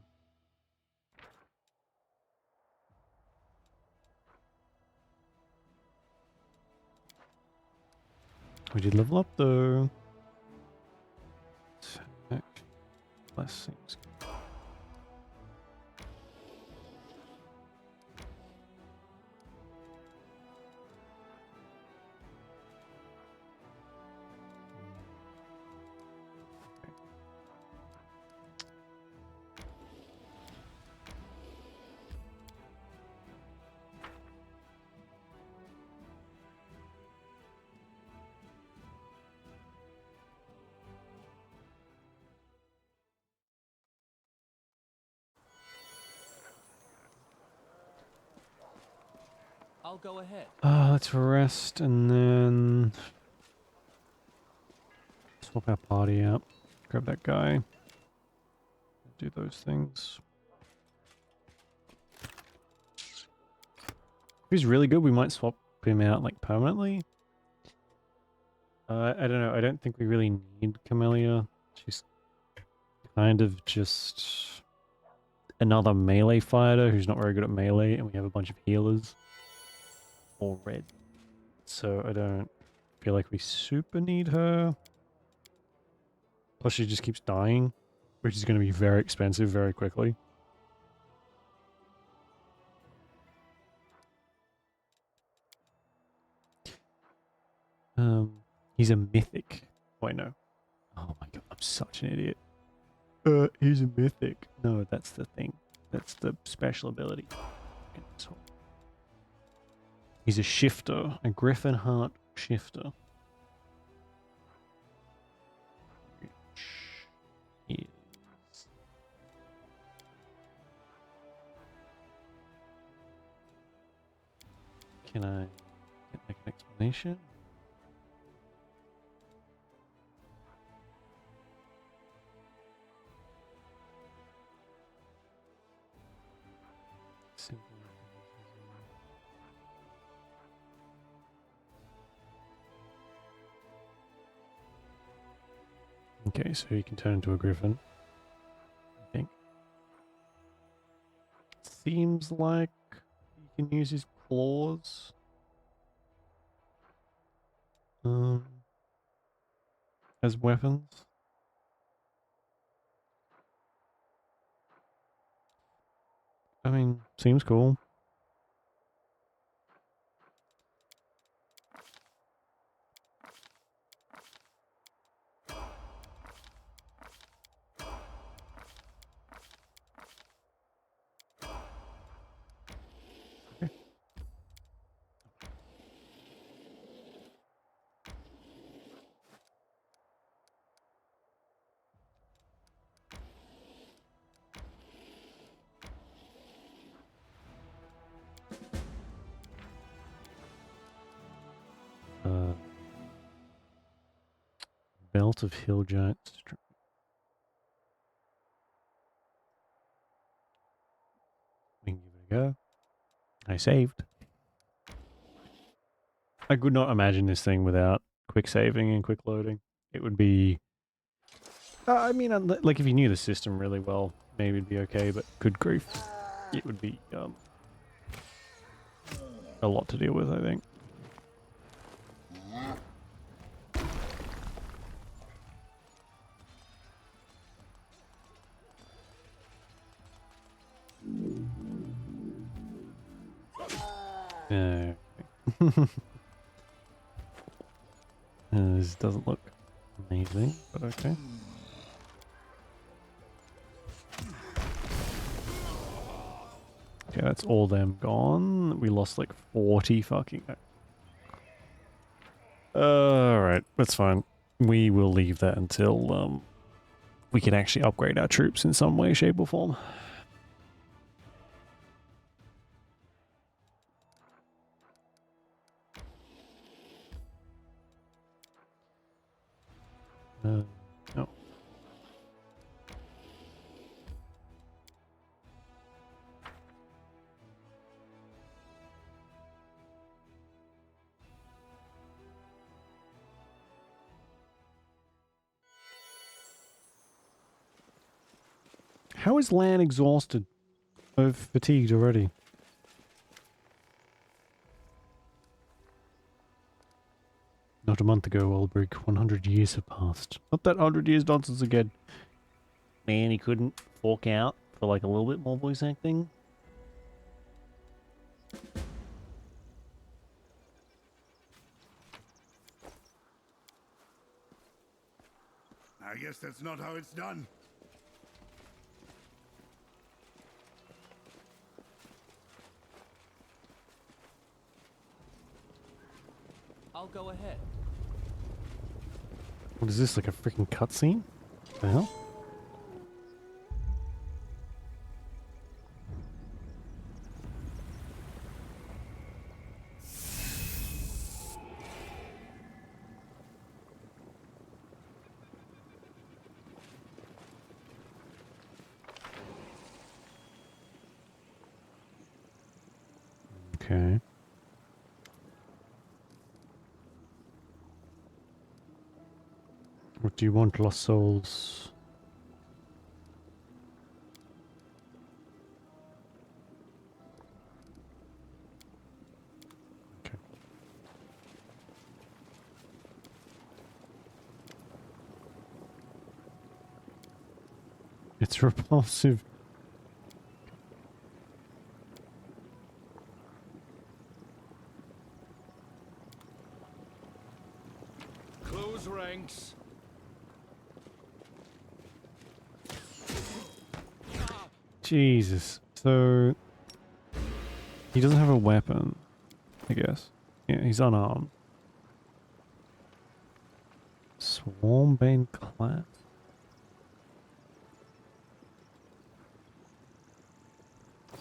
Speaker 1: We did level up though. Attack. Blessings.
Speaker 2: I'll go ahead.
Speaker 1: Let's rest and then swap our party out. Grab that guy. Do those things. he's really good, we might swap him out like permanently. I don't know. I don't think we really need Camellia. She's kind of just another melee fighter who's not very good at melee, and we have a bunch of healers already. So I don't feel like we super need her. Plus she just keeps dying, which is going to be very expensive very quickly. He's a mythic. Wait, no. Oh my god, I'm such an idiot. He's a mythic. No, that's the thing. That's the special ability. He's a shifter, a Griffin Heart shifter. Which is... Can I make an explanation? Okay, so he can turn into a griffin, I think. Seems like he can use his claws. As weapons. I mean, seems cool. Belt of Hill Giants. We can give it a go. I saved. I could not imagine this thing without quick saving and quick loading. It would be... I mean, like if you knew the system really well, maybe it'd be okay, but good grief. It would be a lot to deal with, I think. This doesn't look amazing, but okay. Okay, that's all them gone. We lost like 40 fucking... Alright, that's fine. We will leave that until we can actually upgrade our troops in some way, shape or form. No. How is Lan exhausted? Or fatigued already? Not a month ago, Ulbrich. 100 years have passed. Not that 100 years nonsense again. Man, he couldn't fork out for like a little bit more voice acting.
Speaker 5: I guess that's not how it's done.
Speaker 2: I'll go ahead.
Speaker 1: What is this, like a freaking cutscene? What the hell? Okay. What do you want, Lost Souls? Okay. It's repulsive.
Speaker 10: Close ranks.
Speaker 1: Jesus. So he doesn't have a weapon, I guess. Yeah, he's unarmed. Swarmbane class.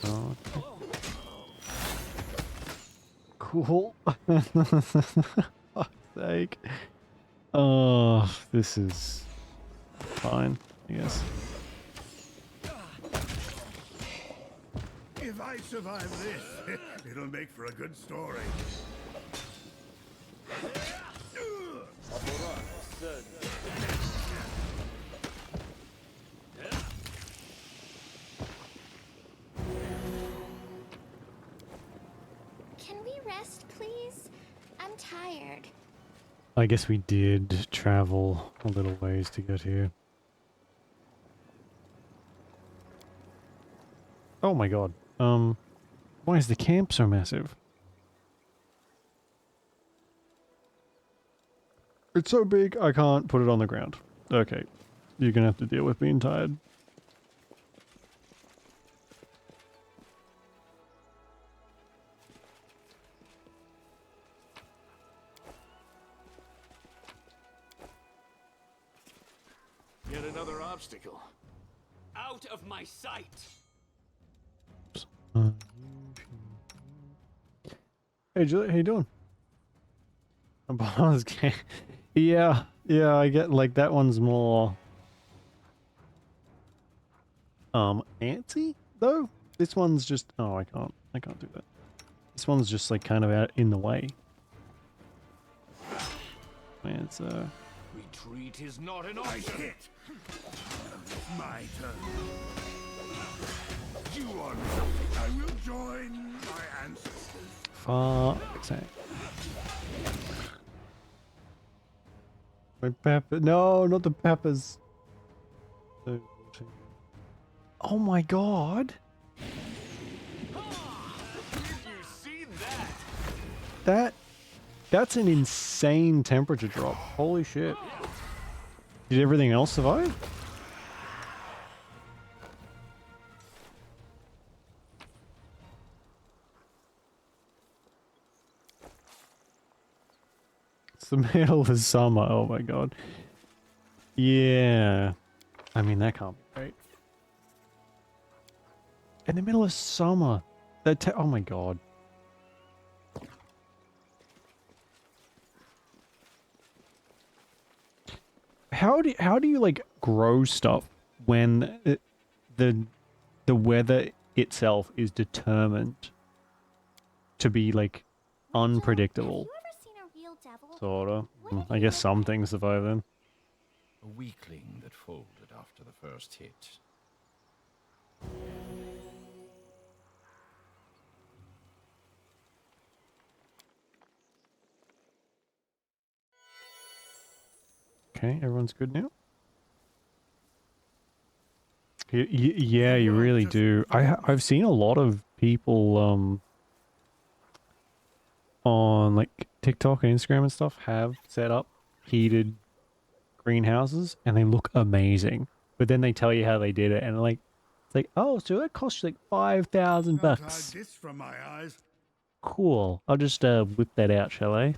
Speaker 1: Oh, okay. Cool. Fuck's sake. Oh, this is fine, I guess.
Speaker 11: If I survive this, it'll make for a good story.
Speaker 3: Can we rest, please? I'm tired.
Speaker 1: I guess we did travel a little ways to get here. Oh my god. Why is the camp so massive? It's so big, I can't put it on the ground. Okay. You're gonna have to deal with being tired.
Speaker 8: Yet another obstacle.
Speaker 2: Out of my sight!
Speaker 1: Hey, Julie, how you doing? Yeah, I get like that one's more antsy though. This one's just I can't do that. This one's just like kind of out in the way. Man, it's
Speaker 10: Retreat is not an
Speaker 11: I
Speaker 10: option.
Speaker 11: hit. It's my turn. You are not. I will join my ancestors.
Speaker 1: fuck's sake. My pepper. No, not the peppers. Oh my god.
Speaker 2: Did you see that?
Speaker 1: That's an insane temperature drop. Holy shit. Did everything else survive? It's the middle of summer. Oh my god. Yeah. I mean, that can't be great. In the middle of summer. Oh my god. How do you like grow stuff when the weather itself is determined to be like unpredictable?
Speaker 3: Have you ever seen a real devil?
Speaker 1: Sorta.
Speaker 3: What if
Speaker 1: I
Speaker 3: you
Speaker 1: guess
Speaker 3: look
Speaker 1: some
Speaker 3: like
Speaker 1: things survive then.
Speaker 10: A weakling that folded after the first hit.
Speaker 1: Okay, everyone's good now. Yeah, you really do. I've seen a lot of people on like TikTok and Instagram and stuff have set up heated greenhouses and they look amazing. But then they tell you how they did it and like it's like, oh, so that cost you like $5,000
Speaker 11: Can't hide
Speaker 1: bucks.
Speaker 11: this from my eyes.
Speaker 1: Cool. I'll just whip that out, shall I?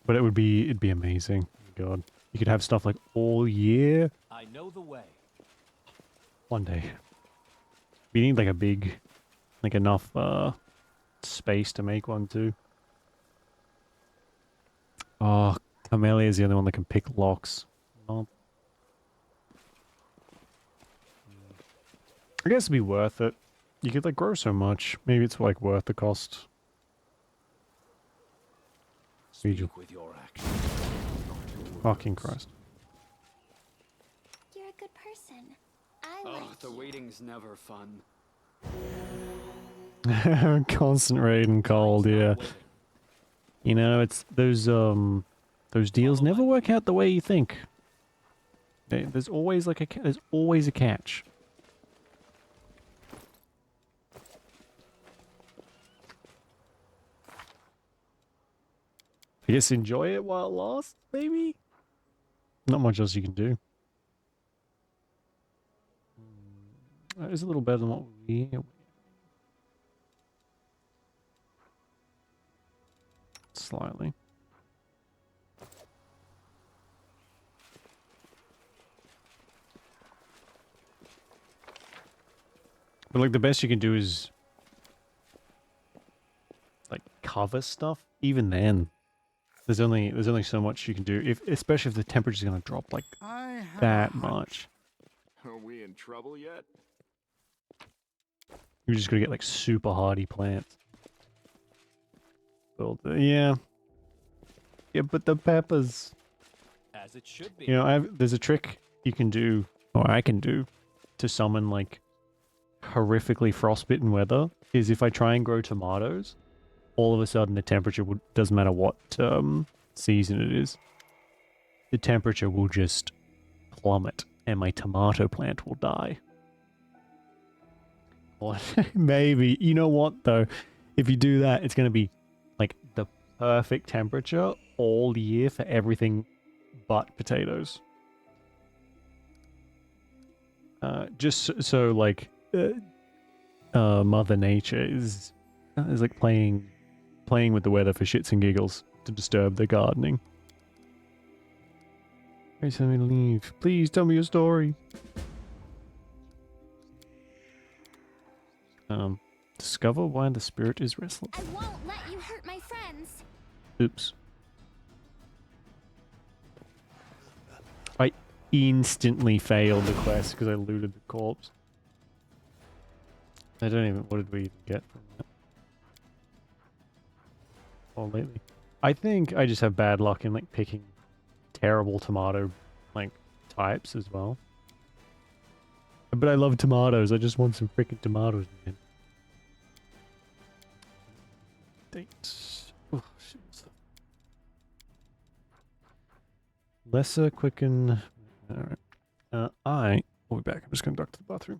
Speaker 1: But it'd be amazing. God, you could have stuff like all year.
Speaker 2: I know the way.
Speaker 1: One day. We need like a big, like enough space to make one too. Oh, Camellia is the only one that can pick locks. Oh. I guess it'd be worth it. You could like grow so much. Maybe it's like worth the cost. Read you.
Speaker 10: Speak with your actions.
Speaker 1: Fucking Christ.
Speaker 3: You're a good person. I
Speaker 4: Oh,
Speaker 3: like
Speaker 4: the
Speaker 3: you.
Speaker 4: waiting's never fun.
Speaker 1: Constant raid and cold, yeah. You know, it's those deals never work out the way you think. There's always like there's always a catch. I guess enjoy it while it lasts, maybe? Not much else you can do. That is a little better than what we... Slightly. But like the best you can do is like cover stuff. Even then, there's only so much you can do. Especially if the temperature's gonna drop like
Speaker 5: I have
Speaker 1: that
Speaker 5: a hunch.
Speaker 1: much.
Speaker 5: Are we in trouble yet?
Speaker 1: You're just gonna get like super hardy plants. Well, yeah. Yeah, but the peppers.
Speaker 2: As it should be.
Speaker 1: You know, there's a trick you can do, or I can do, to summon like horrifically frostbitten weather. Is if I try and grow tomatoes, all of a sudden the temperature doesn't matter what season it is, the temperature will just plummet, and my tomato plant will die. Or maybe, you know what though, if you do that, it's gonna be like the perfect temperature all year for everything but potatoes. Just so like Mother Nature is like playing with the weather for shits and giggles to disturb their gardening. Please tell me to leave. Please tell me your story. Discover why the spirit is restless.
Speaker 3: I won't let you hurt my friends.
Speaker 1: Oops. I instantly failed the quest because I looted the corpse. I don't even... What did we even get from that? Oh, lately. I think I just have bad luck in like picking terrible tomato like types as well. But I love tomatoes. I just want some freaking tomatoes, man. Dates. Oh, shit. Lesser quicken. Alright. I will be back. I'm just going to duck to the bathroom.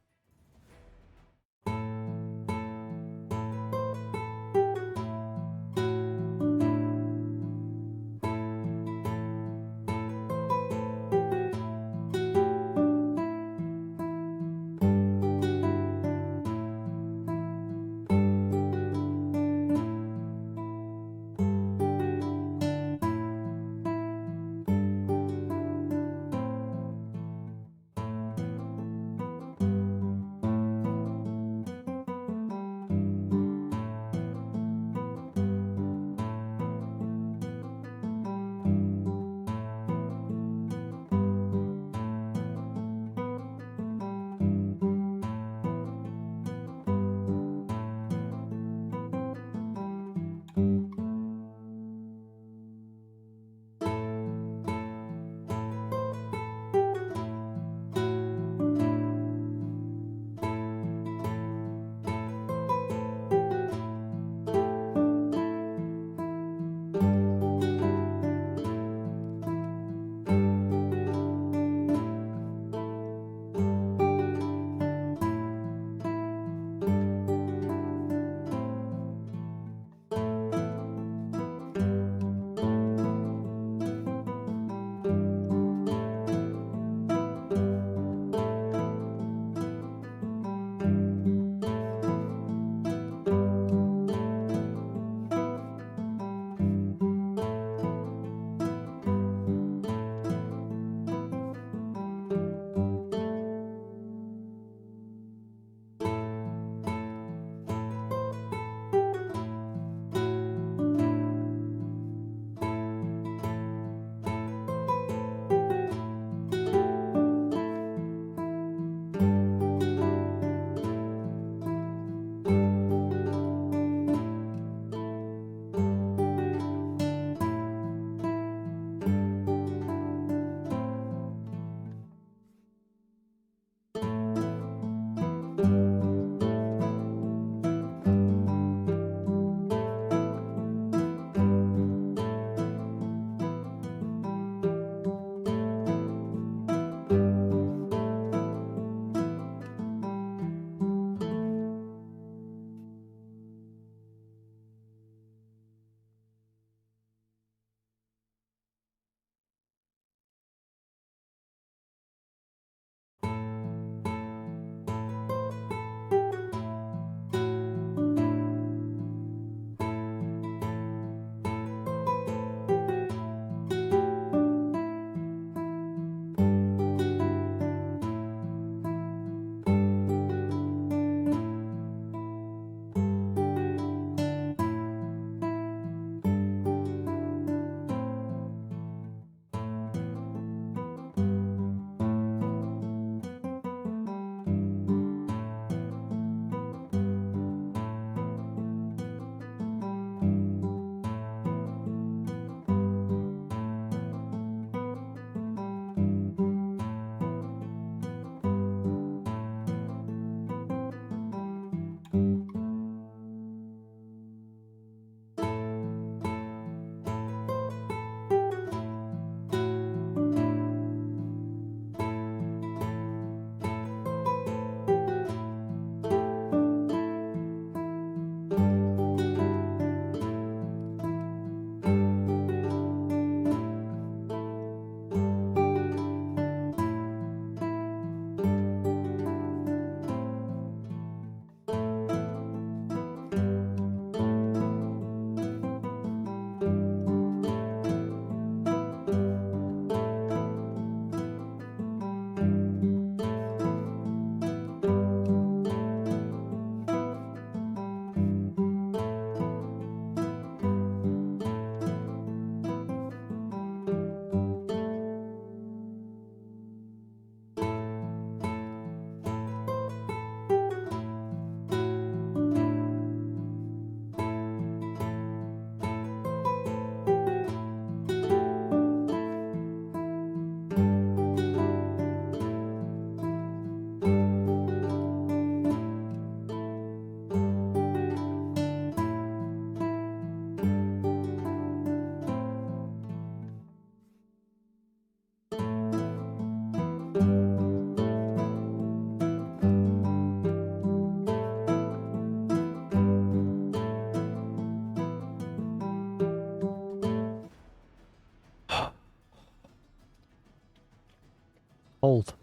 Speaker 1: Old.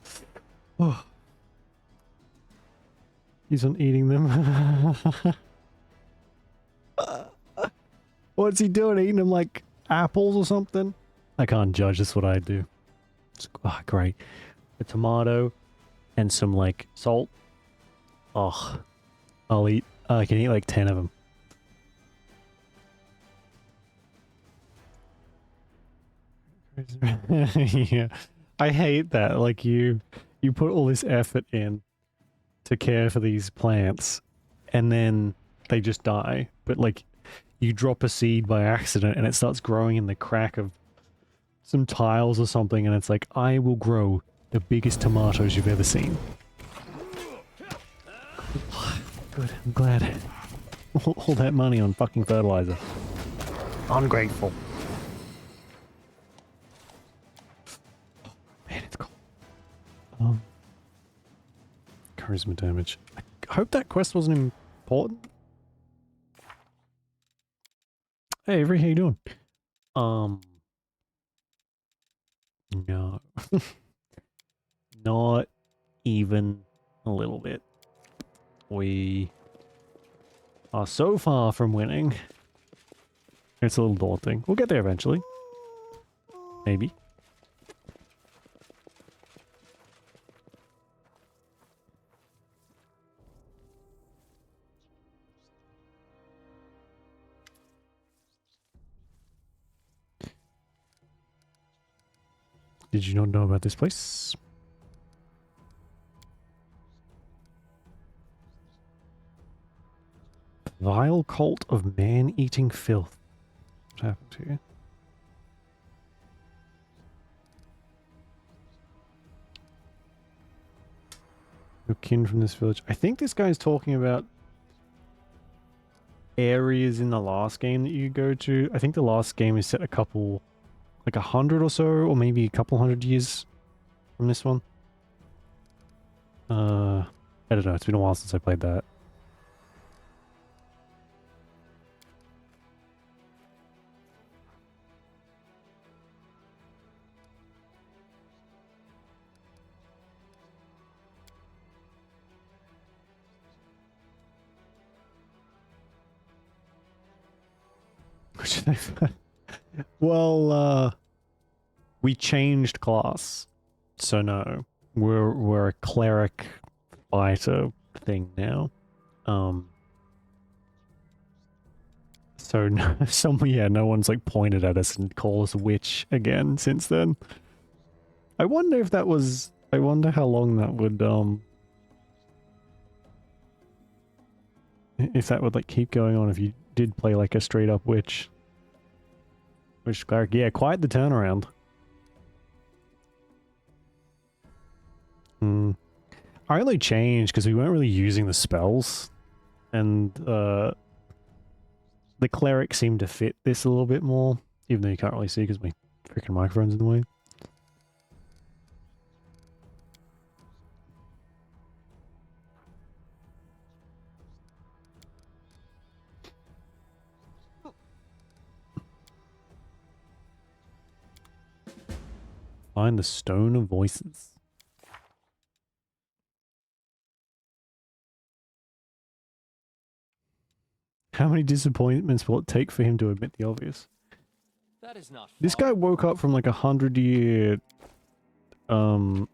Speaker 1: Oh. He's on eating them. What's he doing? Eating them like apples or something? I can't judge. That's what I do. Oh, great. A tomato and some like salt. Oh, I can eat like 10 of them. Yeah. I hate that. Like you put all this effort in to care for these plants and then they just die. But like you drop a seed by accident and it starts growing in the crack of some tiles or something and it's like, I will grow the biggest tomatoes you've ever seen. Good, I'm glad. All that money on fucking fertilizer. Ungrateful. Man, it's cold. Charisma damage. I hope that quest wasn't important. Hey, Avery, how you doing? No. Not even a little bit. We are so far from winning. It's a little daunting. We'll get there eventually. Maybe. Did you not know about this place? Vile cult of man-eating filth. What happened here? No kin from this village. I think this guy's talking about areas in the last game that you go to. I think the last game is set a couple, like 100 or so, or maybe a couple 100 years from this one. I don't know. It's been a while since I played that. Well, we changed class, so no, we're a cleric fighter thing now. So no, no one's like pointed at us and called us a witch again since then. I wonder if that was. I wonder how long that would if that would like keep going on if you did play like a straight up witch. Witch cleric, yeah, quite the turnaround. I only changed because we weren't really using the spells, and the cleric seemed to fit this a little bit more, even though you can't really see because my freaking microphone's in the way. Find the Stone of Voices. How many disappointments will it take for him to admit the obvious?
Speaker 2: That is not
Speaker 1: This guy woke up from like 100-year... Well,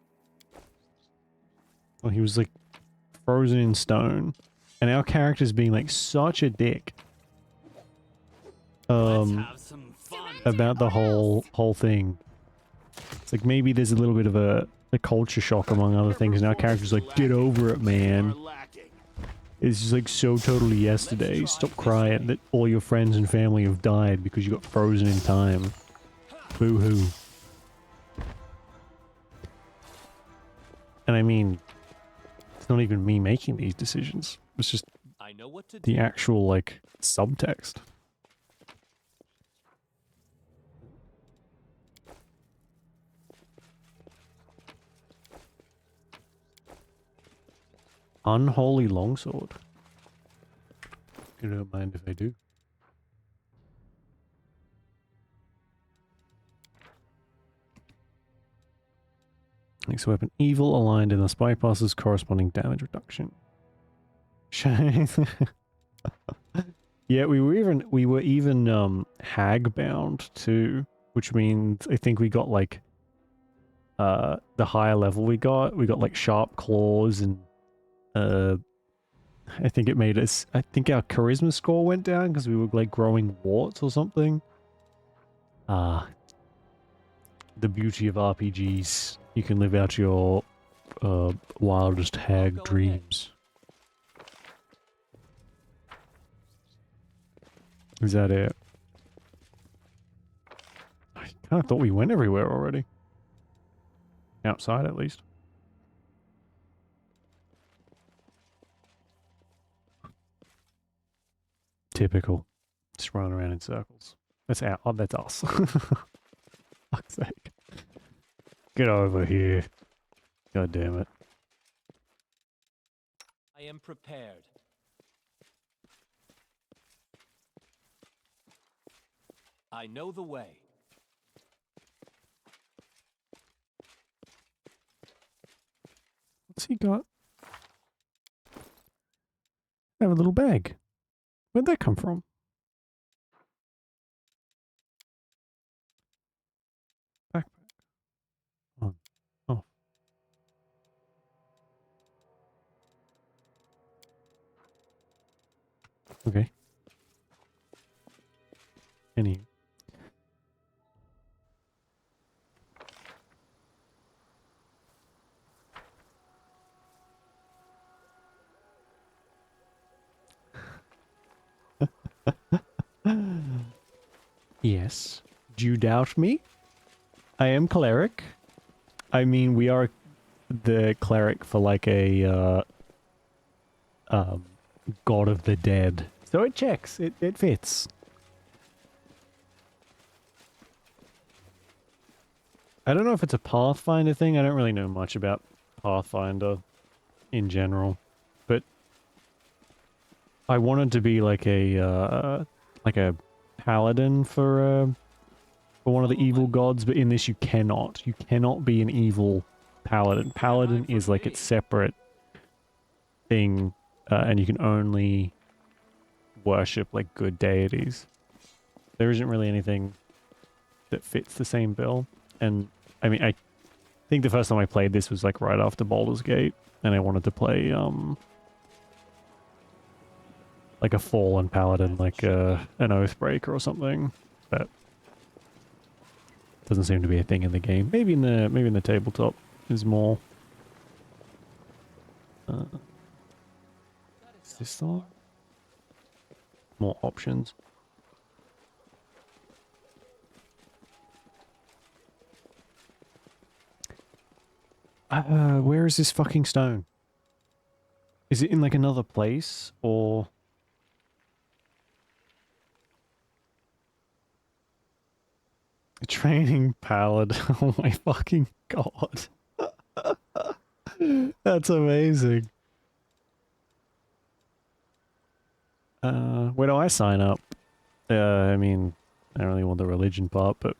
Speaker 1: he was like frozen in stone. And our character's being like such a dick. About the whole thing. It's like maybe there's a little bit of a culture shock among other things, and our character's like, get over it, man. It's just like so totally yesterday. Stop crying that all your friends and family have died because you got frozen in time. Boo-hoo. And I mean, it's not even me making these decisions. It's just
Speaker 2: I know what to
Speaker 1: the
Speaker 2: do.
Speaker 1: actual, like, subtext. Unholy longsword. You don't mind if I do. Makes the weapon evil, aligned in the spike passes, corresponding damage reduction. Yeah, we were even hag bound too, which means I think we got like the higher level we got like sharp claws and I think it made us, I think our charisma score went down because we were like growing warts or something. The beauty of RPGs. You can live out your wildest hag dreams. Is that it? I kind of thought we went everywhere already. Outside, at least. Typical. Just running around in circles. That's out. Oh, that's us. Fuck's sake. Get over here. God damn it.
Speaker 2: I am prepared. I know the way.
Speaker 1: What's he got? I have a little bag. Where'd that come from? Backpack. On. Oh. Okay. Any. Yes. Do you doubt me? I am cleric. I mean, we are the cleric for like a god of the dead. So it checks. It fits. I don't know if it's a Pathfinder thing. I don't really know much about Pathfinder in general, but I wanted to be like a paladin for one of the evil gods, but in this you cannot. You cannot be an evil paladin. Paladin is like its separate thing, and you can only worship like good deities. There isn't really anything that fits the same bill. And I mean, I think the first time I played this was like right after Baldur's Gate, and I wanted to play like a fallen paladin, like an Oathbreaker or something, but doesn't seem to be a thing in the game. Maybe in the tabletop is more. Is this the one? More options. Where is this fucking stone? Is it in like another place or? A training paladin. Oh my fucking god. That's amazing. Where do I sign up? I mean, I don't really want the religion part, but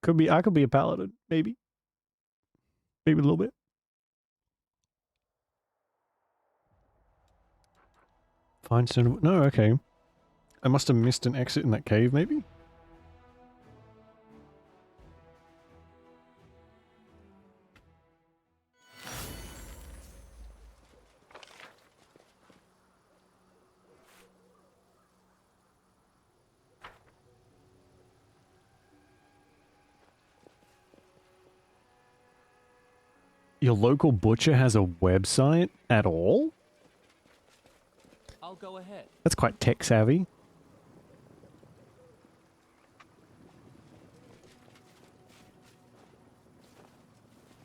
Speaker 1: I could be a paladin, maybe. Maybe a little bit. Find stone. No, okay. I must have missed an exit in that cave, maybe? Your local butcher has a website at all?
Speaker 2: I'll go ahead.
Speaker 1: That's quite tech savvy.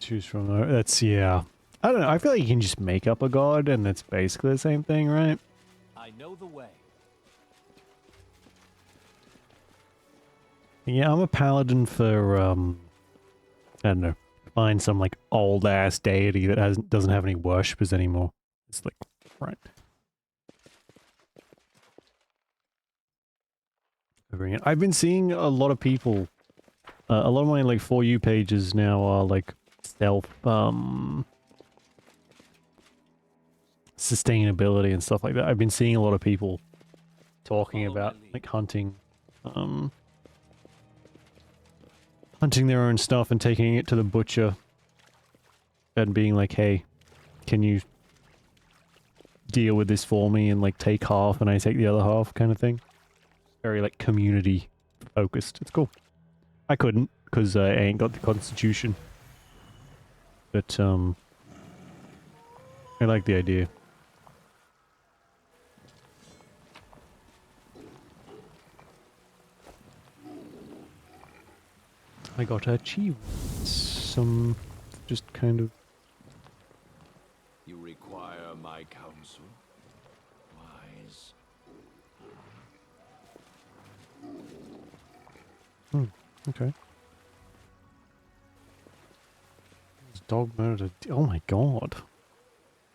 Speaker 1: Choose from. That's, yeah. I don't know. I feel like you can just make up a god and it's basically the same thing, right?
Speaker 2: I know the way.
Speaker 1: Yeah, I'm a paladin for, I don't know. Find some, like, old-ass deity that doesn't have any worshippers anymore. It's like, right. I've been seeing a lot of people a lot of my like For You pages now are like self sustainability and stuff like that. I've been seeing a lot of people talking about like hunting their own stuff and taking it to the butcher and being like, hey, can you deal with this for me and like take half and I take the other half kind of thing. Very like community focused. It's cool. I couldn't because I ain't got the constitution. But I like the idea. I got achieved some just kind of.
Speaker 10: You require my counsel? Wise.
Speaker 1: Okay. Dog murder. Oh my god.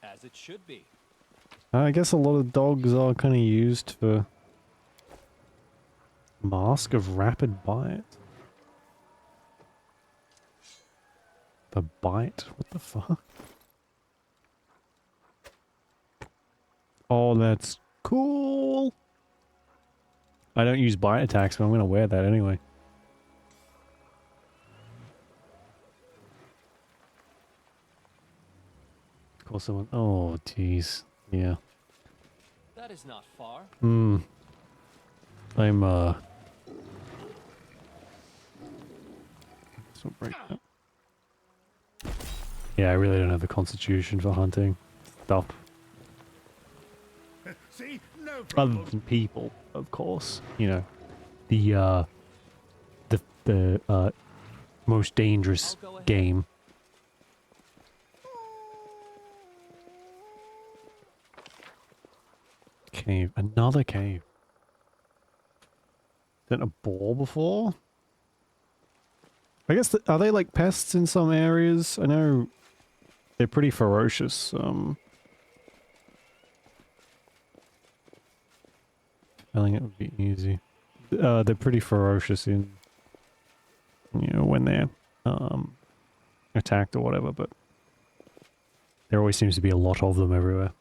Speaker 2: As it should be.
Speaker 1: I guess a lot of dogs are kind of used for Mask of Rapid Bite. The bite? What the fuck? Oh, that's cool. I don't use bite attacks, but I'm gonna wear that anyway. Of course, someone. Oh, jeez. Yeah.
Speaker 2: That is not far.
Speaker 1: I'm so break that. Yeah, I really don't have the constitution for hunting stuff.
Speaker 11: See? No
Speaker 1: Other
Speaker 11: problem.
Speaker 1: than people, of course. You know, the most dangerous game. Cave. Another cave. Been a boar before? I guess, are they like pests in some areas? I know they're pretty ferocious. Feeling it would be easy. They're pretty ferocious in, you know, when they're attacked or whatever, but there always seems to be a lot of them everywhere.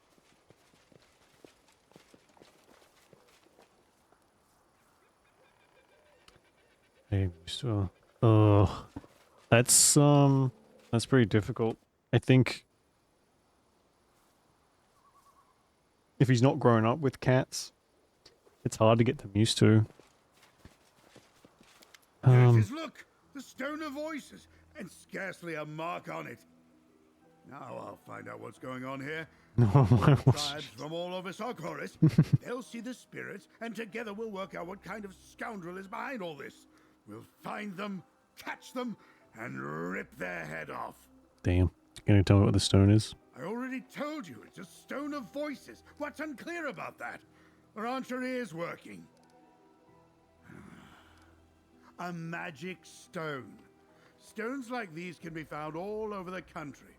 Speaker 1: Hey, that's pretty difficult. I think if he's not grown up with cats, it's hard to get them used to.
Speaker 11: There it is, look! The Stone of Voices, and scarcely a mark on it. Now I'll find out what's going on here. Tribes from all over Sarkoris. They'll see the spirits, and together we'll work out what kind of scoundrel is behind all this. We'll find them, catch them, and rip their head off.
Speaker 1: Damn. Can you tell me what the stone is?
Speaker 11: I already told you, it's a Stone of Voices. What's unclear about that? Or aren't your ears working? A magic stone. Stones like these can be found all over the country.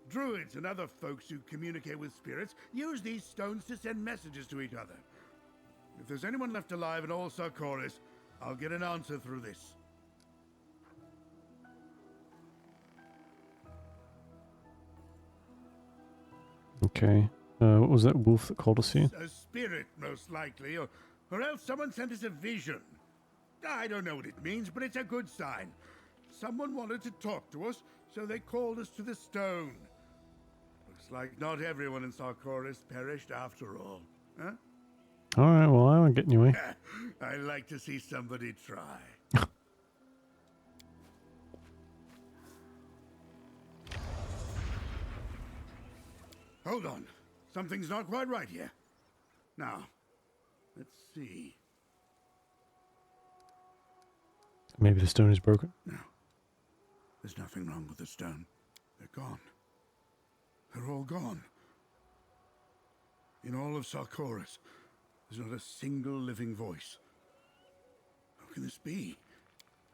Speaker 11: Druids and other folks who communicate with spirits use these stones to send messages to each other. If there's anyone left alive in all Sarkoris, I'll get an answer through this.
Speaker 1: Okay. What was that wolf that called us here?
Speaker 11: A spirit, most likely, or else someone sent us a vision. I don't know what it means, but it's a good sign. Someone wanted to talk to us, so they called us to the stone. Looks like not everyone in Sarkoris perished after all. Huh?
Speaker 1: Alright, well, I won't get in your way.
Speaker 11: I like to see somebody try. Hold on. Something's not quite right here. Now, let's see.
Speaker 1: Maybe the stone is broken?
Speaker 11: No. There's nothing wrong with the stone. They're gone. They're all gone. In all of Sarkoris, there's not a single living voice. How can this be?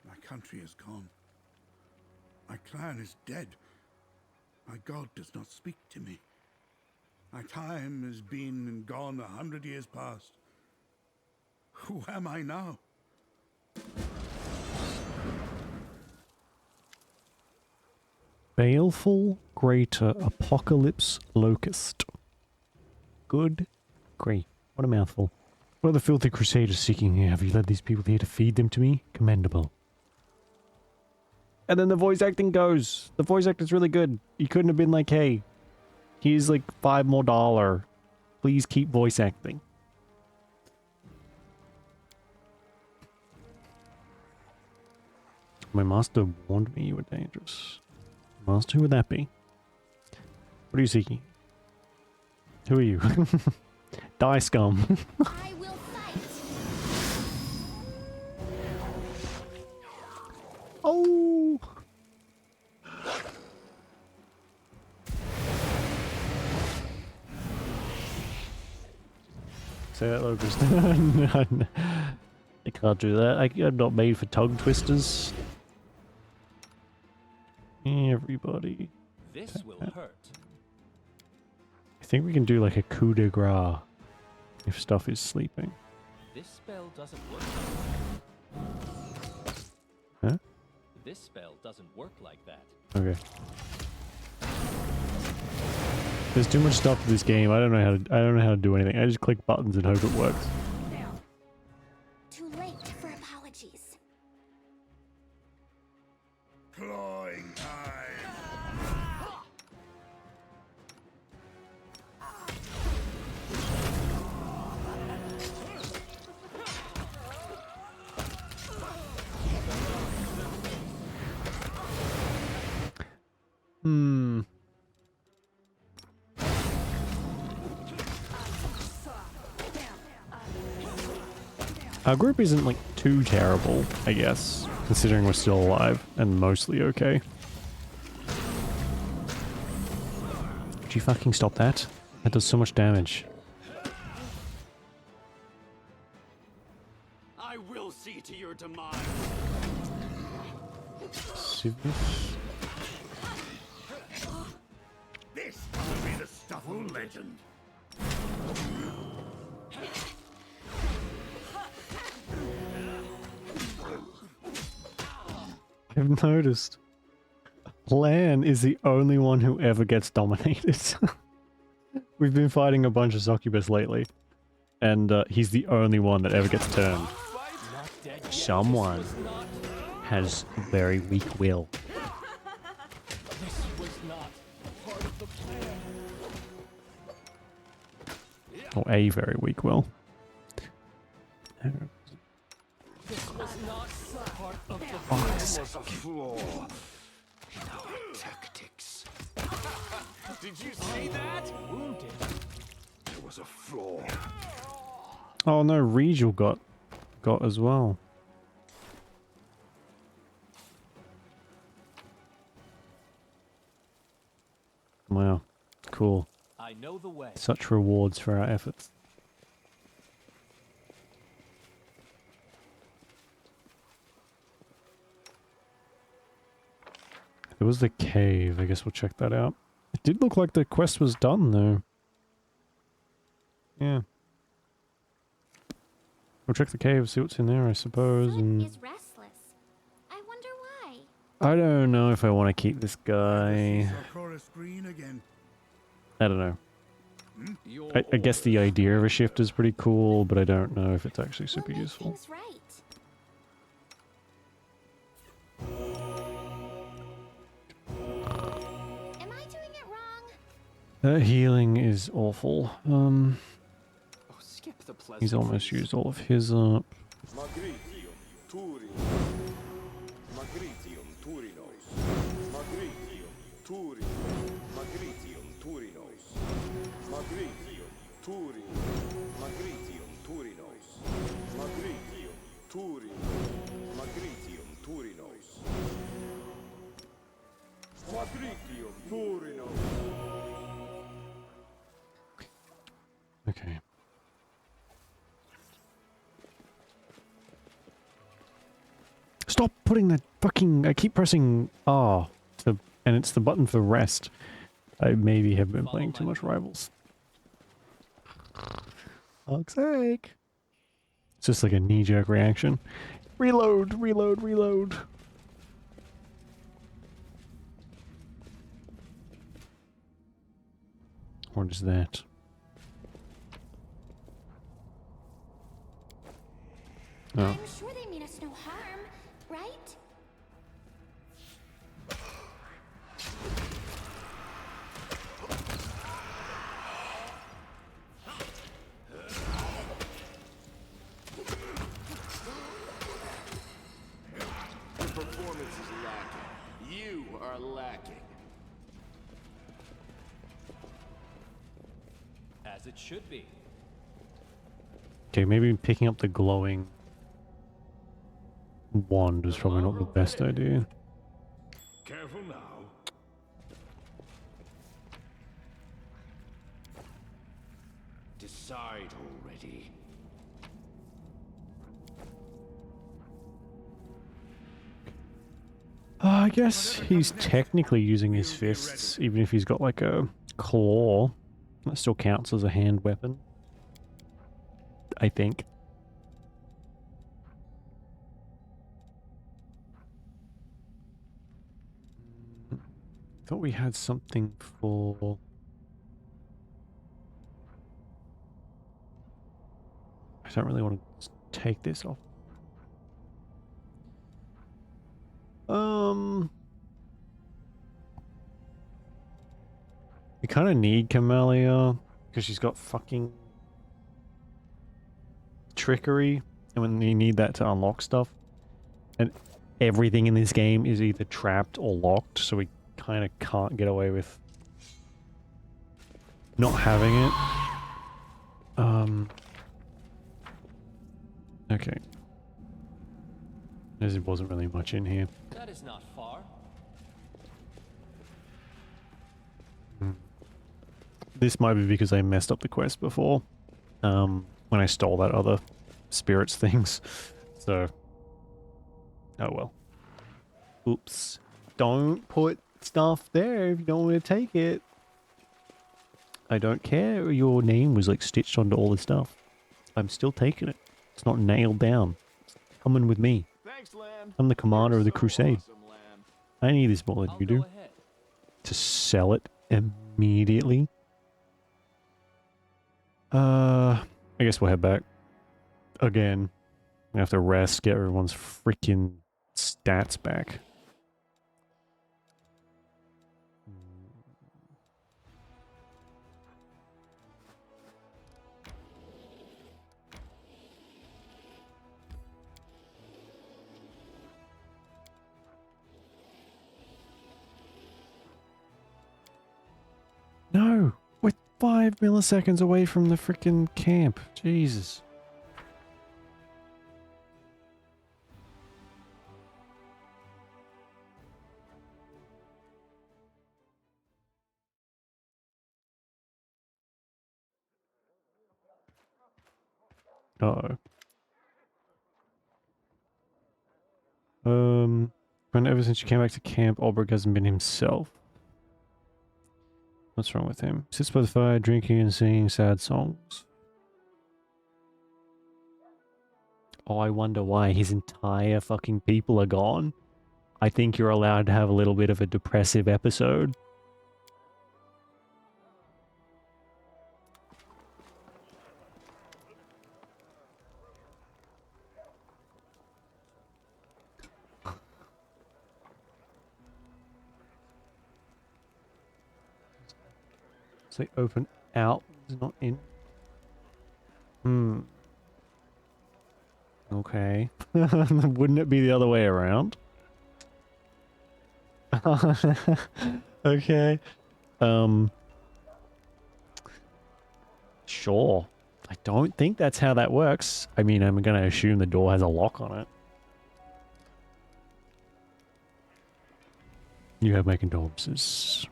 Speaker 11: My country is gone. My clan is dead. My god does not speak to me. My time has been and gone 100 years past. Who am I now?
Speaker 1: Baleful Greater Apocalypse Locust. Good grief. What a mouthful. What are the filthy crusaders seeking here? Have you led these people here to feed them to me? Commendable. And then the voice acting goes. The voice actor's really good. You couldn't have been like, hey, here's like $5 more. Please keep voice acting. My master warned me you were dangerous. Master, who would that be? What are you seeking? Who are you? Die, scum.
Speaker 3: I will fight.
Speaker 1: Oh! Say that, Locust. No, I can't do that. I'm not made for tongue twisters. Everybody.
Speaker 2: This will hurt.
Speaker 1: I think we can do like a coup de grace if stuff is sleeping.
Speaker 2: This spell doesn't work.
Speaker 1: Huh?
Speaker 2: This spell doesn't work like that.
Speaker 1: Okay. There's too much stuff in this game. I don't know how to do anything. I just click buttons and hope it works.
Speaker 3: Too late for apologies.
Speaker 11: Clawing time.
Speaker 1: Our group isn't like too terrible, I guess, considering we're still alive and mostly okay. Would you fucking stop that? That does so much damage.
Speaker 2: I will see to your demise.
Speaker 1: Civic.
Speaker 11: This will be the stuff of legend.
Speaker 1: I've noticed Lan is the only one who ever gets dominated. We've been fighting a bunch of succubus lately, and he's the only one that ever gets turned. Someone has very weak will.
Speaker 2: This was not part of the plan.
Speaker 1: Or a very weak will.
Speaker 2: This was not part of the
Speaker 6: There was a flaw in our tactics.
Speaker 2: Did you see that? Wounded.
Speaker 6: There was a flaw.
Speaker 1: Oh no, Regal got as well. Wow, cool.
Speaker 2: I know the way.
Speaker 1: Such rewards for our efforts. There was the cave. I guess we'll check that out. It did look like the quest was done, though. Yeah. We'll check the cave, see what's in there, I suppose,
Speaker 3: Soot
Speaker 1: and...
Speaker 3: is restless. I wonder why.
Speaker 1: I don't know if I want to keep this guy.
Speaker 11: Green again.
Speaker 1: I don't know. I guess the idea of a shift is pretty cool, but I don't know if it's actually super
Speaker 3: We'll make
Speaker 1: useful.
Speaker 3: things right. Am I doing it wrong?
Speaker 1: That healing is awful.
Speaker 2: Oh, skip the pleasant.
Speaker 1: He's almost used all of his up.
Speaker 6: Magritium Turin. Magritium Turinos. Magritium Turin. Magritium Turinos. Magritium Turin. Magritium Turinos. Magritium Turin. Magritium Turinos. Magritium Turinos.
Speaker 1: Okay. Stop putting the fucking... I keep pressing R, and it's the button for rest. I maybe have been playing too much Rivals. Fuck's sake. It's just like a knee-jerk reaction. Reload, reload, reload. What is that? Oh.
Speaker 3: I'm sure they mean us no harm, right?
Speaker 8: Your performance is lacking. You are lacking.
Speaker 2: As it should be.
Speaker 1: Okay, maybe picking up the glowing wand is probably not the best idea.
Speaker 6: Careful now.
Speaker 10: Decide already.
Speaker 1: I guess he's technically using his fists, even if he's got like a claw. That still counts as a hand weapon. I think. Thought we had something for... I don't really want to take this off. We kind of need Camellia because she's got fucking trickery, and when you need that to unlock stuff, and everything in this game is either trapped or locked, so we kind of can't get away with not having it. Okay. There wasn't really much in here.
Speaker 2: That is not far.
Speaker 1: This might be because I messed up the quest before, when I stole that other spirits things. So, oh well. Oops. Don't put stuff there if you don't want to take it. I don't care. Your name was like stitched onto all this stuff. I'm still taking it. It's not nailed down. It's coming with me.
Speaker 8: Thanks, Lan.
Speaker 1: I'm the commander of the crusade.
Speaker 8: Awesome, Lan.
Speaker 1: I need this more than
Speaker 2: I'll
Speaker 1: you
Speaker 2: go
Speaker 1: do.
Speaker 2: ahead.
Speaker 1: To sell it immediately. I guess we'll head back. Again. We have to rest, get everyone's freaking stats back. No! We're 5 milliseconds away from the freaking camp. Jesus. Uh-oh. And ever since you came back to camp, Ulbrich hasn't been himself. What's wrong with him? Sits by the fire, drinking and singing sad songs. Oh, I wonder why his entire fucking people are gone. I think you're allowed to have a little bit of a depressive episode. Say open out, it's not in. Okay. Wouldn't it be the other way around? Okay. Sure. I don't think that's how that works. I mean, I'm gonna assume the door has a lock on it. You have my condolences.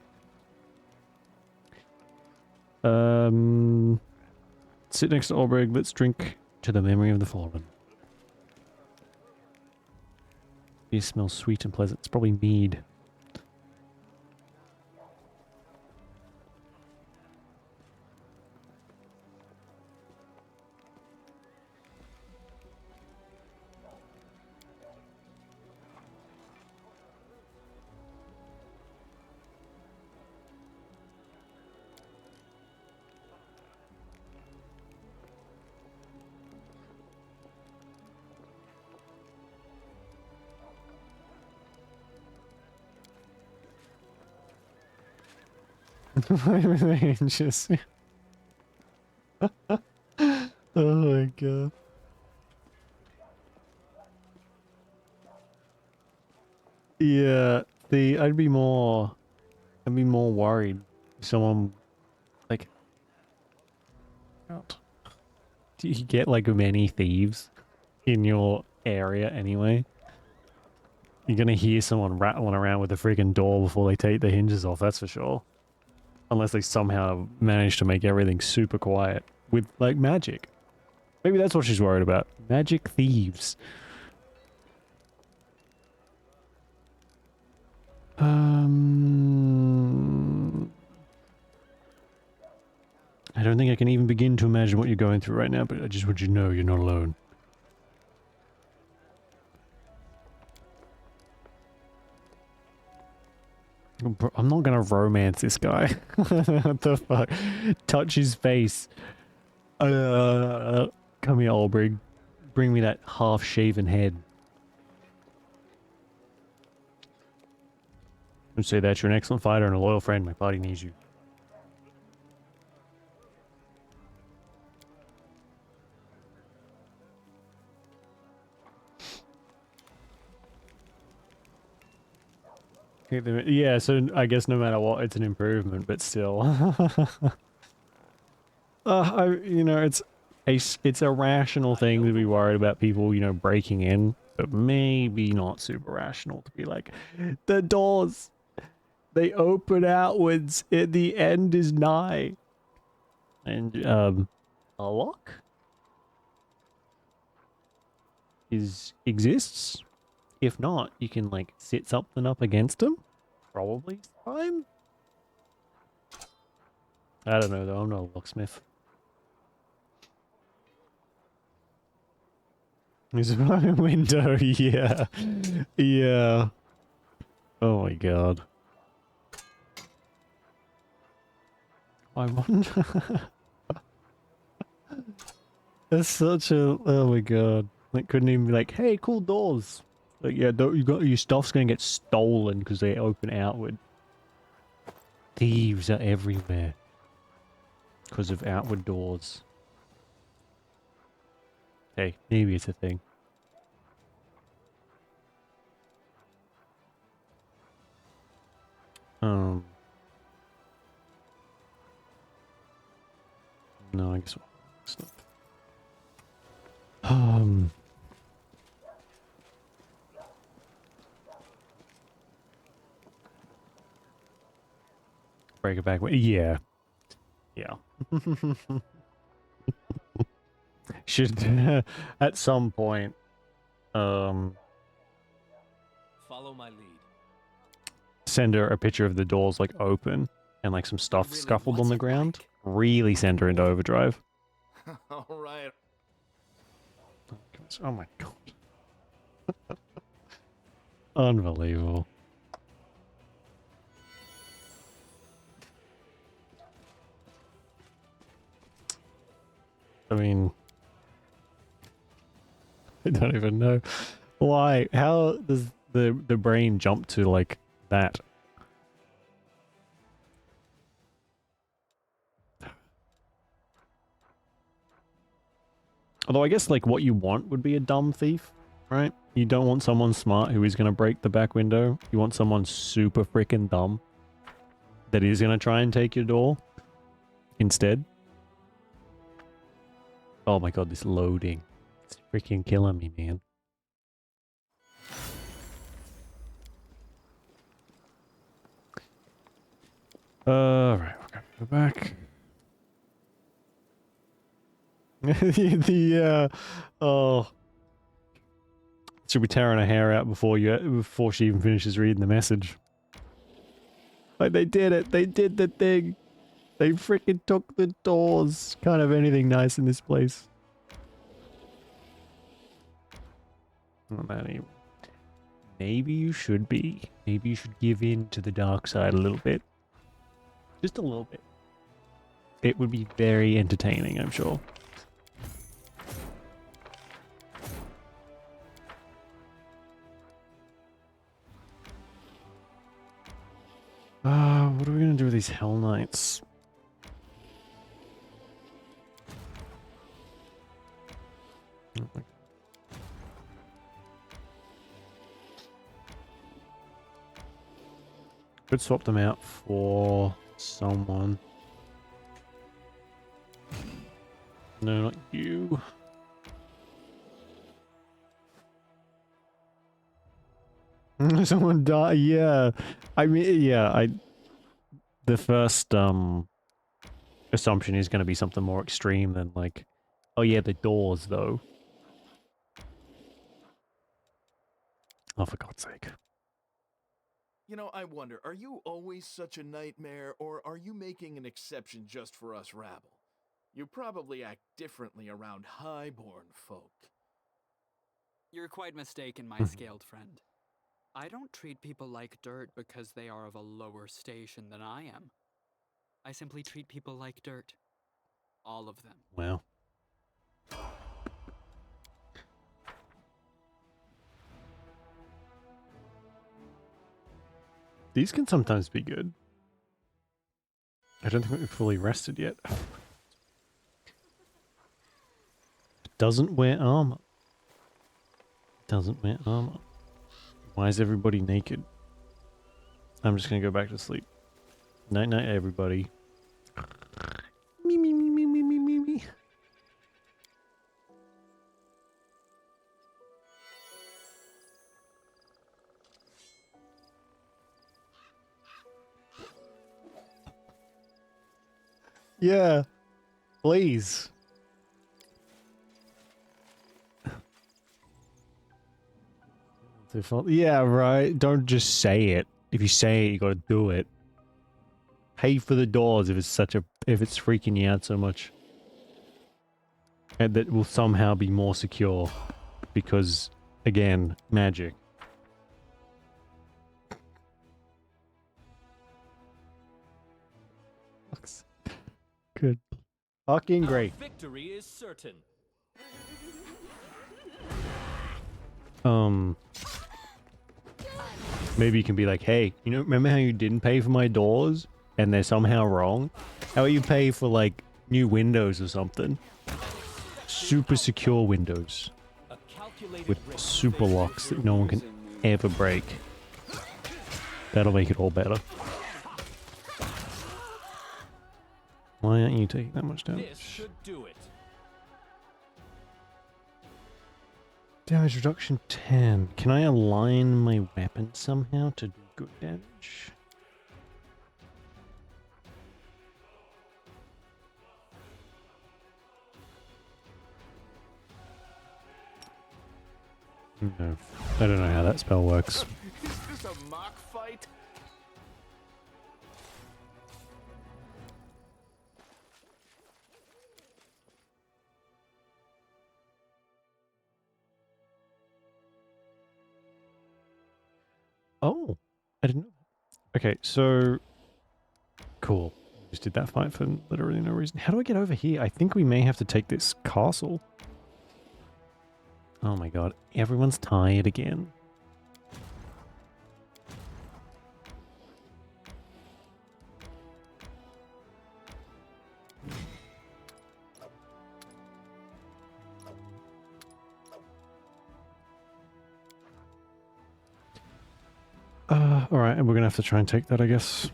Speaker 1: Sit next to Ulbrich. Let's drink to the memory of the fallen. Beer smells sweet and pleasant. It's probably mead. Hinges. Oh my god. Yeah, I'd be more worried if someone like, God. Do you get like many thieves in your area anyway? You're gonna hear someone rattling around with a freaking door before they take the hinges off, that's for sure. Unless they somehow manage to make everything super quiet with like magic. Maybe that's what she's worried about. Magic thieves. I don't think I can even begin to imagine what you're going through right now, but I just want you to know you're not alone. I'm not gonna romance this guy. What the fuck? Touch his face. Come here, Olbrig. Bring me that half-shaven head. I'd say that you're an excellent fighter and a loyal friend. My party needs you. Yeah, so I guess no matter what, it's an improvement, but still. It's a rational thing to be worried about people, breaking in, but maybe not super rational to be like, the doors, they open outwards, the end is nigh. And, a lock exists. If not, you can, like, set something up against them. Probably fine. I don't know, though. I'm not a locksmith. There's a window, yeah. Yeah. Oh my god. I wonder... That's such a... Oh my god. Like, couldn't even be like, hey, cool doors. Like, yeah, your stuff's gonna get stolen because they open outward. Thieves are everywhere. Because of outward doors. Hey, maybe it's a thing. No, I guess it's not. Break it back. Yeah. Yeah. Should at some point
Speaker 2: Follow my lead.
Speaker 1: send her a picture of the doors like open and like some stuff
Speaker 8: Really,
Speaker 1: scuffled on
Speaker 8: what's
Speaker 1: the
Speaker 8: it
Speaker 1: ground.
Speaker 8: like?
Speaker 1: Really send her into overdrive.
Speaker 8: All right.
Speaker 1: Oh my god. Unbelievable. I mean, I don't even know why. How does the brain jump to like that? Although I guess like what you want would be a dumb thief, right? You don't want someone smart who is going to break the back window. You want someone super freaking dumb that is going to try and take your door instead. Oh my god, this loading. It's freaking killing me, man. Right, we're gonna go back. Oh. She'll be tearing her hair out before she even finishes reading the message. Like, they did it. They did the thing. They freaking took the doors. Can't have anything nice in this place. Oh, man, maybe you should be. Maybe you should give in to the dark side a little bit. Just a little bit. It would be very entertaining, I'm sure. What are we gonna do with these Hell Knights. Could swap them out for someone. No, not you. Someone die. Yeah, I mean, yeah. The first assumption is going to be something more extreme than like, oh yeah, the doors though. Oh, for God's sake.
Speaker 8: You know, I wonder, are you always such a nightmare, or are you making an exception just for us rabble? You probably act differently around highborn folk.
Speaker 4: You're quite mistaken, my scaled friend. I don't treat people like dirt because they are of a lower station than I am. I simply treat people like dirt. All of them.
Speaker 1: Wow. These can sometimes be good. I don't think we've fully rested yet. Doesn't wear armor. Doesn't wear armor. Why is everybody naked? I'm just gonna go back to sleep. Night night, everybody. Me me me me me me me me. Yeah, please. Yeah, right. Don't just say it. If you say it, you gotta do it. Pay for the doors if it's freaking you out so much. And that will somehow be more secure. Because, again, magic. Good. Fucking great.
Speaker 2: Victory is certain.
Speaker 1: Maybe you can be like, hey, you know, remember how you didn't pay for my doors? And they're somehow wrong? How about you pay for, like, new windows or something? Super secure windows. With super locks that no one can ever break. That'll make it all better. Why aren't you taking that much damage?
Speaker 2: This should do it.
Speaker 1: Damage reduction 10. Can I align my weapon somehow to do good damage? No. I don't know how that spell works.
Speaker 8: Is this a mock fight?
Speaker 1: Oh, I didn't know. Okay, so cool. Just did that fight for literally no reason. How do I get over here? I think we may have to take this castle. Oh my god, everyone's tired again. Alright, and we're gonna have to try and take that, I guess.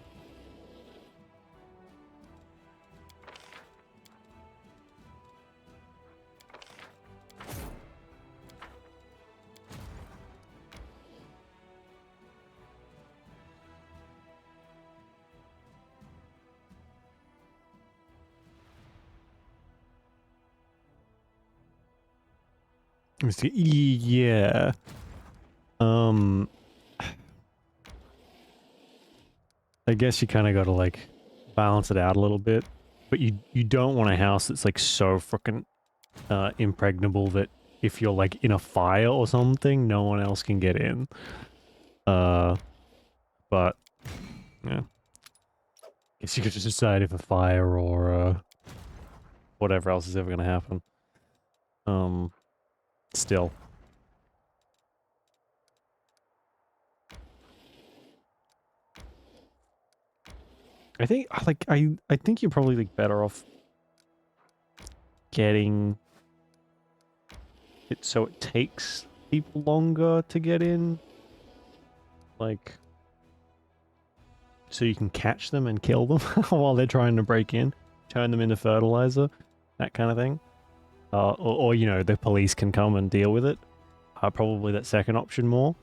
Speaker 1: Let's see. Yeah. I guess you kind of got to like balance it out a little bit, but you don't want a house that's like so freaking impregnable that if you're like in a fire or something, no one else can get in. But yeah, guess you could just decide if a fire or whatever else is ever gonna happen. Still. I think like I think you're probably like better off getting it so it takes people longer to get in, like so you can catch them and kill them while they're trying to break in, turn them into fertilizer, that kind of thing. Or you know, the police can come and deal with it. Probably that second option more.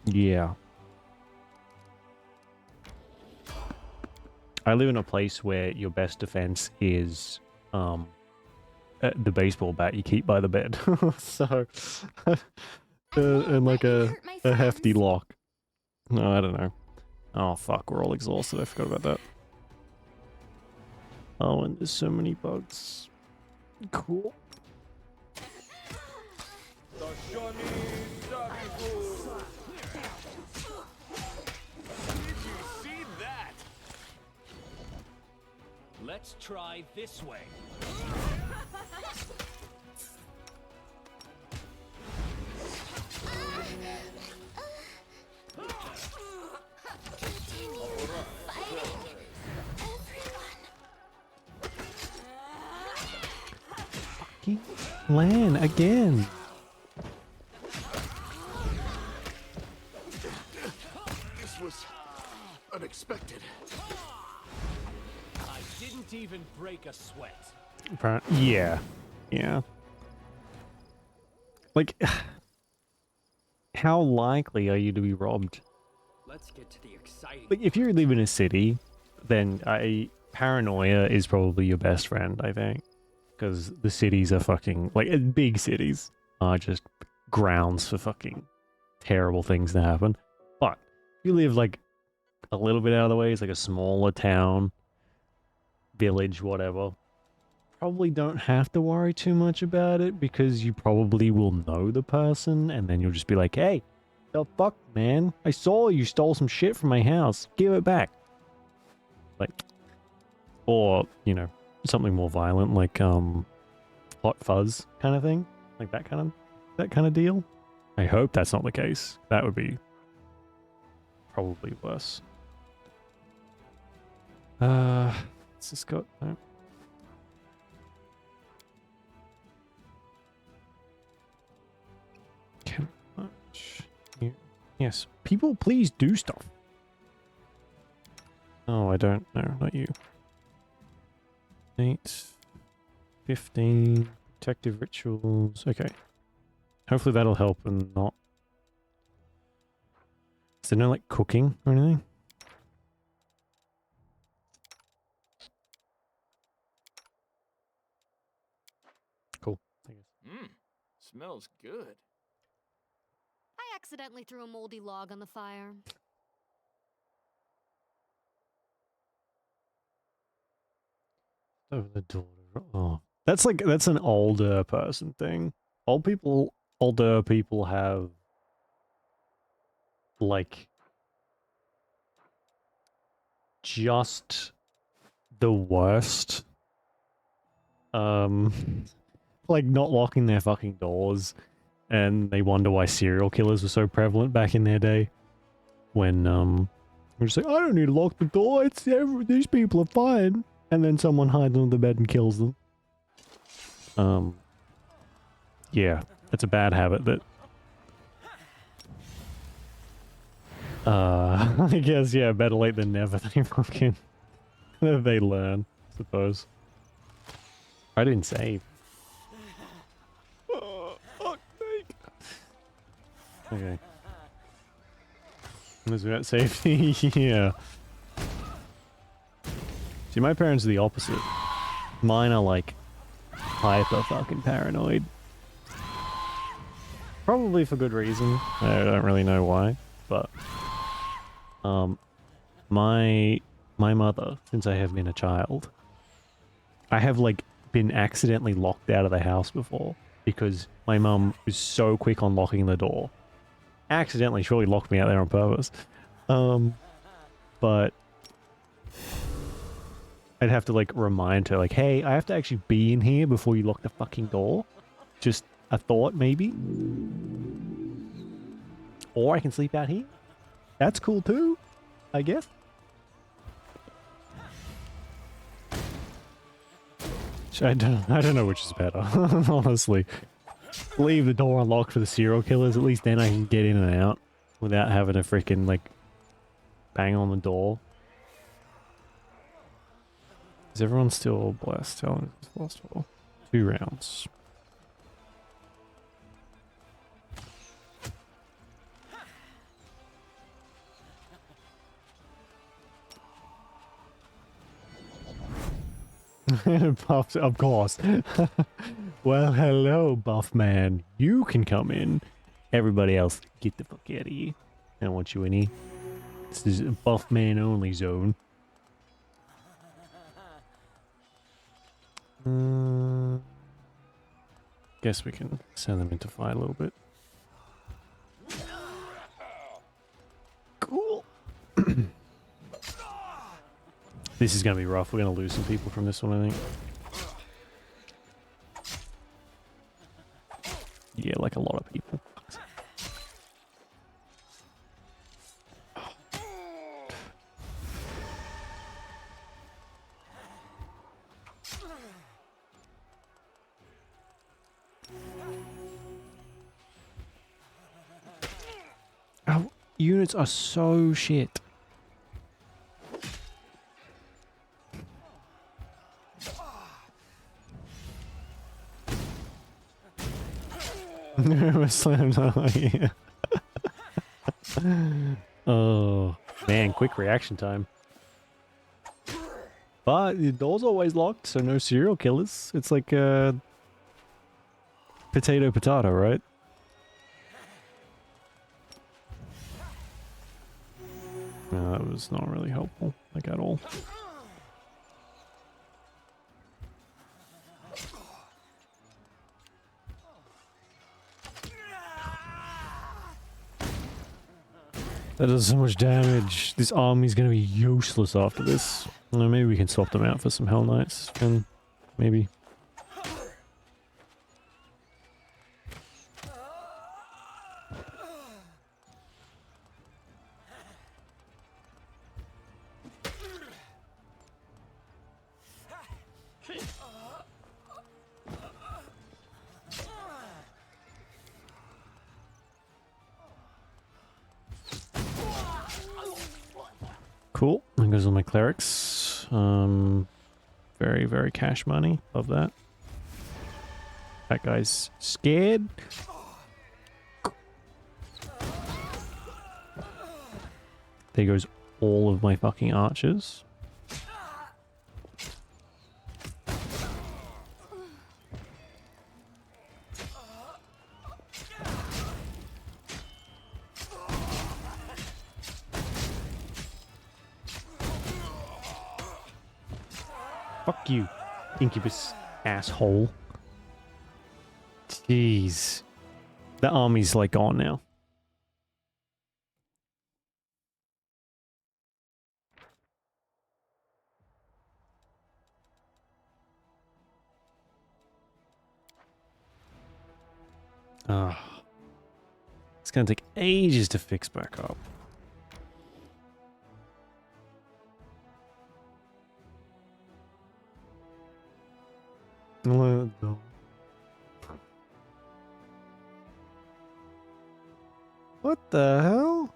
Speaker 1: Yeah. I live in a place where your best defense is the baseball bat you keep by the bed. So and like a hefty lock. No, I don't know. Oh fuck, we're all exhausted. I forgot about that. Oh, and there's so many bugs. Cool.
Speaker 2: Let's try this way.
Speaker 1: Fucking Lan again.
Speaker 5: This was unexpected.
Speaker 2: I didn't even break a sweat.
Speaker 1: Yeah. Yeah. Like, how likely are you to be robbed?
Speaker 4: Let's get to the exciting.
Speaker 1: Like, if you live in a city, then paranoia is probably your best friend, I think. Because the cities are fucking, like, big cities are just grounds for fucking terrible things to happen. But if you live, like, a little bit out of the way, it's like a smaller town, village, whatever, probably don't have to worry too much about it because you probably will know the person and then you'll just be like, hey, the fuck, man? I saw you stole some shit from my house. Give it back. Like, or, you know, something more violent like hot fuzz kind of thing. Like that kind of deal. I hope that's not the case. That would be probably worse. Let's just go. No. Can much. Yes. People, please do stuff. Oh, I don't know. Not you. 8, 15, detective rituals. Okay. Hopefully that'll help and not. Is there no, like, cooking or anything? Cool.
Speaker 8: Smells good.
Speaker 12: I accidentally threw a moldy log on the fire.
Speaker 1: Oh, the daughter. Oh, that's an older person thing. Older people have like just the worst. Like not locking their fucking doors, and they wonder why serial killers were so prevalent back in their day. When we're just like, I don't need to lock the door. These people are fine. And then someone hides under the bed and kills them. Yeah, that's a bad habit that... I guess, yeah, better late than never. They fucking... they learn, I suppose. I didn't save. Oh, fuck sake. Okay. Was about safety? Yeah. See, my parents are the opposite. Mine are like hyper fucking paranoid. Probably for good reason. I don't really know why, but my mother, since I have been a child, I have like been accidentally locked out of the house before because my mum was so quick on locking the door. Accidentally, surely locked me out there on purpose. But I'd have to like remind her like, hey, I have to actually be in here before you lock the fucking door. Just a thought maybe. Or I can sleep out here. That's cool too, I guess. I don't know which is better, honestly. Leave the door unlocked for the serial killers. At least then I can get in and out without having to freaking like bang on the door. Is everyone still blessed? Lost 2 rounds. Buff, of course. Well, hello, buff man. You can come in. Everybody else, get the fuck out of here. I don't want you in here. This is a buff man only zone. Guess we can send them into fight a little bit. Cool. This is going to be rough. We're going to lose some people from this one, I think. Yeah, like a lot of people. Our units are so shit. Yeah. Oh man, quick reaction time. But the door's always locked, so no serial killers. It's like potato potato, right? No, that was not really helpful, like at all. That does so much damage. This army's gonna be useless after this. Well, maybe we can swap them out for some Hell Knights, and maybe. Cool. There goes all my clerics. Very, very cash money. Love that. That guy's scared. There goes all of my fucking archers. Fuck you, incubus asshole. Jeez. The army's like gone now. It's gonna take ages to fix back up. What the hell?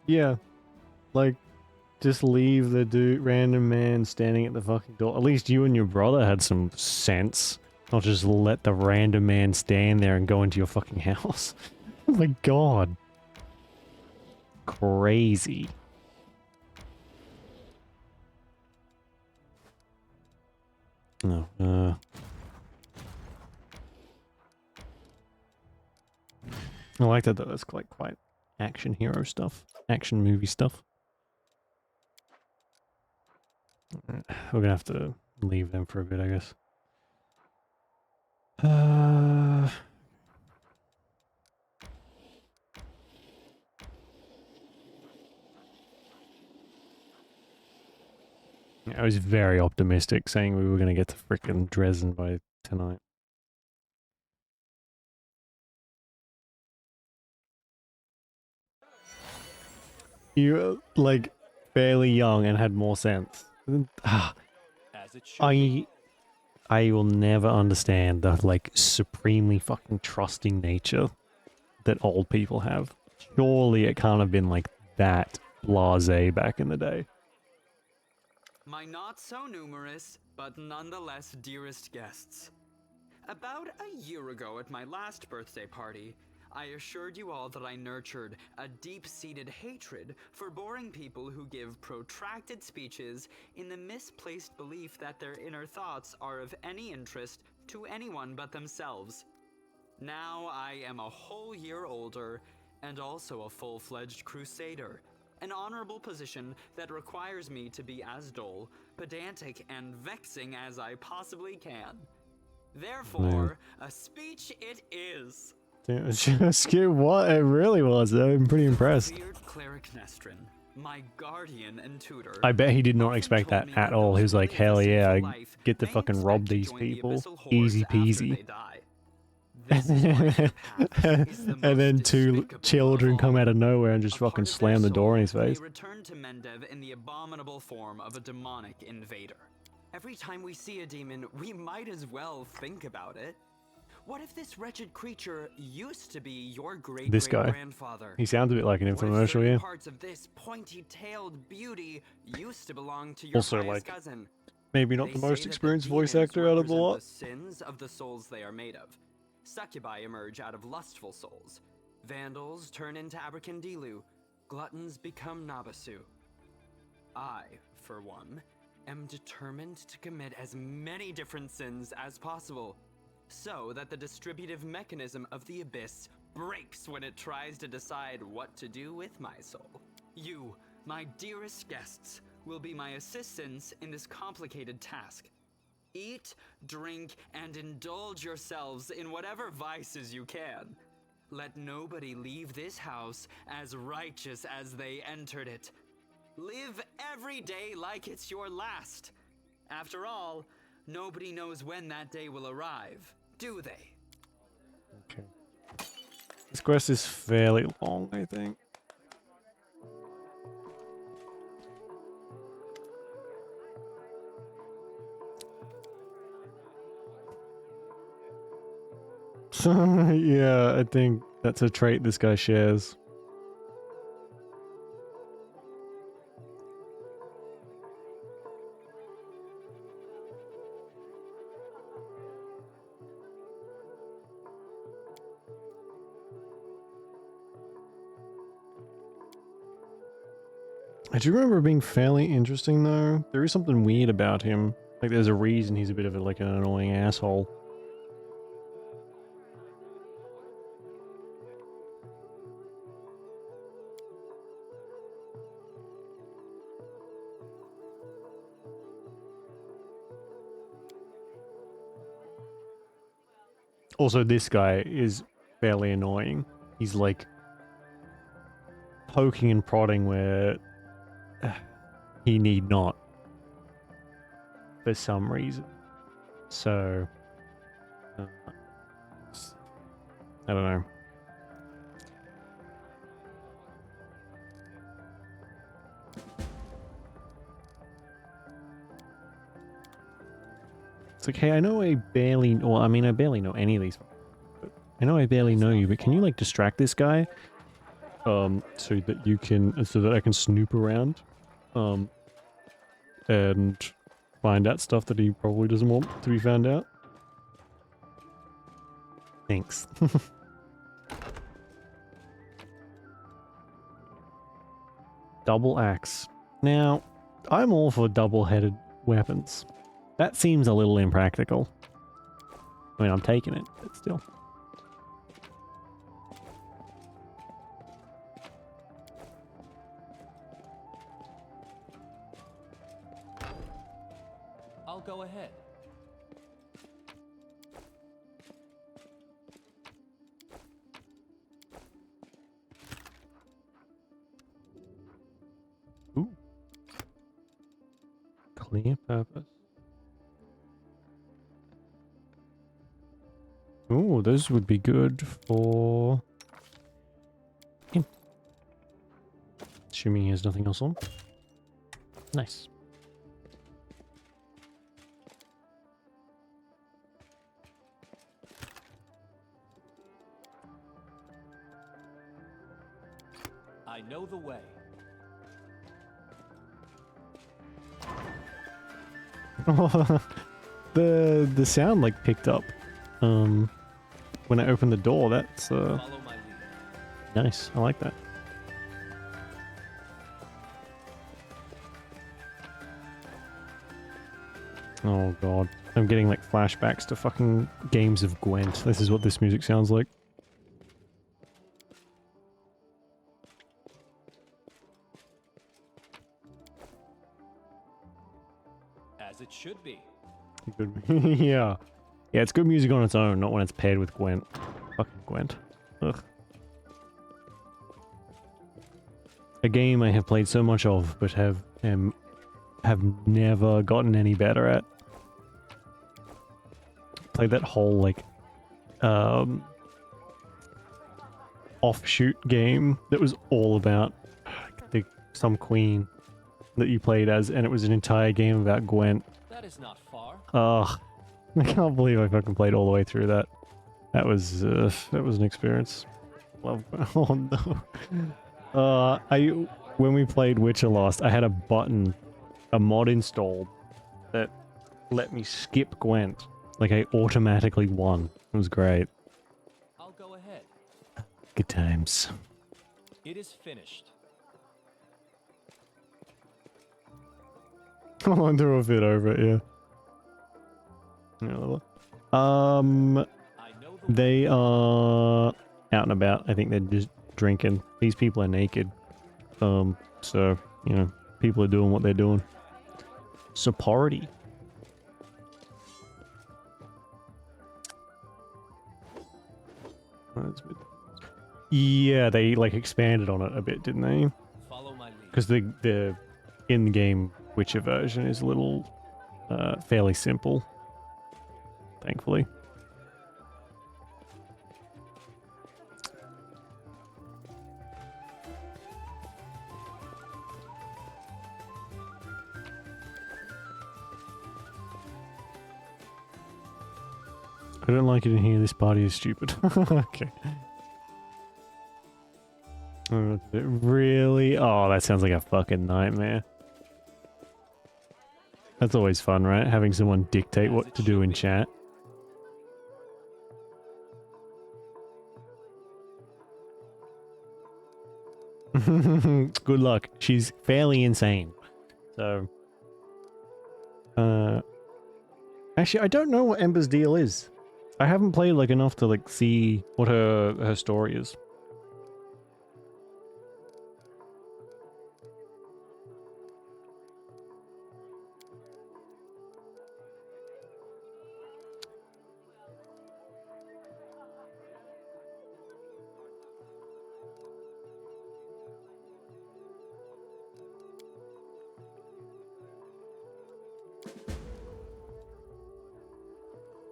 Speaker 1: Yeah, like, just leave the random man standing at the fucking door. At least you and your brother had some sense. Not just let the random man stand there and go into your fucking house. Oh my god. Crazy. No, I like that though. That's quite action hero stuff. Action movie stuff. We're gonna have to leave them for a bit, I guess. I was very optimistic saying we were going to get to frickin' Dresden by tonight. You were, like, fairly young and had more sense.
Speaker 2: As it should be.
Speaker 1: I will never understand the, like, supremely fucking trusting nature that old people have. Surely it can't have been, like, that blasé back in the day.
Speaker 4: My not so numerous, but nonetheless dearest guests. About a year ago at my last birthday party, I assured you all that I nurtured a deep-seated hatred for boring people who give protracted speeches in the misplaced belief that their inner thoughts are of any interest to anyone but themselves. Now I am a whole year older and also a full-fledged crusader, an honorable position that requires me to be as dull, pedantic, and vexing as I possibly can. Therefore, a speech it is.
Speaker 1: Skip what? It really was. I'm pretty impressed.
Speaker 4: Revered cleric Nestrin, my guardian and tutor.
Speaker 1: I bet he did not expect
Speaker 4: told
Speaker 1: that
Speaker 4: me
Speaker 1: at
Speaker 4: that
Speaker 1: all.
Speaker 4: those
Speaker 1: He was
Speaker 4: who
Speaker 1: like,
Speaker 4: live a
Speaker 1: hell yeah,
Speaker 4: sinful
Speaker 1: I
Speaker 4: life
Speaker 1: get to
Speaker 4: may
Speaker 1: fucking rob
Speaker 4: expect to
Speaker 1: these
Speaker 4: join the
Speaker 1: people.
Speaker 4: abyssal hordes
Speaker 1: Easy
Speaker 4: after
Speaker 1: peasy.
Speaker 4: they die. This is why your path is the
Speaker 1: And
Speaker 4: most
Speaker 1: then two
Speaker 4: despicable
Speaker 1: children
Speaker 4: of
Speaker 1: come
Speaker 4: all.
Speaker 1: out of nowhere and just
Speaker 4: A part
Speaker 1: fucking
Speaker 4: of their
Speaker 1: slam the door in his
Speaker 4: soul may
Speaker 1: face.
Speaker 4: return to Mendev in the abominable form of a demonic invader. Every time we see a demon, we might as well think about it. What if this wretched creature used to be your
Speaker 1: This guy.
Speaker 4: great-great-grandfather?
Speaker 1: He sounds a bit like an
Speaker 4: What if
Speaker 1: infomercial,
Speaker 4: certain
Speaker 1: yeah.
Speaker 4: parts of this pointy-tailed beauty used to belong to your
Speaker 1: Also,
Speaker 4: pious
Speaker 1: like,
Speaker 4: cousin?
Speaker 1: maybe not
Speaker 4: They
Speaker 1: the
Speaker 4: say
Speaker 1: most
Speaker 4: that
Speaker 1: experienced voice
Speaker 4: demons
Speaker 1: actor out of the
Speaker 4: represent
Speaker 1: lot.
Speaker 4: the sins of the souls they are made of. Succubi emerge out of lustful souls. Vandals turn into Abracandilu. Gluttons become Nabasu. I, for one, am determined to commit as many different sins as possible, so that the distributive mechanism of the abyss breaks when it tries to decide what to do with my soul. You, my dearest guests, will be my assistants in this complicated task. Eat, drink, and indulge yourselves in whatever vices you can. Let nobody leave this house as righteous as they entered it. Live every day like it's your last. After all, nobody knows when that day will arrive, do they?
Speaker 1: Okay. This quest is fairly long, I think. Yeah, I think that's a trait this guy shares. I do remember it being fairly interesting though. There is something weird about him. Like there's a reason he's a bit of like an annoying asshole. Also, this guy is fairly annoying. He's like poking and prodding where he need not for some reason. So, I don't know. It's like, hey, I know I barely, well, I mean, I barely know any of these. I know I barely know you, but can you like distract this guy? So that you can, so that I can snoop around, and find out stuff that he probably doesn't want to be found out. Thanks. Double axe. Now, I'm all for double-headed weapons. That seems a little impractical. I mean, I'm taking it, but still.
Speaker 2: I'll go ahead.
Speaker 1: Ooh. clear purpose. Oh, those would be good for him. Assuming he has nothing else on. Nice.
Speaker 2: I know the way.
Speaker 1: the sound like picked up when I opened the door. That's
Speaker 2: Follow my lead.
Speaker 1: nice. I like that. Oh god, I'm getting like flashbacks to fucking games of Gwent. This is what this music sounds like.
Speaker 2: As it should be.
Speaker 1: Good. Yeah. Yeah, it's good music on its own, not when it's paired with Gwent. Fucking Gwent. Ugh. A game I have played so much of, but have never gotten any better at. Played that whole, like, offshoot game that was all about some queen that you played as, and it was an entire game about Gwent.
Speaker 2: That is not far.
Speaker 1: Ugh. I can't believe I fucking played all the way through that. That was an experience. Love. Oh no. When we played Witcher Lost, I had a mod installed that let me skip Gwent. Like I automatically won. It was great.
Speaker 2: I'll go ahead.
Speaker 1: Good times.
Speaker 2: It is finished.
Speaker 1: I'll undo a bit over it, yeah. They are out and about. I think they're just drinking. These people are naked. So, you know, people are doing what they're doing. Sapority. Yeah, they like expanded on it a bit, didn't they?
Speaker 2: Follow my lead.
Speaker 1: Because the in-game Witcher version is a little fairly simple, thankfully. I don't like it in here. This party is stupid. Okay. Really? Oh, that sounds like a fucking nightmare. That's always fun, right? Having someone dictate what to do in chat. Good luck. She's fairly insane. So... Actually, I don't know what Ember's deal is. I haven't played like enough to like see what her story is.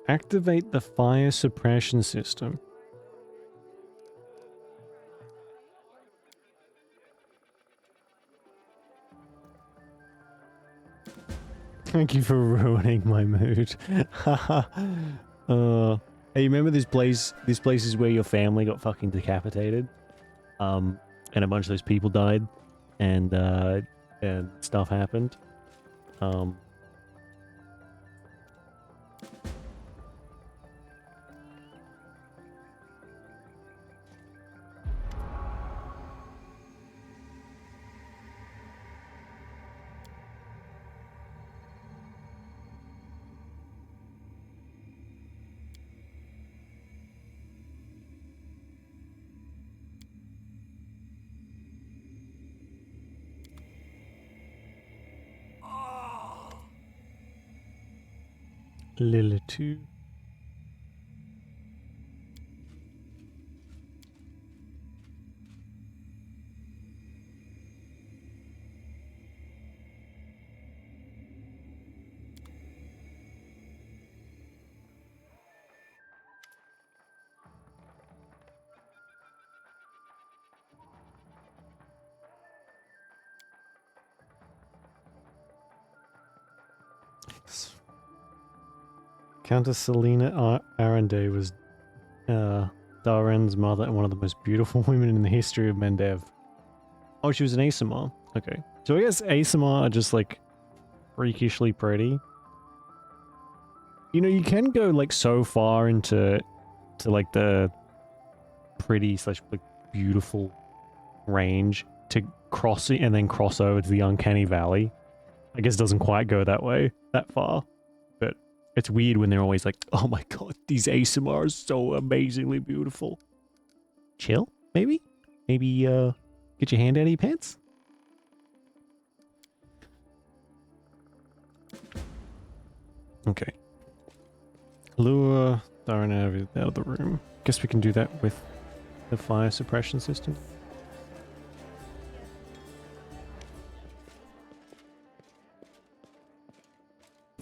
Speaker 1: Activate the fire suppression system. Thank you for ruining my mood. Hey, remember this place? This place is where your family got fucking decapitated, and a bunch of those people died, and stuff happened. Lilith. Countess Selena Arenday was Daren's mother and one of the most beautiful women in the history of Mendev. Oh, she was an Asimar. Okay. So I guess Asimar are just like freakishly pretty. You know, you can go like so far into like the pretty slash like beautiful range to cross it and then cross over to the uncanny valley. I guess it doesn't quite go that way, that far. But it's weird when they're always like, oh my god, these ASMR are so amazingly beautiful. Chill, maybe? Maybe, get your hand out of your pants? Okay. Lure Darren out of the room. Guess we can do that with the fire suppression system.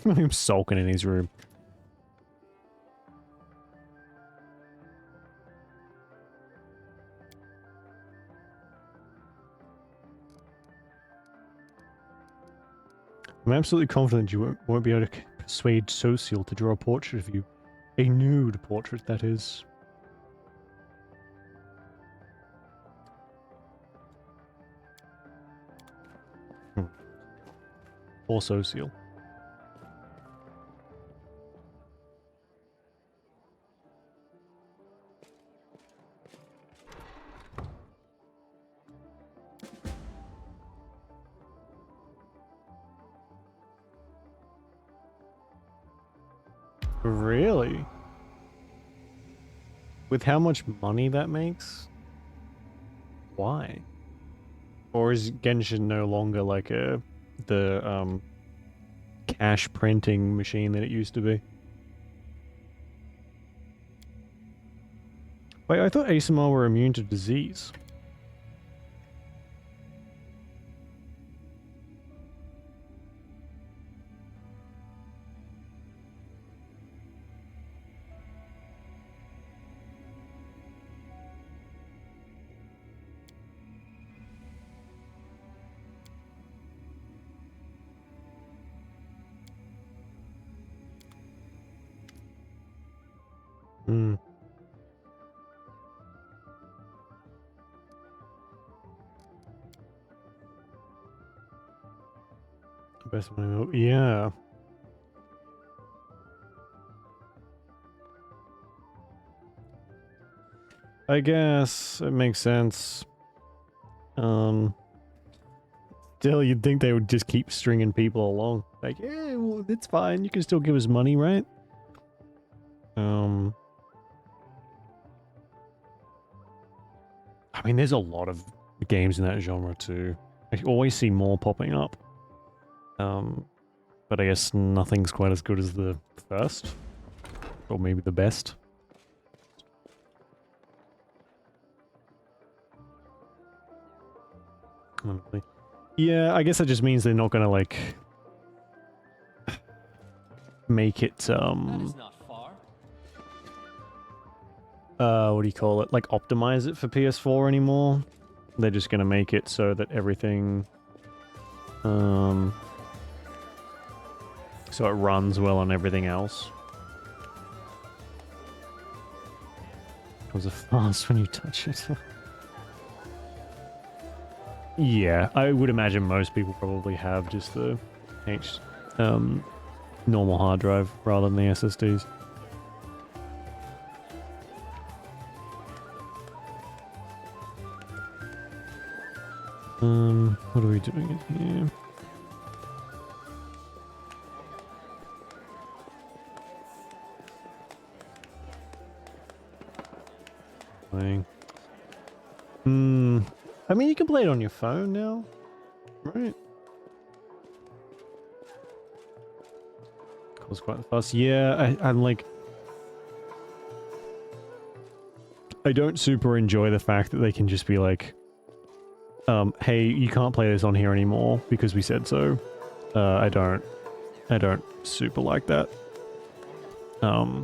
Speaker 1: I'm sulking in his room. I'm absolutely confident you won't be able to persuade Social to draw a portrait of you. A nude portrait, that is. Or Social. Really? With how much money that makes? Why? Or is Genshin no longer like the cash printing machine that it used to be? Wait, I thought ASMR were immune to disease. Hmm. Best money, yeah. I guess it makes sense. Still, you'd think they would just keep stringing people along. Like, yeah, well, it's fine. You can still give us money, right? I mean, there's a lot of games in that genre too. I always see more popping up. But I guess nothing's quite as good as the first. Or maybe the best. Yeah, I guess that just means they're not gonna, like, make it,
Speaker 2: That is not far.
Speaker 1: what do you call it? Like, optimize it for PS4 anymore. They're just gonna make it so that everything, so it runs well on everything else. It was a fast when you touch it. Yeah, I would imagine most people probably have just the normal hard drive rather than the SSDs. What are we doing in here? Playing. I mean, you can play it on your phone now, right? Cause quite fast. Yeah, I'm like, I don't super enjoy the fact that they can just be like, hey, you can't play this on here anymore because we said so. I don't super like that. I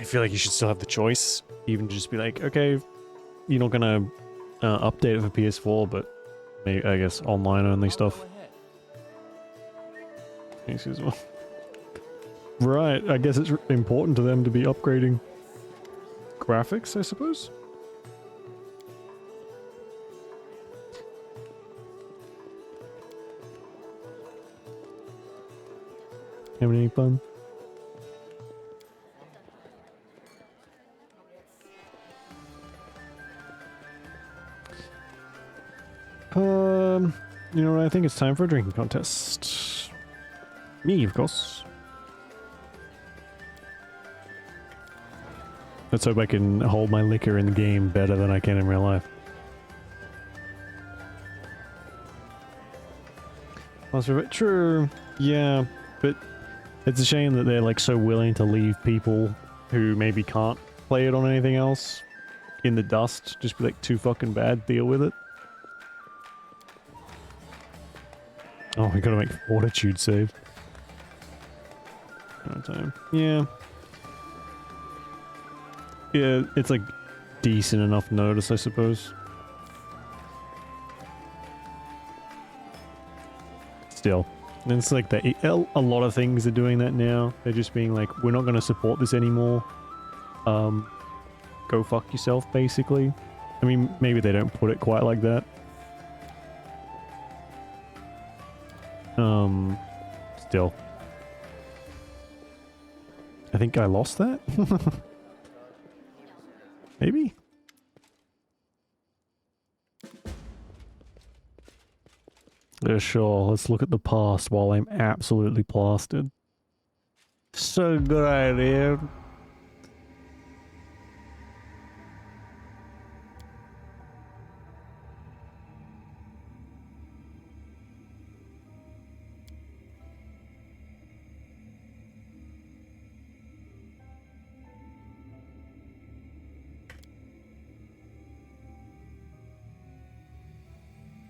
Speaker 1: feel like you should still have the choice, even to just be like, okay, you're not gonna update it for PS4, but maybe, I guess, online only stuff. Excuse me. Right, I guess it's important to them to be upgrading graphics, I suppose. Having any fun? You know what? I think it's time for a drinking contest. Me, of course. Let's hope I can hold my liquor in the game better than I can in real life. True, yeah, but it's a shame that they're like so willing to leave people who maybe can't play it on anything else in the dust. Just be like, too fucking bad, deal with it. Oh, we gotta make fortitude save. Time. Yeah. Yeah, it's like decent enough notice, I suppose. Still. And it's like that. A lot of things are doing that now. They're just being like, we're not going to support this anymore. Go fuck yourself, basically. I mean, maybe they don't put it quite like that. Still. I think I lost that? Maybe? Yeah, sure. Let's look at the past while I'm absolutely plastered. So good idea.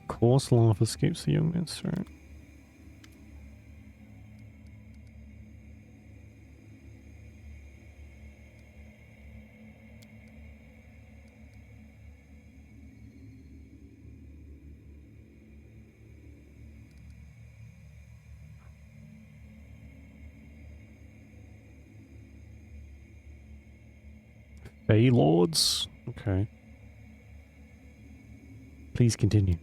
Speaker 1: Course life escapes the young man's right? Bay Lords? Okay. Please continue.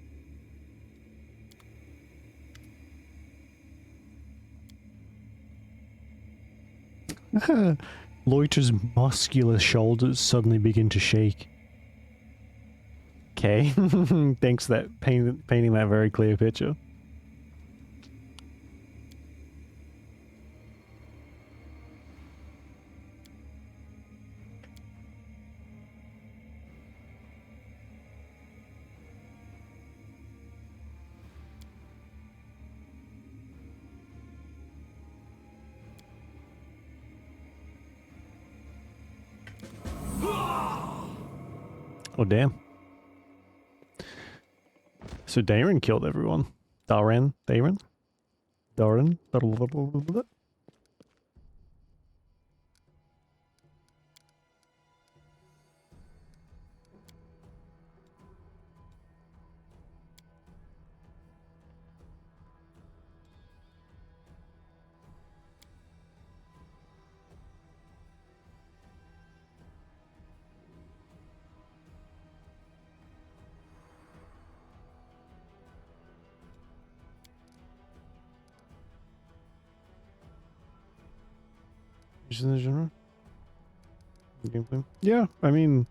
Speaker 1: Loiter's muscular shoulders suddenly begin to shake. Okay. Thanks for that painting that very clear picture. Oh, damn. So Darren killed everyone. Darren? Darren? Darren? Yeah, I mean,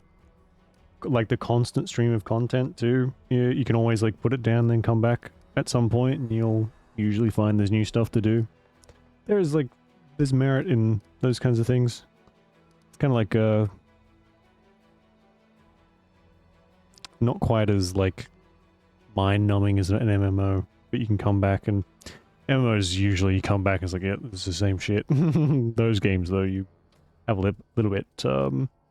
Speaker 1: like the constant stream of content too. You can always like put it down, then come back at some point, and you'll usually find there's new stuff to do. There's merit in those kinds of things. It's kind of like not quite as like mind-numbing as an MMO, but you can come back and MMOs usually you come back and it's like, yeah, it's the same shit. Those games though, you have a little bit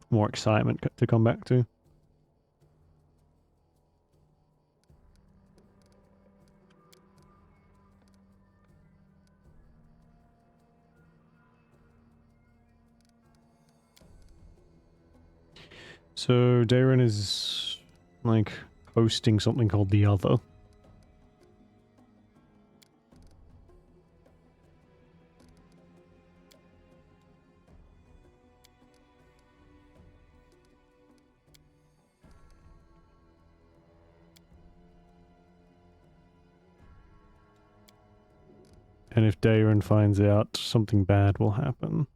Speaker 1: more excitement to come back to. So Darren is like hosting something called The Other. And if Daeron finds out, something bad will happen.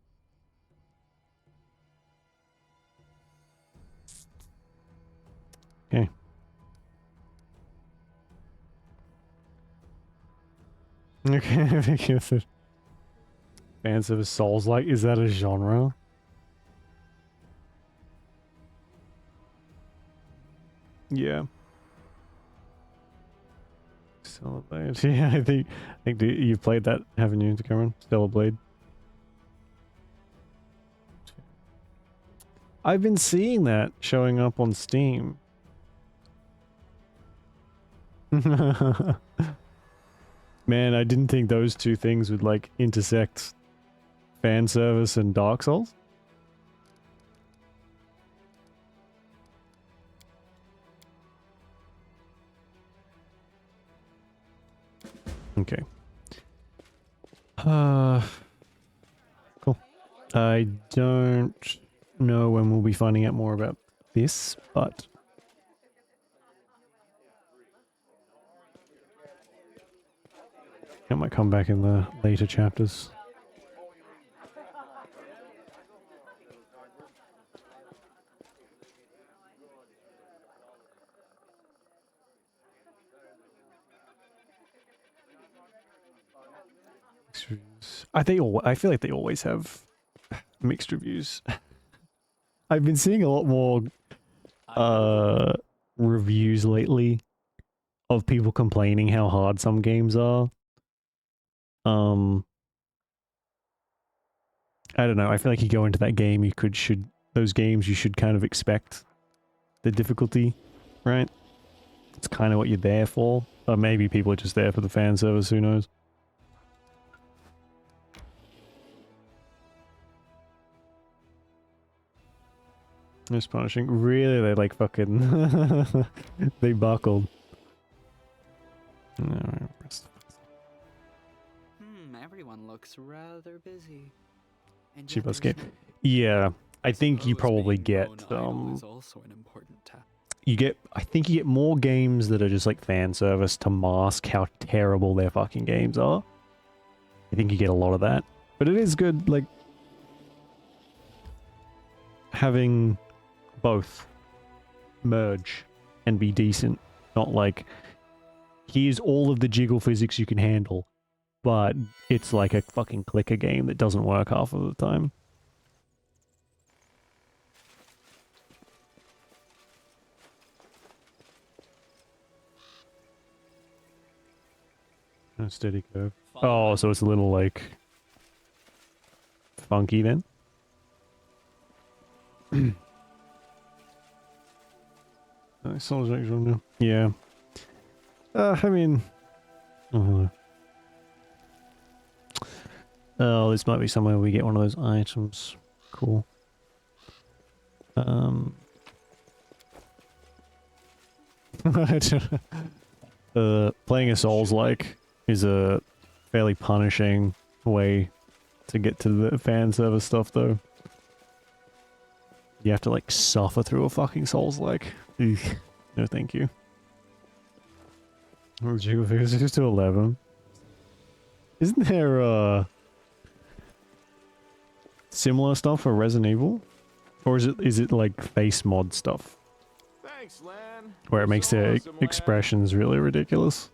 Speaker 1: Okay. Okay, because it fans of Souls-like, is that a genre? Yeah. Stellar Blade. Yeah, I think you've played that, haven't you, Cameron? Stellar Blade. I've been seeing that showing up on Steam. Man, I didn't think those two things would like intersect fan service and Dark Souls. Okay. Cool. I don't know when we'll be finding out more about this, but it might come back in the later chapters. I feel like they always have mixed reviews. I've been seeing a lot more reviews lately of people complaining how hard some games are. I don't know. I feel like you go into that game, those games you should kind of expect the difficulty, right? It's kind of what you're there for. Or maybe people are just there for the fan service, who knows? It's punishing. Really, they like fucking... they buckled.
Speaker 4: Everyone looks rather busy. And
Speaker 1: Cheap
Speaker 4: yet
Speaker 1: escape.
Speaker 4: there's
Speaker 1: Yeah, I think you
Speaker 4: suppose
Speaker 1: probably
Speaker 4: being
Speaker 1: get
Speaker 4: known idle is also an important task.
Speaker 1: I think you get more games that are just like fan service to mask how terrible their fucking games are. I think you get a lot of that. But it is good, like, having both merge and be decent. Not like, here's all of the jiggle physics you can handle, but it's like a fucking clicker game that doesn't work half of the time. A steady curve. Oh, so it's a little, like, funky then? Sounds like genre. Yeah. I mean... Oh, this might be somewhere we get one of those items. Cool. Playing a Souls-like is a fairly punishing way to get to the fan service stuff, though. You have to, like, suffer through a fucking Souls-like. No, thank you. Oh, jiggle figures 6 to 11. Isn't there, similar stuff for Resident Evil? Or is it like face mod stuff?
Speaker 8: Thanks, Lan.
Speaker 1: Where it makes their expressions really ridiculous?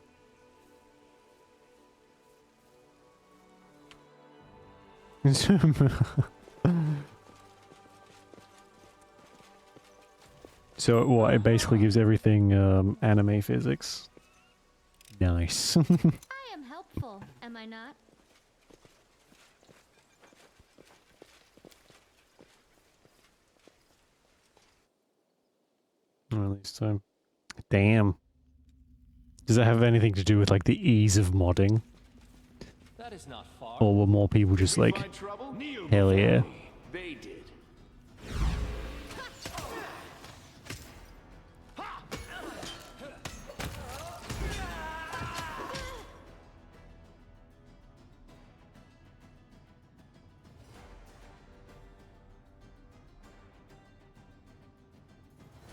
Speaker 1: So what? It basically gives everything anime physics. Nice.
Speaker 3: I am helpful, am I not?
Speaker 1: Or at least damn. Does that have anything to do with like the ease of modding?
Speaker 2: That is not far.
Speaker 1: Or were more people just like, hell yeah?
Speaker 10: They did.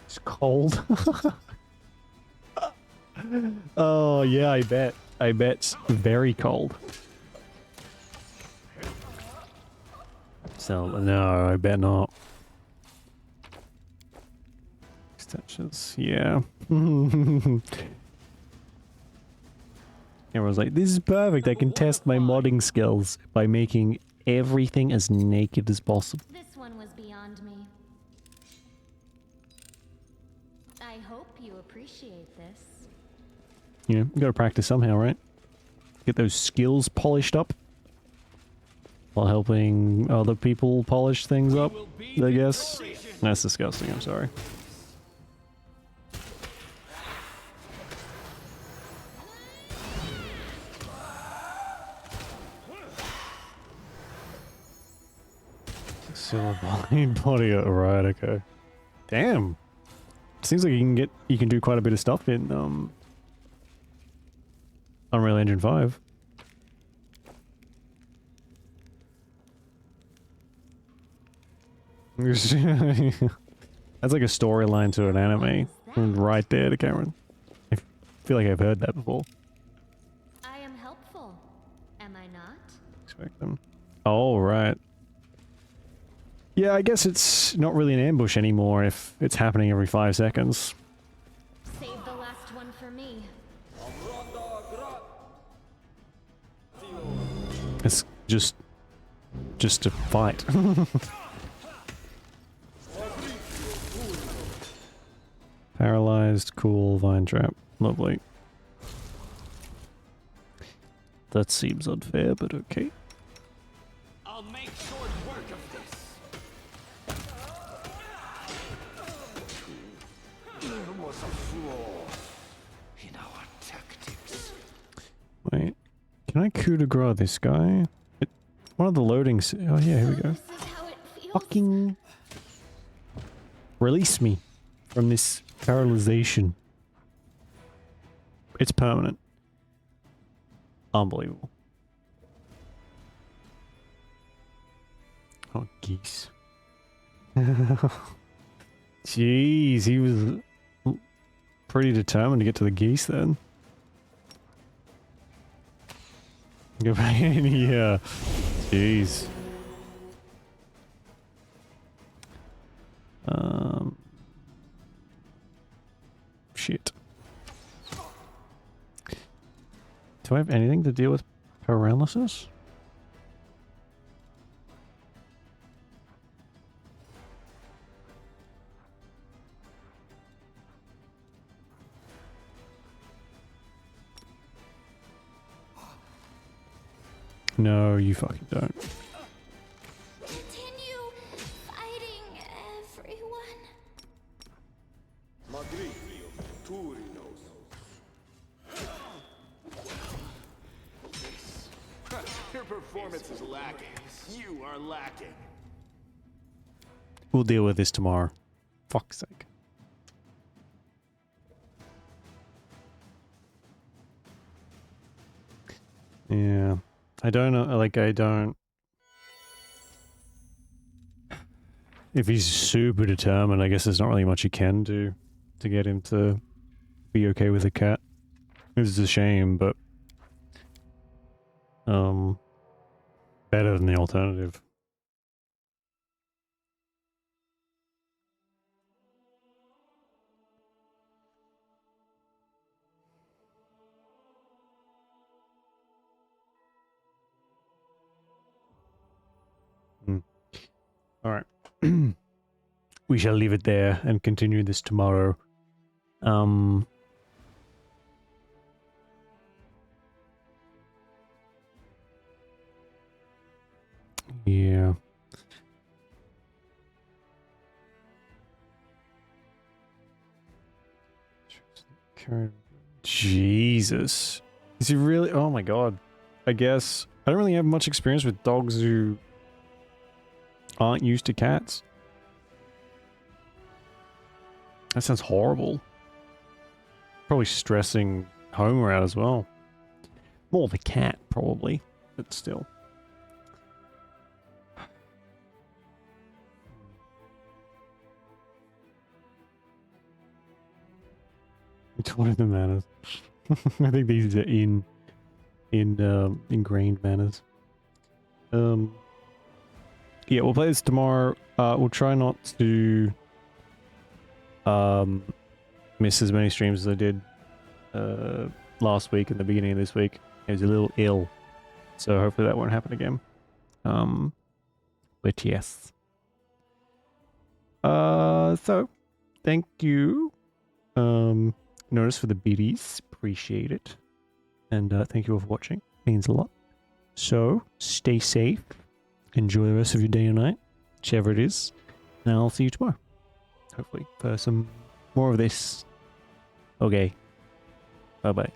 Speaker 1: It's cold. Oh yeah, I bet. I bet it's very cold. So, no, I bet not. Extensions, yeah. Everyone's like, this is perfect. I can test my modding skills by making everything as naked as possible.
Speaker 3: This one was beyond me. I hope you appreciate this.
Speaker 1: You know, you gotta practice somehow, right? Get those skills polished up. While helping other people polish things up, I guess. That's disgusting, I'm sorry. Silver body, right, okay. Damn. Seems like you can do quite a bit of stuff in Unreal Engine 5. That's like a storyline to an anime. Right there to Cameron. I feel like I've heard that before.
Speaker 3: I am helpful, am I not?
Speaker 1: Expect them. Oh, right. Yeah, I guess it's not really an ambush anymore if it's happening every 5 seconds.
Speaker 3: Save the last one for me.
Speaker 1: It's just a fight. Paralyzed, cool, vine trap, lovely. That seems unfair, but okay.
Speaker 2: I'll make short work of this.
Speaker 10: In our tactics.
Speaker 1: Wait, can I coup de grace this guy? One of the loadings. Oh yeah, here we go.
Speaker 3: This is how it feels.
Speaker 1: Fucking release me from this paralyzation. It's permanent. Unbelievable. Oh, geese. Jeez, he was pretty determined to get to the geese then. Go back in, yeah. Jeez. Shit. Do I have anything to deal with paralysis? No, you fucking don't.
Speaker 3: Continue fighting, everyone.
Speaker 8: Your performance is lacking. You are lacking.
Speaker 1: We'll deal with this tomorrow. Fuck's sake. Yeah. I don't know, like, I don't... If he's super determined, I guess there's not really much you can do to get him to be okay with a cat. It's a shame, but... better than the alternative. Alright. We shall leave it there and continue this tomorrow. Yeah. Jesus. Is he really? Oh my god. I guess. I don't really have much experience with dogs who aren't used to cats. That sounds horrible. Probably stressing Homer out as well. More the cat, probably. But still. What are the manners? I think these are ingrained manners. yeah, we'll play this tomorrow. We'll try not to miss as many streams as I did last week and the beginning of this week. I was a little ill, so hopefully that won't happen again. But yes. So thank you, Notice, for the biddies. Appreciate it, and thank you all for watching. Means a lot. So stay safe. Enjoy the rest of your day or night, whichever it is, and I'll see you tomorrow. Hopefully for some more of this. Okay. Bye bye.